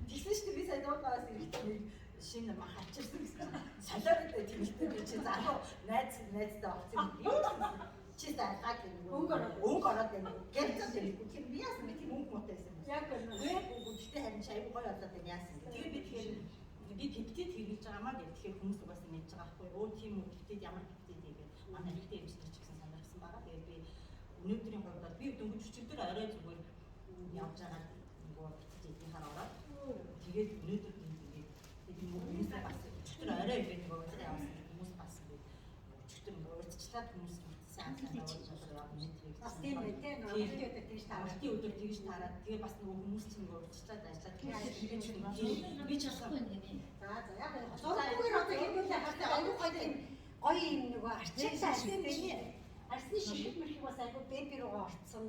тэгсэн чинь би сая дуудаас ирэхдээ шинэ мах авчирсан гэсэн. Солиортой тэмэлтэй би чи залуу найзтай олцсон юм. Чи сайгаа гэх өнгө ороод байна. Гэрцэн дэрэггүй тийм би яасан бэ тийм өнгө мотой байсан. Яг гэнэ. Гэхдээ харин чи аягүй гоё болоод байна яасан. Тэгээд би тэгэхээр би пептид хэрэглэж байгаамаа гэх тэгэхээр хүмүүс угаасаа мэдж байгаа байхгүй юу? Тийм үү пептид ямар пептид хийгээд манай ихтэй эмчтэй ч гэсэн санаарсан байгаа. Тэгээд би өнөөдрийн хувьд бол би дөнгөж өчигдөр орой зүгээр явж байгаа нөгөө пептидийн хараад тэгээд өнөөдөр тэгээд хүмүүс бас өчигдөр орой ирээд нөгөө өдөр явсан хүмүүс бас өчигдөр урьдчилаад хүмүүс сайн бас тийм үү те нөөрөлтөд тэгж таарах. Тийм өдөр тэгж таараад тэгээ бас нөгөө хүмүүс чинь нөгөө урьдчилаад ажиллаад би ч бас За яг зургуугаар одоо хэвлээ хатаа аюу гоё юм нөгөө арчилсан тийм арсны шишиг мэрхийг бас аюу бэби руугаа орцсон.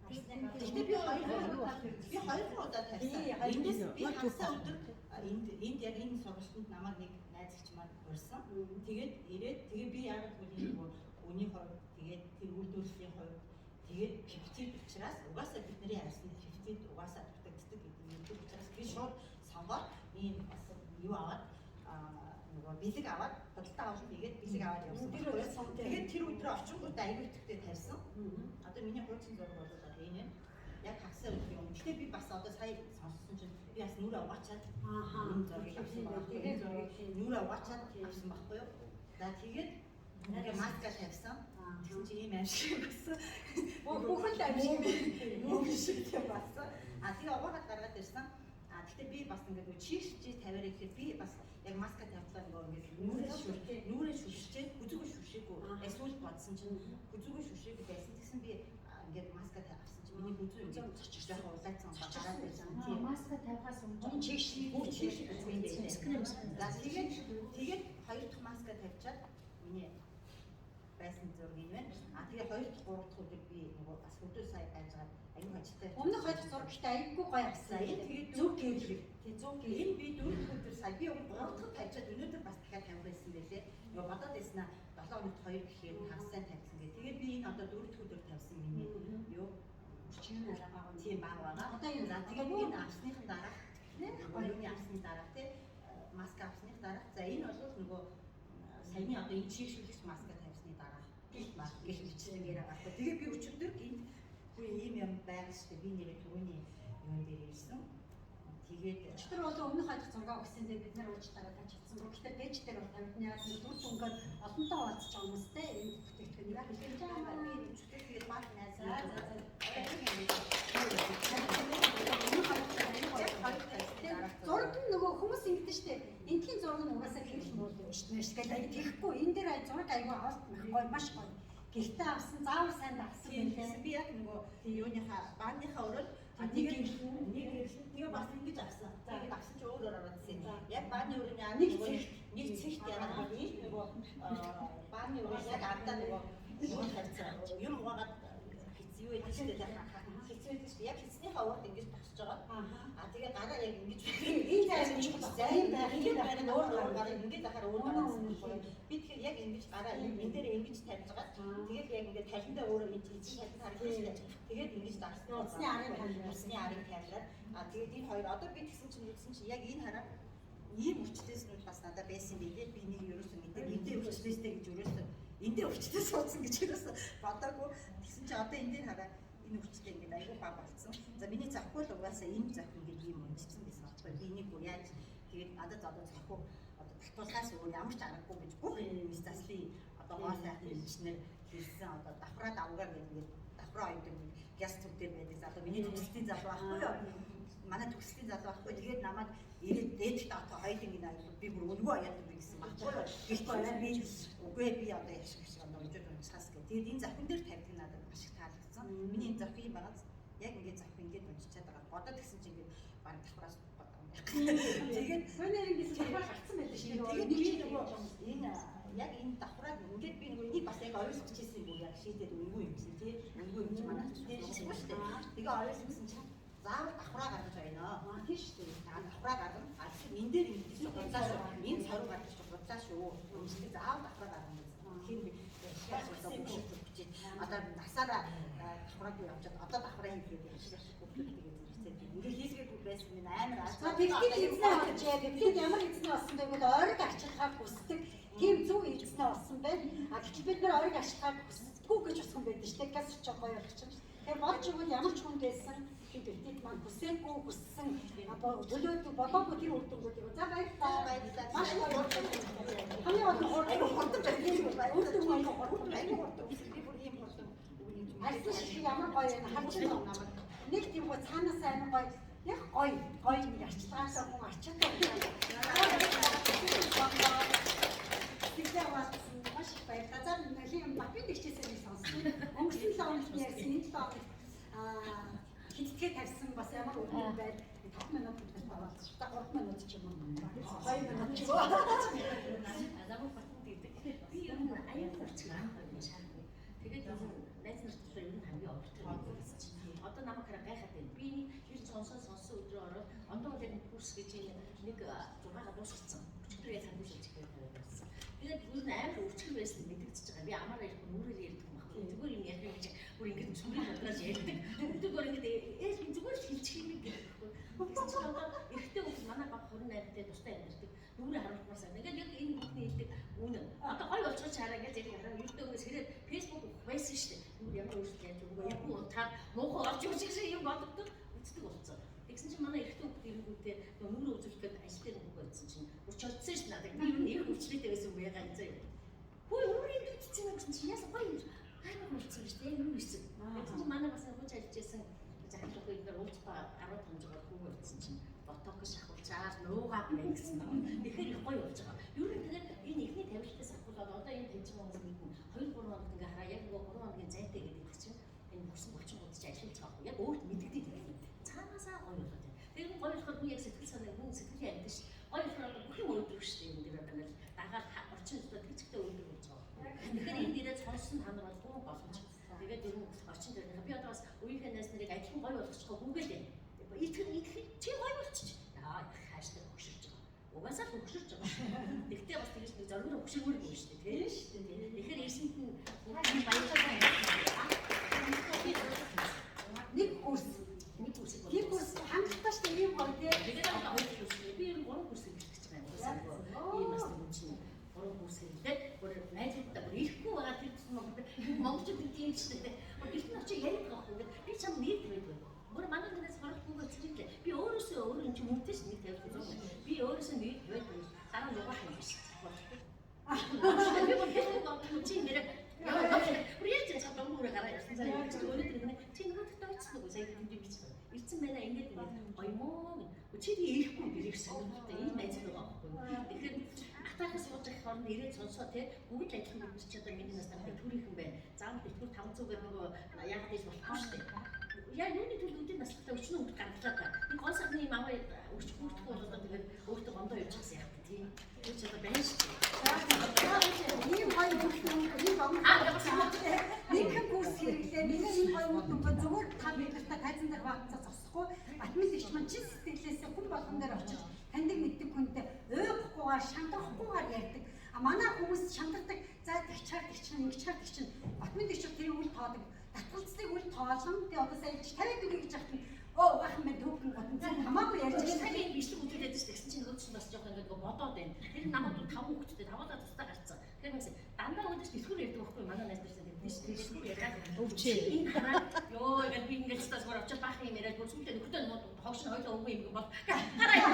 Гэхдээ би хоёр удаа тавьсан. Эндээс би хасаа өдөр энд яг энэ сургалтанд намайг нэг найз ихч маань урьсан. Тэгээд ирээд тэгээ би яг нөгөө өний хувьд тэгээд тэр үйлдвэрлэлийн хувьд тэгээд пептид учраас угаасаа бидний арсны пептид угаасаа дутагддаг гэдэг юм учраас би шууд сонгоод ийм бас юу аваад нөгөө бэлэг аваад худалдаа авах хийгээд бэлэг аваад явсан. Тэгээд тэр өдрөө очингууд аягүй итгэвтэй тавьсан. Одоо миний хуучин зураг бол энэ яг хагасаа өдөр юм. Гэхдээ би бас одоо сая сонссон чинь би бас нүрэ угаачаад энэ зургийг авсан байна. Тэгээд нүрэ угаачаад авсан байхгүй юу? За тэгээд ингээ маска тавьсан. Тэгсэн чинь ийм аимшиг болсон. Бүхэнд аимшиг шиг болсон. Тэгээ угаагаад гаргаад ирсэн. Гэхдээ би бас ингээд чийшж тавиараа гэхээр би бас яг маска тавьлаа ингээд нүрээ шүршчээд хүзүүг шүршээгүй. Эсвэл бодсон чинь хүзүүг шүршээгүй байсан. Тэгсэн би ингээд маска тавьсан чинь миний хүзүү ингээд зочиж яг улаацсан гараад байсан. Тийм маска тавихаас өмнө чийш гэсэн юм байна. За тэгээд хоёр дахь маска тавьчаад миний байсан зураг юм байна. Тэгээ хоёр дахь гурав дахь өдөр би нөгөө бас хөдөө сая байжгаад аюу хажтай. Өмнөх хоёр зураг ихтэй аягүй гоё авсан. Тэгээд зөв гэрэл. Тэг зөв гэрэл. Энэ би дөрөв өдөр сая би гурав дахь тавьчаад өнөөдөр бас дахиад тавих байсан байлээ. Нөгөө бодоод байснаа 7 өнөд 2 гэхээр хагасаа тавьсан гэх. Тэгээд би энэ одоо дөрөв дахь өдөр тавьсан миний юу чинь байгаа тийм бага байгаа. Одоо энэ тэгээд энэ авсныхын дараа хоёрын авсны дараа тий маска авсных дараа за энэ бол нөгөө саяны одоо энэ чийшүүлэгч маска тавьсны дараа маска гэж бичсэн гэрээ гарах. Тэгээд би өчигдөр энд үгүй ийм юм байгаа шүү дээ. Би нэрээ түрүүний юун дээр ирсэн. Тэгээд өчтөр бол өмнөх хадах зураг өгсөн дээр бид нар уучлаарай тавьчихсан. Гэхдээ дэж дээр бол тавьдны яг дүр дүнгээр олонтоо уулзч байгаа хүмүүстэй энэ бүтээгдэхүүн яг хэлж байгаа. би өчигдөр тэгээд баг найзаа Зураг нь нөгөө хүмүүс ингэдэж штэ. Энтхийн зураг нь угаасаа хэрэг муу юм штэ. Тэгэл тэгэхгүй энэ дээр зураг аягүй авалт гоё маш гоё. Гэртээ авсан заавал сайн авсан байлээ. Би яг нөгөө юуныхаа бааныхаа өрөө нэг бас ингэж авсан. За ингэ авсан чи өөр ороод ирсэн. Яг бааны өрөөний аа нэг цэгт яагаад нөгөө бааны өрөө яг ардаа нөгөө юм угаад хэцүү байдаг шүү дээ. Хэцүү байдаг шүү. Яг хэцнийхээ урд ингэж босч байгаа. Тэгээ гараа яг ингэж энэ зайд нь зайн байх ингэж гараа өөр гараа ингэж ахаар өөр гараа. Би тэгэхээр яг ингэж гараа энэ дээр ингэж тавьж байгаа. Тэгээд яг ингэ талхиндаа өөрөө ингэж хийж харагдаж байна. Тэгээд ингэж дарсан. Усны арын тавилаа. Усны арын тавилаа. Тэгээд энэ хоёр одоо би тэгсэн чинь үзсэн чинь яг энэ хараа ийм өвчлөөс нь бас надад байсан билээ. Би нэг ерөөсөө мэдээ эндээ өвчлөөстэй гэж ерөөсөө эндээ өвчлөөс суудсан гэж ерөөсөө бодоагүй. Тэгсэн чинь одоо энэ дээр хараа энэ өвчлөө ингээд аягүй баг болцсон. За миний захгүй л угаасаа энэ зах ингээд ийм унжсан байсан байхгүй. Би энийг бүр яаж тэгээд надад одоо захгүй одоо татуулгаас өөр ямар ч аргагүй гэж бүх юм заслын одоо гоо сайхан инженер хийсэн одоо давхраа давгаар гэдэг давхраа ойд гяс төв дээр байдаг залуу миний төгслийн залуу байхгүй юу? Манай төгслийн залуу байхгүй. Тэгээд намайг ирээд дээдт одоо хоёрын энэ аяг би бүр өнгөө аяад би гэсэн байхгүй юу? Гэхдээ би үгүй би одоо яаш гэж нөмжөд унцаас гэх. Тэгээд энэ захын дээр тавьдаг надад маш их таалагдсан. Миний энэ зах юм байгаа. Яг ингээд зах ингээд унчичаад байгаа. Бодоод гисэн чинь ингээд баг давхраас бодоо. Тэгээд өнөр ингэж давхар гарцсан байдаг шүү дээ. Тэгээд би нөгөө энэ яг энэ давхраад ингээд би нөгөө энийг бас яг ойлгож ирсэн юм яг шийдээд өнгөө юм шиг тий. Өнгөө юм чи манай ч шүү дээ. Тэгээ ойлгосон чинь заавал давхраа гаргаж байна. Тийм шүү дээ. Давхраа гаргана. Энэ дээр ингэж бодлаа шүү. Энэ соруу гаргаж бодлаа шүү. Ингээд заавал давхраа гаргана. Тэгэхээр би одоо насаараа давхраа юу явж одоо давхраа хийгээд яаш ингээд хийлгээгүй байсан минь амар За тэгтээ эзнээ болж яа. Тэгтээ ямар эзнээ болсон бэ гэвэл ойрог арчилгааг хүсдэг. Тийм зөв эзнээ болсон байна. А гэтэл бид нар ойрог арчилгааг хүсдэггүй гэж усхан байдаг шүү дээ. Газ ч гоё болчихсон. Тэгэхээр болж игэл ямар ч хүн байсан тэгтээ маань хүсээгүй хүссэн төлөөд болоогүй тэр үр дүнгуудыг за баярлалаа. Маш гоё. Хамгийн гол хурдан байх. Үр дүн маань хурдан байх. би бүр ийм болсон. Арьс шиг ямар гоё юм харж байна намайг. Нэг тийм гоо цаанаас амар гоё. Яг гоё нэг арчилгаасаа хүн арчаад байна. Тэгээ болсон маш их баярлалаа. За нэлийн бапи дэгчээсээ нэг сонссон. Өнгөрсөн 7 хоногт ярьсан энэ 7 хоногт хитгээ тавьсан бас ямар үгүй байл 5 минут гэж таваад шүү дээ. 3 минут ч юм уу. 2 минут ч юм уу. Азамаа батнд гэдэг. Би ер нь аян хурцгаа авах шаардлагатай. Тэгээд найз нар төлөө ер нь хамгийн овертер гэсэн чинь. Одоо намайг хараа гайхаад байна. Би ер нь сонссон өдрөө ороод ондоо дээр курс гэж нэг 6-га дуусгацсан. Өчигдөр яг хамгийн шилжих гэдэг байсан. Тэгээд ер нь амар өвчгөр байсан мэдэгдэж байгаа. Би амаараа ирэх нүрээр ярьдаг юм байна. Зүгээр юм ярих гэж бүр ингэж сүрийн бодлоос ярьдаг. Зүгээр ингэж зүгээр шилжих юм гэдэг. Тэгсэн чинь одоо эрэгтэй хүмүүс манай баг 28-тай тустай амьддаг. Нүрээ харуулмаар сайн. Ингээд яг энэ бүхний хэлдэг үнэн. Одоо гой болчихж хараа гэж яг хараа ердөө хүмүүс хэрэг фэйсбુક байсан шүү дээ. Нүр ямар өөрчлөлт яаж өгөө яг утгаар муухай орж ирж гэсэн юм боддог. Үздэг болсон. Тэгсэн чинь манай эрэгтэй хүмүүс ирэнгүүтээ нүрээ үзүүлэхэд ажил дээр нөгөө байсан чинь өчөлдсөн шүү надад. Би юу нэг өвчлөлтэй байсан юм яа ганцаа юм. Хөөе нүрийн дүүцсэн юм гэсэн чинь яасан гоё юм. Аймаг болчихсон шүү дээ. Юу хийсэн. Тэгсэн чинь манай бас хууч ажиллаж байсан захиалгын ингээд уулзтаа 15 жигээр хүн өрцсөн чинь ботокс шахуулчаар нуугаад байна гэсэн. Тэгэхээр их гоё болж байгаа. Юу нэг тэгээд энэ ихний тавилтаас ахуулаад одоо энэ тэнцэн хүмүүс мэднэ. 2-3 хоног ингээ хараа яг нөгөө 3 хоногийн зайтай гэдэг чинь энэ бүрсэн болчихгоо ч ажиллаж байгаа. Яг өөрт мэддэгдээ тэгээд цаанаасаа гоё болоод байна. Тэгээд гоё болохоор хүн яг сэтгэл санаа хүн сэтгэлийн амьд шүү. Гоё болохоор одоо бүх юм өөдрөг шүү дээ. Энэ дээр одоо ингээл дагаад орчин өстө тэгчтэй өөдрөг болж байгаа. Тэгэхээр энэ дээрээ сонссон та нар бол гоо боломж. Тэгээд ер нь орчин дээр би одоо бас үеийнхээ найз нарыг адилхан гоё болгочихгоо хүгээд байна. Итгэх чи гоё болчих. Аа хааштай хөшөрч байгаа. Угаасаа хөшөрч байгаа. Тэгтээ бас тэгэж нэг зоргоор хөшөрмөр юм шүү дээ. Тийм шүү дээ. Тэгэхээр эрсэнд нь баярлалаа. Нэг курс тэр курс хангалттай шүү дээ. Ийм гоё тий. Тэгээд одоо 2 курс. Би ер нь 3 курс хийх гэж байна. Ийм бас юм чинь 3 курс хийлээ. Бүр найзуудтай бүр ирэхгүй байгаа тэр монголчууд тийм ч дээ. Гэртэн очиж яриад байгаа юм. Би чам нийт байдаг. Бүр манай нэгээс харахгүй зэрэглээ. Би өөрөөсөө өөр юм чи мөнтэй ш нэг тавих гэж байна. Би өөрөөсөө нийт байдаг. Дараа нөгөө юм биш. Би бүр хэлсэн чи нэр үргэлж чадсан мөрө гараа явсан. Өнөөдөр чи нөгөө төгтөж байгаа. Сая тийм бичсэн. Ирсэн байна ингээд гоё мó. Чи тийм ирэхгүй гэрэг сонирхолтой энэ найз байгаа байхгүй. Тэгэхээр атаахаас сууж их хооронд ирээд сонсоо те бүгд адилхан бид ч одоо миний наснаа төрийнхэн байна. Заавал битгүүр 500-гээр нөгөө яг гэж болохгүй шүү дээ. Яг юуны төлөө үдийн наслахтаа өчнөө өнгөд гаргалаа та. Энэ гол сахны юм аваа өч хүрдэхгүй болоод тэгээд өөртөө гондоо явж гисэн яг тийм. Тэр ч одоо байна шүү дээ. ийм хоёр бүхэн ийм нэгэн курс хэрэглээ. Миний энэ хоёр бүхэн зүгээр та бидэртээ тайзан дээр багцаа зогсохгүй. Батмил ич маань чин сэтгэлээсээ хүн болгон дээр очиж таньдаг мэддэг хүнтэй ойгохгүйгээр шантрахгүйгээр ярьдаг. А манай хүмүүс шантардаг. За тэгчээр ингэж чинь Батмил ич тэр үл тоодог. Татгалцлыг үл тоолсон. Тэгээ одоо сая 50 төгрөг гэж ахтан оо бахан мэн төвхөн готон хамаагүй ярьж байгаа. Цагийн бичлэг үзүүлээд шүү дээ. Гэсэн чинь нөгөө чинь бас жоох ингээд бодоод байна. Тэр намайг 5 хүүхэдтэй 5-аа тусдаа гарцсан. Тэгэхээр бас дандаа өдөрч дэлгүүр ярьдаг байхгүй манай найз нар чинь дэлгүүр яриад өвчээ. Энэ хараа ёо ингээд би ингээд стас гоор очиж баах юм яриад бүр сүлдээ нөхөдөө хогш нь хойлоо өнгө юм бол хараа юм.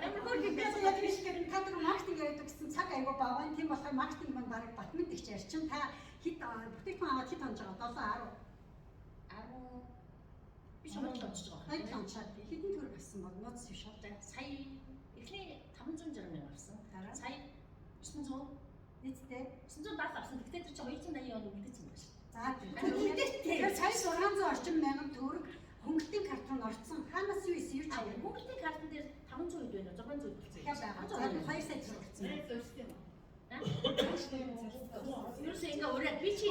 Амаргүй гэсэн яг биш гэх юм Та маркетинг яриад гэсэн цаг айгуу бага. Тийм болохоор маркетинг маань бараг Батмил их ярьчин. Та хэд бүтээгдэхүүн аваад хэд онж байгаа? 7 10 би шууд онцож байгаа. Хайд онцоод хэдэн төгрөг авсан бол нууц биш үү? Сая эхний 560 мянга авсан. Сая 900 Нийтдээ 970 авсан. Тэгтээ тэр чинь 280 он үлдээсэн байна шүү. за тэгээд сая 600 орчим мянган төгрөг хөнгөлтийн картон орцсон. Хаанаас юу исэн юу ч Аа, бүгдийн картн дээр 500 хэд байна уу? 600 хэд дахиад байгаа. За 2 сая төгрөг орцсон. Юусе ингээ өөрөө би чи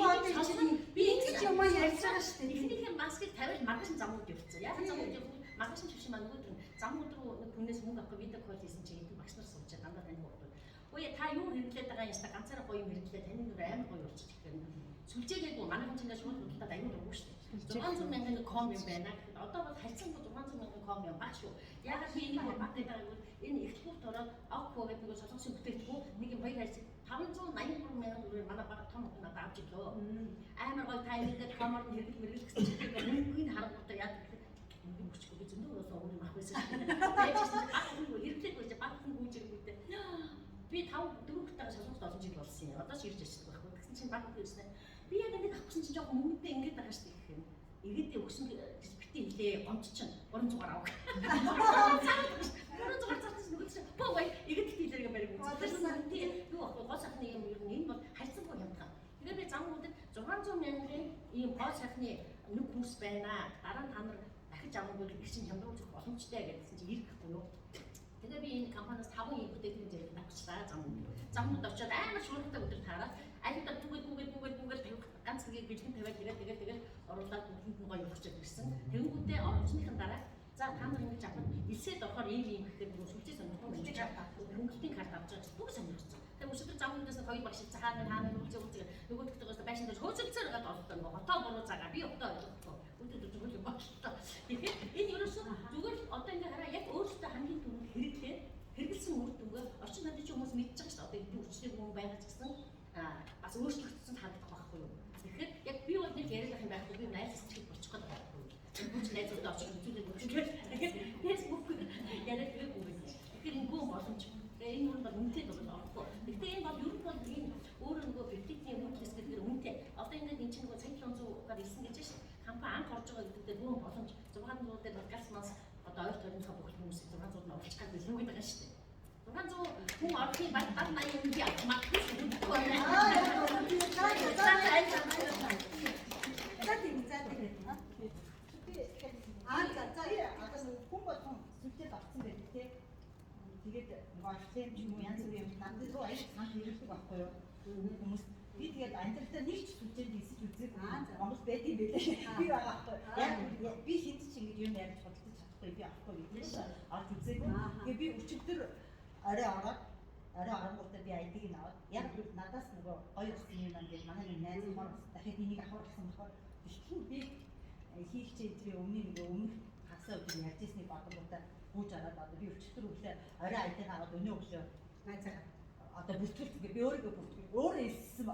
би ингэж юм ярьж байгаа шүү дээ. эхнийхэн маскыг тавиал маргааш замууд явуулсан. Яг замууд явуул маргааш чивш маань нөгөөдөр замууд руу хүнээс мөнгө авах видео кол хийсэн чинь энэ багш нар сууж дандаа тань бодлоо. Өөе та юу хэрэглээд байгаа юм яста ганцаараа гоё юм хэрэглээ таны нүр амар гоё болчих гэх юм. Сүлжээгээгүй манайхан чинь шууд худалдаад аюул өгөө шүү дээ. 600 мянган ком юм байна. Одоо бол харьцангуй 600 мянган ком юм баг шүү. Ягаад би энийг бат гэдэг нь энэ экспорт ороод авах гэдэг нэг солонгосын бүтээгдэхүүн нэг юм хоёр хайц 583 мянган төгрөөр манай баг том хүн надад авч ирлээ. Амар гоё та ингээд комор хэрэглэх гэсэн чинь энэ харангуйтай яа гэхээр энэ хүчгүй би зөндөө уусаа өөр юм ах байсан шүү дээ. Тэгсэн чинь хэрэглэх гэж баг хүн гүйж ирэнгүүтээ би 5-4 солонгост олон жил болсон юм. Одоо ч ирж ирсэн байхгүй. Тэгсэн чинь баг хэлсэн. Би яг нэг авахсан чинь жоохон мөнгөтэй ингээд байгаа шүү дээ гэх юм. Ирээдээ өгсөн битээ хэлээ гомч чинь 300 авах. 300 цацсан нөгөө чинь боо ирээдээ хэлээргээ бариг үзсэн. Тийм юу ах гол сахны юм ер нь энэ бол харьцангуй хямдхан. Тэгээд би замуудад 600 мянган ийм гол сахны нэг курс байна. Дараа нь та нар дахиж авахгүй их чинь хямдруулах боломжтой гэсэн чинь ирэхгүй юу. Тэгээд би энэ компаниас 5 ийм бүтээгдэхүүн зэрэг авчлаа замууд очиод амар шуургатай өдөр таараад айлтаа бүгд тавих ганц хэгийг бэлгэн тавиад тэгээд оруулаад бүгд нь гоё явуулчихад ирсэн. Тэнгүүтээ орчныхын дараа за та нар ингэж авах элсэд орохоор ийм гэхээр нөгөө сүлжээ сонирхол байж байгаа. Хөнгөлтийн карт авч байгаа бүх сонирхсон. Тэгээд өшөдөр замуудаас хоёр багш цаана үлцээ нөгөө төгтөгөөс байшин дээр хөөцөлцөр байгаа доолтой нөгөө хотоо буруу цагаа би өтөө ойлгохгүй. Өдөрт зүгээр юм багшлаа. Тэгэхээр энэ ерөөсөө зүгээр одоо ингэ хараа яг өөртөө хамгийн түрүүнд хэрэглэсэн үр дүнгээ орчин надад чи хүмүүс мэдчихэж байгаа шүү дээ. Одоо энэ хүчтэй хүн байгаа ч гэсэн бас өөрчлөгдсөн харагдах байхгүй юу. Тэгэхээр яг би бол нэг яриад байх юм байхгүй би найз сэтгэл болчих гээд байгаа байхгүй юу. Бүгд найзуудаа очих үзүүлээд өгчгээд тэгэхээр Facebook яриад байгаагүй юм. Тэгэхээр энэ гоо боломж. Тэгээ энэ бол үнэтэй бол орохгүй. Гэхдээ энэ бол ер нь бол энэ өөрөө нөгөө бэлтгэлийн үнэтлэс гэдэг үнэтэй. Одоо ингээд энэ чинь нөгөө цаг 700-аар ирсэн гэж шээ. Компани анх орж байгаа гэдэг дээр нөгөө боломж 600 дээр газ мас одоо ойр тойрныхаа бүх хүмүүсийг 600 нь оруулах гэдэг юм байгаа шүү дээ. 600 хүн орохын баг 80 юм би автомат хийхгүй байна. Хүн болгон сүлжээд авсан байдаг тий. Тэгээд нөгөө ашлын ч юм уу янз бүрийн юм надад руу аяг санал ирүүлдэг байхгүй юу. Хүмүүс би тэгээд амьдралдаа нэг ч сүлжээнд нисэж үзээд Монгол байдгийг байлаа. Би байгаа байхгүй. Яг би хинт ч ингэж юм ярьж худалдаж чадахгүй би авахгүй гэж орж үзээд. Тэгээд би өчигдөр орой оронгуудаа би ID-г нь аваад яг надаас нөгөө гоё усан юм аа гэж манай нэг найз маань дахиад энийг авах гэсэн болохоор бэлтгэн би хийх чинь тэр өмнө хасаа үгүй ярьж ирсний бодгоодаа гүйж аваад одоо би өчигдөр өглөө орой ID-г аваад өнөө өглөө найзаа одоо бүртгүүлт ингээ би өөрөө хэлсэн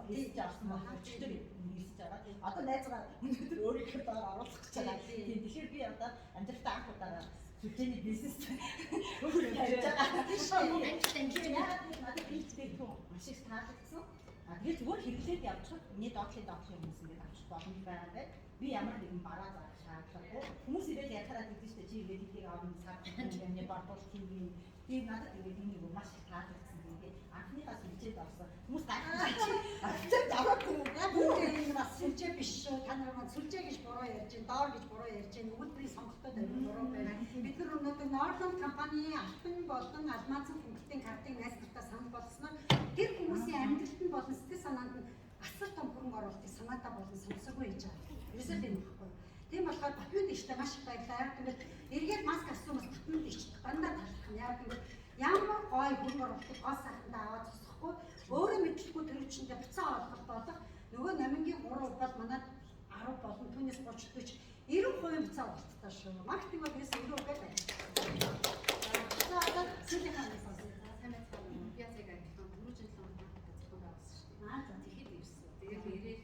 авсан байна өчигдөр хэлж байгаа. Одоо найзгаа өнөөдөр өөрийнхөө доор оруулах гэж байгаа. Тийм тэгэхээр би одоо амьдралдаа анх удаа сүлжээний бизнес өөрөө хийж байгаа. Надад хэлдэг юм маш их таалагдсан. Тэгээд зүгээр хэрэглээд явчих. Миний доотлын хүмүүс ингээд авчих боломж байгаа бай. би ямар нэгэн бараа зарах шаардлагагүй. Хүмүүс ирээд яхаараад идэв шүү дээ. Чи ирээд ихийг авах цаг юм бодвол хийв. Би надад ирээд энийг маш их таалагдсан. Тэгээд анхныхаас хилжээд авсан. Хүмүүс гайхаж чи дараагүй энэ бас сүлжээ биш шүү. Та нар маань сүлжээ гэж буруу ярьж байна, доор гэж буруу ярьж байна. Өгүүлбэрийн сонголтод амин буруу байна. Бид нар өнөөдөр Northern компани алтан болон алмазын хөнгөлтийн картын найзтайгаа санал болгосноор тэр хүмүүсийн амьдралд болон сэтгэл санаанд нь асар том хөрөнгө оруулалтыг санаатаа болон сонсоогүй хийж байгаа. Ерөөсөө тийм байхгүй. Тийм болохоор Батмын дэжтэй маш их баярлалаа. Тэгээд эргээд маск авсан хүмүүс Батмын дэжт дандаа талах нь. Яг тийм ямар гой хөрөнгө оруулалтыг гол сайхандаа аваад зогсохгүй өөрөө мэдлэхгүй төрөвчөндөө буцаа олох болох нөгөө номингийн 3 бол манад 10 болон түүнээс 30 40 90% буцаа олдтоо шүү. Маркетинг болээс 90% байдаг. За одоо сүүлийн ханаас сайн байна. Би яг адилхан 4 жил long зохион байгуулсан шүү дээ. Аа за Тэгэхэд ирсэн. Тэгээд ирээд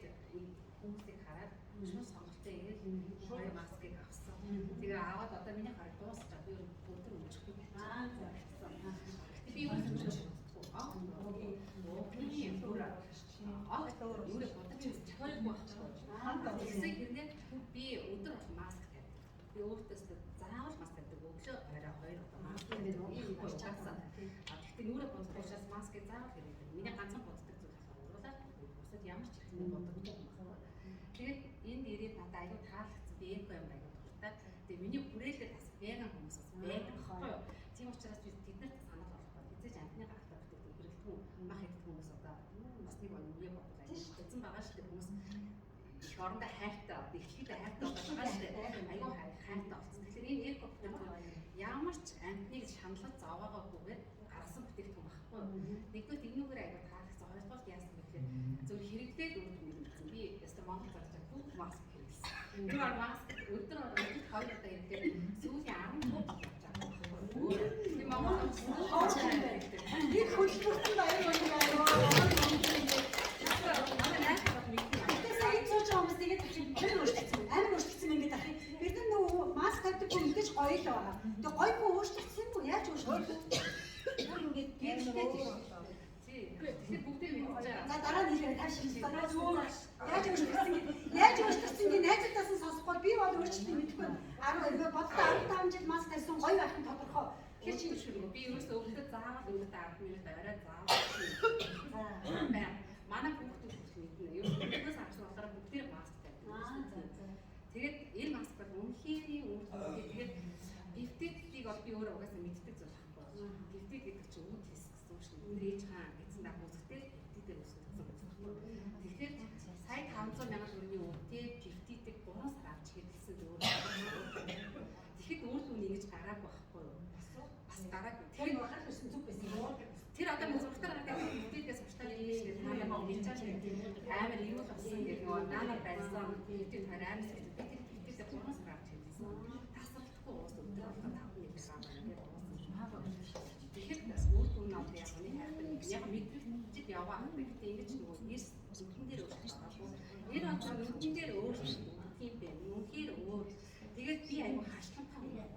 хүмүүсийг хараад шууд сонголтоо ирээд хоёр маскыг авсан. Тэгээ аваад одоо миний хараг дуусчих. Би өдөр өмчихгүй. аа за. Би юу ч бодохгүй. Би өөр юу бодож чадахгүй байхгүй. Тэгсээ хэрнээ би өдөр бол маск тавьдаг. Би өөртөө заавал маск тавьдаг. Өглөө орой 2 удаа маск тавьдаг. Би уучаасан. Гэхдээ нүрэ бодох учраас маскыг заавал хэрэглэдэг. Миний ганцхан боддог зүйл болохоор уруулаад бусад ямар ч ихтэй бодогддог юм байна. Тэгээд энд ирээд надад аюу таалагдсан. Би эко юм аюу дуртай. Тэгээд миний хүрээлээ бас веган хүмүүс бас байдаг байхгүй юу? Тийм учраас би тэднэрт санал болгох. Эцэж амтны гарахтаа бүтээдэг хэрэглэдэг мах идэх хүмүүс одоо бас нэг үе бодлоо. Эцэн байгаа шүү дээ хүмүүс их орондоо хайртай, ихлэхдээ хайртай байгаа шүү дээ. Аюу хайртай болсон. Тэгэхээр энэ эко ямар ч амтныг шаналж зовоогоогүйгээр гаргасан бүтээгдэхүүн байхгүй юу? Нэгдүгээр энүүгээр аюу таалагдсан. Хоёрдугаар яасан гэхээр зөв хэрэглээд үргэлжлүүлсэн. Би ястаа Монгол гарч бүх маск хэрэглэсэн. Тэр маск өдөр 2 удаа хэрэглээд сүүлийн 10 жил болж байгаа. Би Монгол Би хөдөлмөртөнд аюу байна. Амар өөрчлөгдсөн ингээд ах. Бид нар нөгөө маск тавьдаг хүн ингэж гоё л байгаа. Тэгээ гоё хүн өөрчлөгдсөн юм уу? Яаж өөрчлөгдсөн? Бүр ингээд гэрэлтэй тийм. Тэгэхээр бүгдээ мэдчихэж байгаа. За дараа нь хэлээ тааш шинжлэх яаж өөрчлөгдсөн гэж. Яаж өөрчлөгдсөн гэж найзуудаас нь сонсохгүй би бол өөрчлөлтийг мэдэхгүй. 10 бодтой 15 жил маск тавьсан гоё байх нь тодорхой. Тэгэхээр чи юу би ерөөсөө өглөө заавал өглөө 10 минут орой заавал. За. Манай хүүхдүүд мэднэ. Ерөөсөө авсан болохоор бүгдээ маск тавьдаг. Тэгээд энэ маск бол үнхээр тэгээд бифтетийг бол би өөрөө угаасаа мэддэг зүйл байхгүй. Бифтет гэдэг чинь үүд хэсэг гэсэн үг шүү дээ. Ээж хаан гэсэн даа үзэгтэй бифтетээр үсгэсэн гэсэн үг. Тэгэхээр сая 500 мянган төгрөгийн үүдээ бифтетийг 3 сар авч хэдэлсэн зөв. Тэгэхэд өөр хүн ингэж гараагүй байхгүй юу? Бас гараагүй. Тэр бахар гэсэн зүг байсан. Тэр одоо мөсөлтөр гараад бифтетээс суртал хийлээ. Таамаа мэдчихэж амар ирүүл болсон гэх нөгөө наана байсан. Бифтет хараа амар сүртэй. Бифтетээс 3 сар авч хэдэлсэн. Тасралтгүй уус өдөр болгоо 5 минут гам ингээд уусан. Тэгэхээр бас өөр хүн авах яг нэг хайртай яг мэдрэгчд яваа. Гэхдээ ингэж нөгөө эрс зүгтэн дээр өөрчлөж байгаа. Энэ онцгой зүгтэн дээр өөрчлөж тийм бэ. Үнэхээр өөр. Тэгээд би аюу хашлантай юм.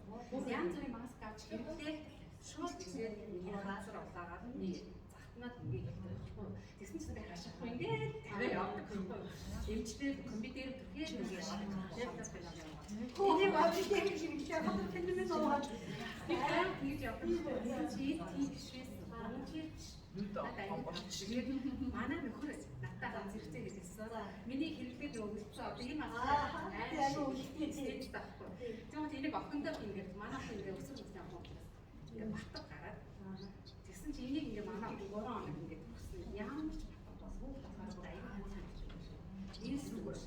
Янз бүрийн маск авч хэрэглээ. Шууд ингээд нэг газар олаагаад нэг захтнаад ингээд байхгүй. Тэгсэн чинь би хашахгүй ингээд тавиа явдаг байхгүй. Эмчтэй компьютер түрхээ нэг яваад байгаа. Энийг авчихсан хэрэглээ хатар феномен болоод би гайхаж ингэж явдаг. Чи тийм бишээс манай нөхөр надад ганц хэрэгтэй хэлсэн. Миний хэрэглээд өгсөн одоо энэ аюу үлдээ хийж таахгүй. Тэгвэл энийг охиндоо ингээд манай охин ингээд өсөж үзсэн юм байна. Ингээд батг гараад тэгсэн чи энийг ингээд манай охин 3 хоног ингээд өгсөн. Ямар ч батг бас бүх татвартай аюу хайртай. Энэ зүгээр.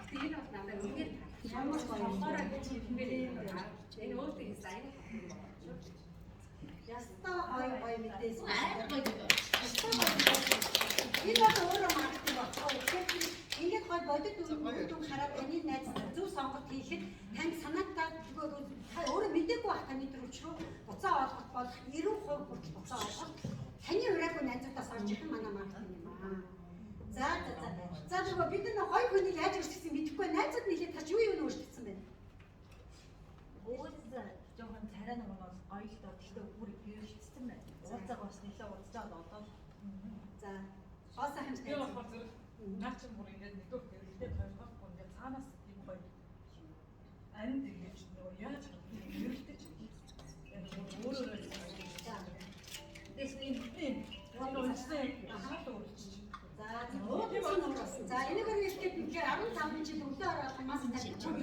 Тэгээд энэ бол надад үнээр ямар ч болохоор гэж хэлмээр байна. Энэ өөртөө хийсэн аюу хайртай. ястаа гой мэдээс. Энэ Энэ бол өөрөө маркетинг багтаа. Ингээд гой бодит үйл хараад таны найз зөв сонголт хийхэд танд санаатаа та өөрөө мэдээгүй байх таны төрөвч рүү буцаа олгох бол 90% хүртэл буцаа олгох. Таны ураагүй найзуудаас орж ирэх манай маркетинг юм аа. За нөгөө бид нэг гой хүнийг яаж өөрчлөсөн мэдэхгүй найзууд нийлээд тач юу өөрчлөсөн бэ? Уулзаа жоохон царай нэг бол гоё л доо гэхдээ бүр ирэлцсэн байна. Уулзаагаа бас нэлээд уулзаад одоо. За. Хоосаа хэмжээ. Би болохоор зэрэг наач бүр ингээд нэгдүгээр гэлдээ тойргохгүй ингээд цаанаас юм гоё анд ингэж нөгөө яаж хэрэглэж яг өөрөө Дэсний онцтой хаалт өөрчилж. За энэгээр хэлгээд тэгэхээр 15 жил өглөө ороод хамаас тавьчих чинь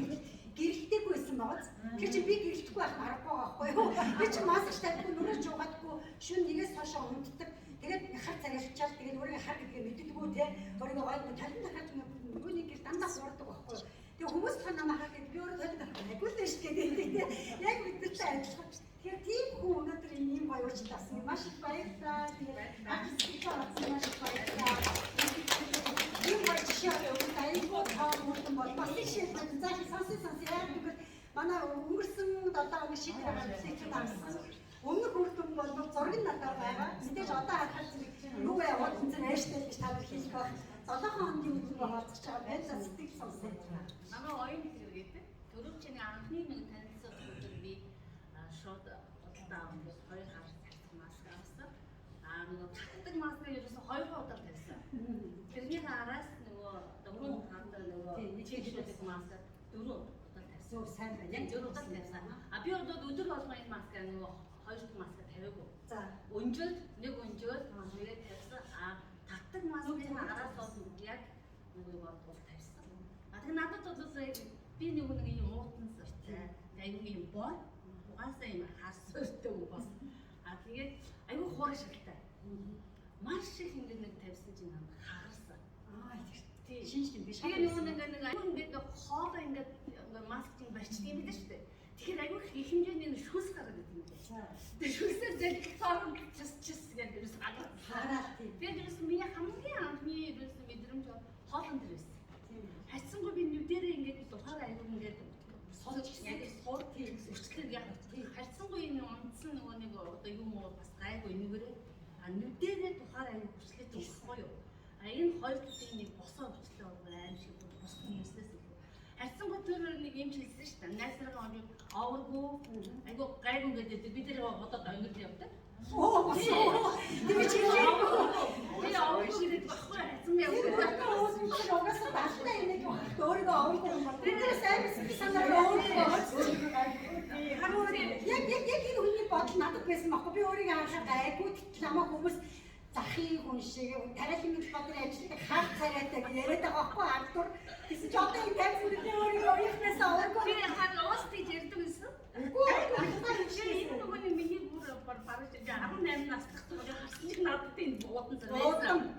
гэрэлтээгүйсэн байгааз. Тэр чинь би гэрэлтэхгүй байх аргагүй байхгүй юу? Би чинь маск тавьхгүй нүрэж угаадгүй шүн нэгээс хойшоо унтдаг. Тэгээд хар цагаалчаад тэгээд өөрийн хар гэдгээ мэддэггүй те. Өөрийгөө гойд талент дахиж нүуний гэр дандаа суурдаг байхгүй юу? Тэгээд хүмүүс та намайг хахад би өөрөө талент дахихгүй л шүү дээ. Яг мэдэртэй адилхан. Тэгэхээр тийм хүн өнөөдөр ийм гоё ууч тасан юм маш их баярлалаа. Тэгээд артистик болсон маш их баярлалаа. Тийм гоё жишээ өгөх айгүй таа мөрдөн бол бас жишээ заах сонсон яг үгээр манай өнгөрсөн 7 оны шийдвэр гаргасан чинь авсан. Өмнөх үр дүн бол зураг нь надад байгаа. Мэдээж одоо харахад юу вэ удаа зэн ээжтэй гэж та нар хэлэх байх. 7 хоногийн үр дүн олдож байгаа байдлаа сэтгэл сонсон. Манай оюун хэрэг гэдэг. Төрөвчний анхны нэг танилцсан өдөр би шууд удаа өмнө 2 хар маск авсан. Нөгөө татдаг маск ерөөсө 2 удаа тавьсан. Тэрний араас нөгөө дөрөв ханд нөгөө чигшүүлдэг маск 4 удаа тавьсан. Зөв сайн байна. Яг 4 удаа тавьсан. Би одоо өдөр болгоо энэ маск нөгөө 2 дахь маск тавиагүй. За Өнжөөд нэг өнжөөд тэгээд тавьсан. Татдаг маскын араас бол яг нөгөө бол тавьсан. Тэгээ надад бол би нэг юм уутан сортой. Аюу юм боо. Угаасаа юм хасвэртэй бас. Тэгээд аюу хураг шигтэй. Маш их ингэ нэг тавьсан чинь надад хагарсан. тийм шинж юм биш. Тэгээ нөгөө нэг аюу ингэ хоолоо ингэ маск чинь барьчих юм байдаг шүү дээ. Тэгэхээр аюу их хэмжээний нэг шүс гараад идэв юм дээ. Тэгээ шүсээр зэлхтоор чис гэдэг юм хараад тийм. Тэгээд ерөөс миний хамгийн анхны ерөөс мэдрэмж хоолн дээр байсан. Хайцсангүй би нүдэрээ ингээд духаар аюу ингээд суулж яг суур тийм өчлөг яг хайцсангүй энэ онцсон нөгөө нэг одоо юм уу бас гайгүй нэгээрээ нүдэрээ духаар аюу өчлөг байхгүй юу? Энэ хоёр талын нэг босоо өчлөө бол аим шиг бос юмснээс илүү. Хайцсангүй тэр нэг юм хэлсэн шүү дээ. Найсраа оны аваргүй аюу гайгүй гэдэг бид нэр бодоод өнгөрд явдаг. Оо босоо. Тэр чинь Би аваргүй гэдэг баггүй хайцсан яа. Угаасаа даалтай юм нэг өөрийгөө авахгүй юм бол тэр сайн санаа өөрийгөө яг энэ хүний бодол надад байсан байхгүй би өөрийгөө анхаа гайгүй намайг хүмүүс захын хүн шиг тариалан гэж бодож ажилладаг хар царайтай гэж яриад байгаа байхгүй ардур гэсэн ч одоо энэ тайван үедээ өөрийгөө оюутнаас авахгүй Би хаа уус тийж ярьдаг гэсэн. үгүй Энэ нөгөө миний бүр бараг 18 наслах තුг харсан чинь надад энэ буудан зэрэг.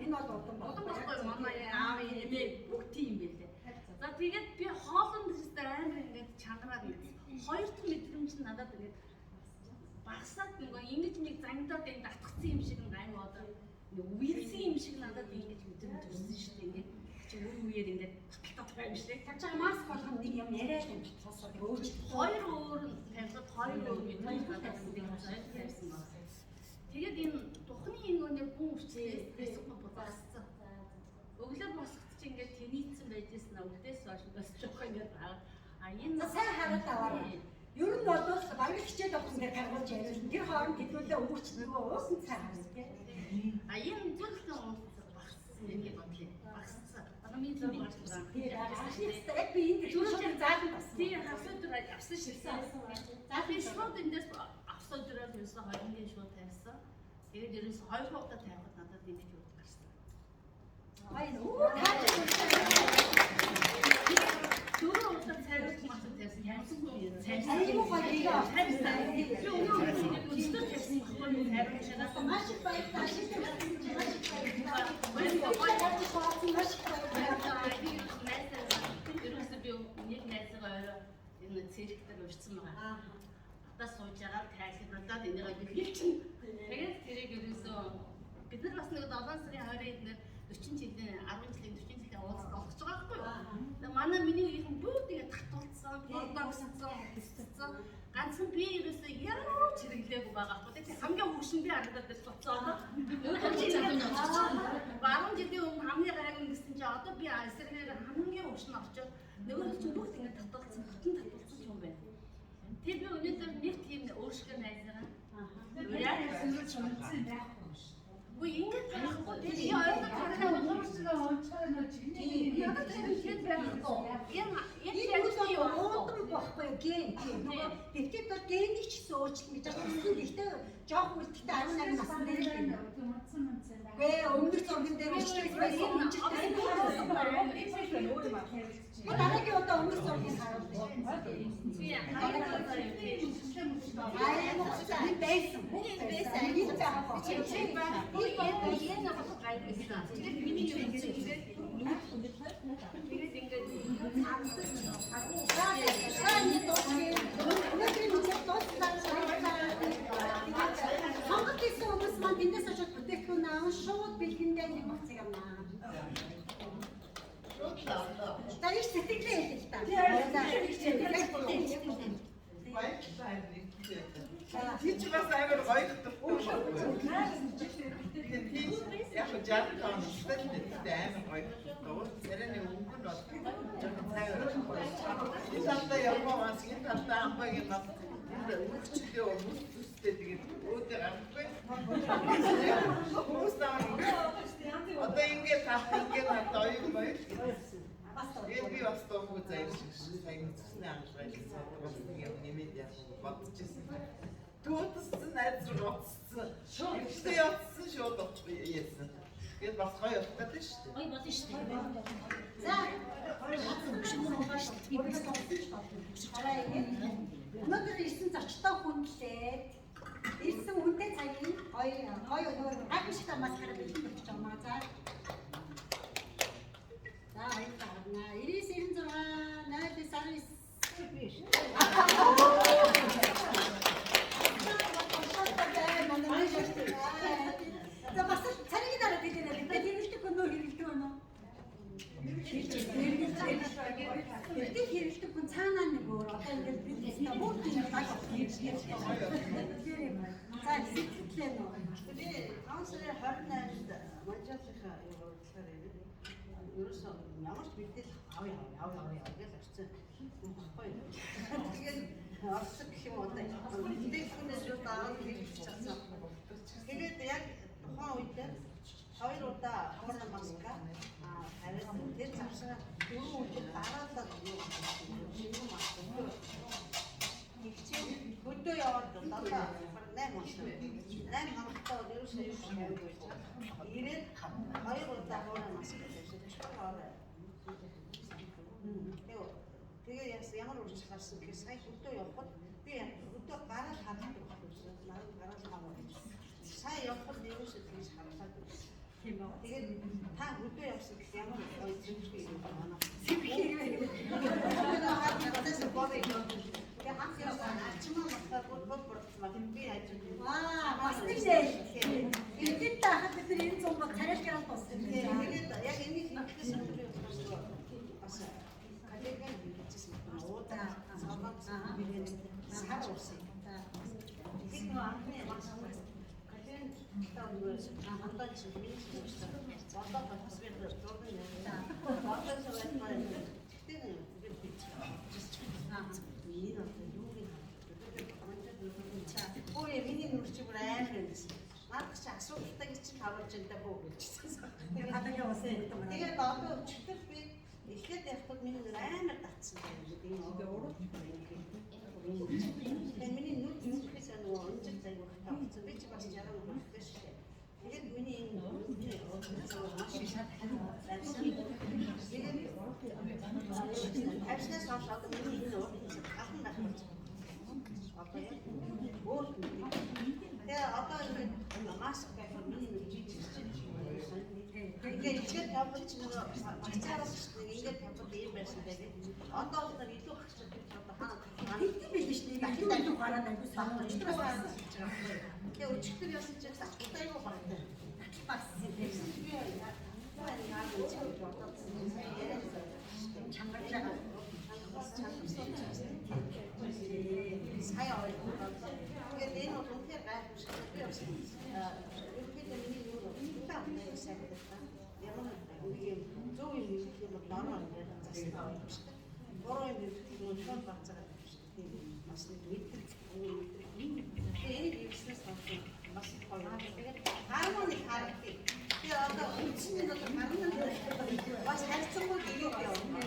энэ бол удам Одон байхгүй манай аав эмээ бүгд тийм байлээ. За тэгээд би хоолнд тест амар ингээд чангараад ингээд хоёр дахь мэдрэмж нь надад ингээд багсаад нөгөө ингэж нэг зангидаад ингээд атгцсан юм шиг гайв одоо үерсэн юм шиг надад ингэж мэдрэмж төрсөн шүү дээ ингээд чи үеэр ингээд татдаг байм шиг. тавьж байгаа маск болгоно нэг юм яриад юм болохоос өөрчлөлт Хоёр өөр тавьсад хоёр өөр мэдрэмж надад тавьсан байна. Тэгээд энэ тухны нэг хүн өвчлээс Facebook багссан. Өглөө босгоч чи ингээд тэнийцсэн байжсэн өвлдөөс хойш бас жоох ингээд энэ сайн хараад аваа. Ер нь бол баяр хичээл авах ингээд гаргуулж яриад тэр хооронд хэдүүлээ өвөрч нөгөө уусан цай харна тийм. энэ зөвхөн багссан юм бодлоо. Багссан. Одоо миний зөв багссан. Яг би энэ төрөөр заалан басна. Тийм хасуудраа авсан шилсэн. За би шууд эндээс авсуудраа юусан хоёрын шууд тавьсан. Тэгээд ерөөс 2 удаа тавихад надад ингэж юу гарсан. Ай нөө Дөрөв удаа цайруулж мацсан тавьсан. Ямсангүй юм. аюу гоё Тавьсан. Би өнөөдөр өчтөр тавьсан байхгүй юу тавьж байгаа. маш их баярлалаа. Маш их Ерөөсөө би нэг найзгаа орой энэ цэрэктэр урьдсан байгаа. Одоо сууж байгаа тайлбарлаад энийг хэлчихсэн. Тэгээд тэрийг ерөөсөө бид нар бас нэг 7 сарын 20-нд 40 жилийн 10 жилийн 40 жилийн уулзалт болгож байгаа байхгүй юу? Тэгээд манай миний үеийнхэн бүгд ингэ татуулсан, бодогссон, хэсцсэн. Ганцхан би ерөөсөө яа чирэглээгүй байгаа байхгүй. Тэгээд хамгийн хөвшин би харагдаад буцаад. Баруун жилийн өмнө хамгийн гайгүй гэсэн чинь одоо би эсрэгээр хамгийн хөвшин авчаад нөгөө чинь бүгд ингэ татуулсан, хотон татуулсан юм байна. Тэр би өнөөдөр нэг тийм өөрсгөө найзгаа. Яг сүрж унцсан байхгүй ш. Үгүй ингэ таахгүй. Тэр ойлгож байгаа уурсгаа онцгой нэг чинь. Яг тэр Энэ үл уудан бохгүй ген. Нөгөө дэвтэд бол генийг ч гэсэн өөрчлөн гэж байгаа. Гэхдээ жоох үлдэхтэй 18 насны дээр л юм. Гээ өмнөх зурган дээр үчигээс байсан үнжилтэй. Дараагийн удаа өмнөх зургийг харуулъя. Энэ байсан. Энэ Монгол хэлсэн хүмүүс маань тэндээс очоод бүтээгдэхүүн аав шууд бэлгэндээ нэг багцыг авнаа. За их сэтгэлээ хэлээ л та. Тийч бас амар гоё гэдэг. Яг л жаа таа сэтгэлтэй амар гоё. Царайны өнгө нь бол жоохон цайвар. Энэ талдаа явмаас энэ талдаа амбагийн бас өвчтэй хүмүүстэй тэгээд өөдөө амгүй. Хүмүүс таа. Одоо ингээд тахт ингээд надад оюун гоё. Би бас тоогүй заяа шиг сайн зүсний амжилт бас юм нэмээд яах бодчихсон. Тууцсан найз руу оцсон. Шууд явцсан шууд яасан. Тэгээд бас гоё явах гэдэг шүү дээ. Ой болно шүү дээ. За. Өнөөдөр ирсэн зочтой хүндлээд ирсэн хүнтэй цагийн гоё нөгөө гайхалтай маскараа бэлдэж өгч байгаа маа. За баяр таарна. 9996 За бас царийг дараад хэлээ нэ. Хэрэглэх өнөө хэрэглэх өнөө. Хэрэглэх хүн цаанаа нэг өөр одоо ингээд бид бүгд тийм баг хэрэглэх. За сэтгэлээ нөө. Тэгээ 5 сарын 28-нд Манчжурийнхаа явуулахаар ерөөсөө ямар ч мэдээлэл авъя гэж авчихсан. Баггүй. Тэгээд орсон гэх юм одоо мэдээлэлнээс юу даавал хэлж чадсан. Тэгээд яг тухайн үед 2 удаа хорон маска харин тэр завсаа 4 өдөр дараалал юу шинэ маска ихчээ хөдөө яваад 7 8 хоногтой ерөөсөө юу шиг явж байгаа. Ирээд 2 удаа хорон маска тэгээ ямар үрж гарсан гэхээр сая хөдөө явхад би хөдөө гараад хаддаг байсан. Надад гараад маа. Сая явхад ерөөсөө тийш харлаад байсан. Тэгээд та хөдөө явсан гэх ямар гоё зүйлтэй юм байна. Тэгээ ханх явсан ачмаа мастаа бүр би ажиг. Бас нэг нэ. Эцэд та хад тэр энэ зам ба царайлгараад болсон. Тэгээд яг энийг хийхээс өмнө бас калегэн бичсэн байна. Уудаа цаамаа бигээд сар усан. Тэгээд анхны масаа калегэн таавал хандаж хийсэн. Одоо бас бид зургийн яваа. Одоо зөвхөн тэгээд ой миний нүрчиг амар байсан. Надад ч асуудалтай гэж чинь таварж энэ бөө гэлжсэн. Хадагын усан гэдэг юм. Тэгээд одоо өчтөр би эхлээд явхад миний нүр амар татсан байна. Энэ урд. Тэгээд миний нүр зүрхээс нөгөө өнжил зайг тавцсан. Би ч бас яруу болтой шүү дээ. Тэгээд миний энэ ажлаас аваад миний энэ урд ахын байх юм. Одоо яг өөр тэгээ одоо ингэ маск гэх юм миний нэг жижиг ингээд ихэд тавч нөгөө цацаараас ингээд тавчаад ийм байсан тэгээд одоо л нэг илүү гарч ирсэн одоо хаа Тэгтээ биш шүү дээ. Дахин дахин гараад аягүй сахалж байгаа. тэгээ өчтөр яасан чи удаа юу багтаа Бас чангарч байгаа. сая тэгээд энэ бол үнэхээр гайхамшигтай би бас ерөнхийдөө миний юу таамаг сайн байдаг. Ямар нэг зөв юм юм нормал юм засна. Бороо юм юу шууд бацаад тийм бас нэг мэдрэг тэгээд бизнес авсан бас гоё. Тэгээд хармоны харагддаг. Тэгээд одоо үндсэндээ одоо хармоны бас харьцангуй дээг явна.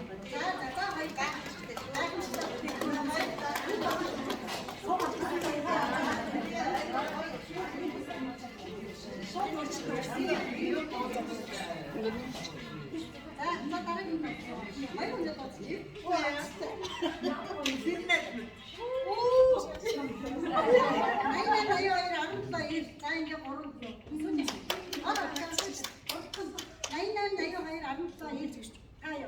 나 다른 거 있어. 아이고 내가 어떻게? 나이요 아름다 나 이제 모르고 손이 알아 나이요 아름다 가요.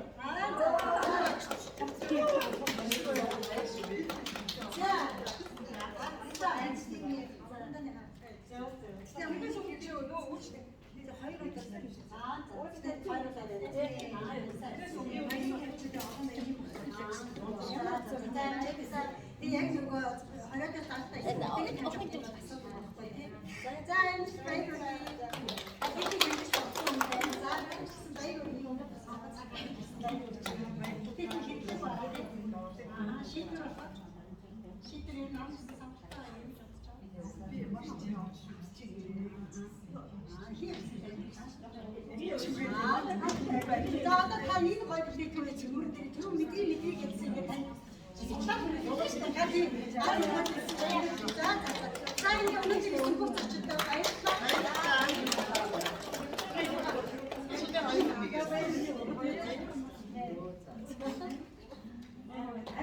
자, 이제 오늘 집에 중국 줬다.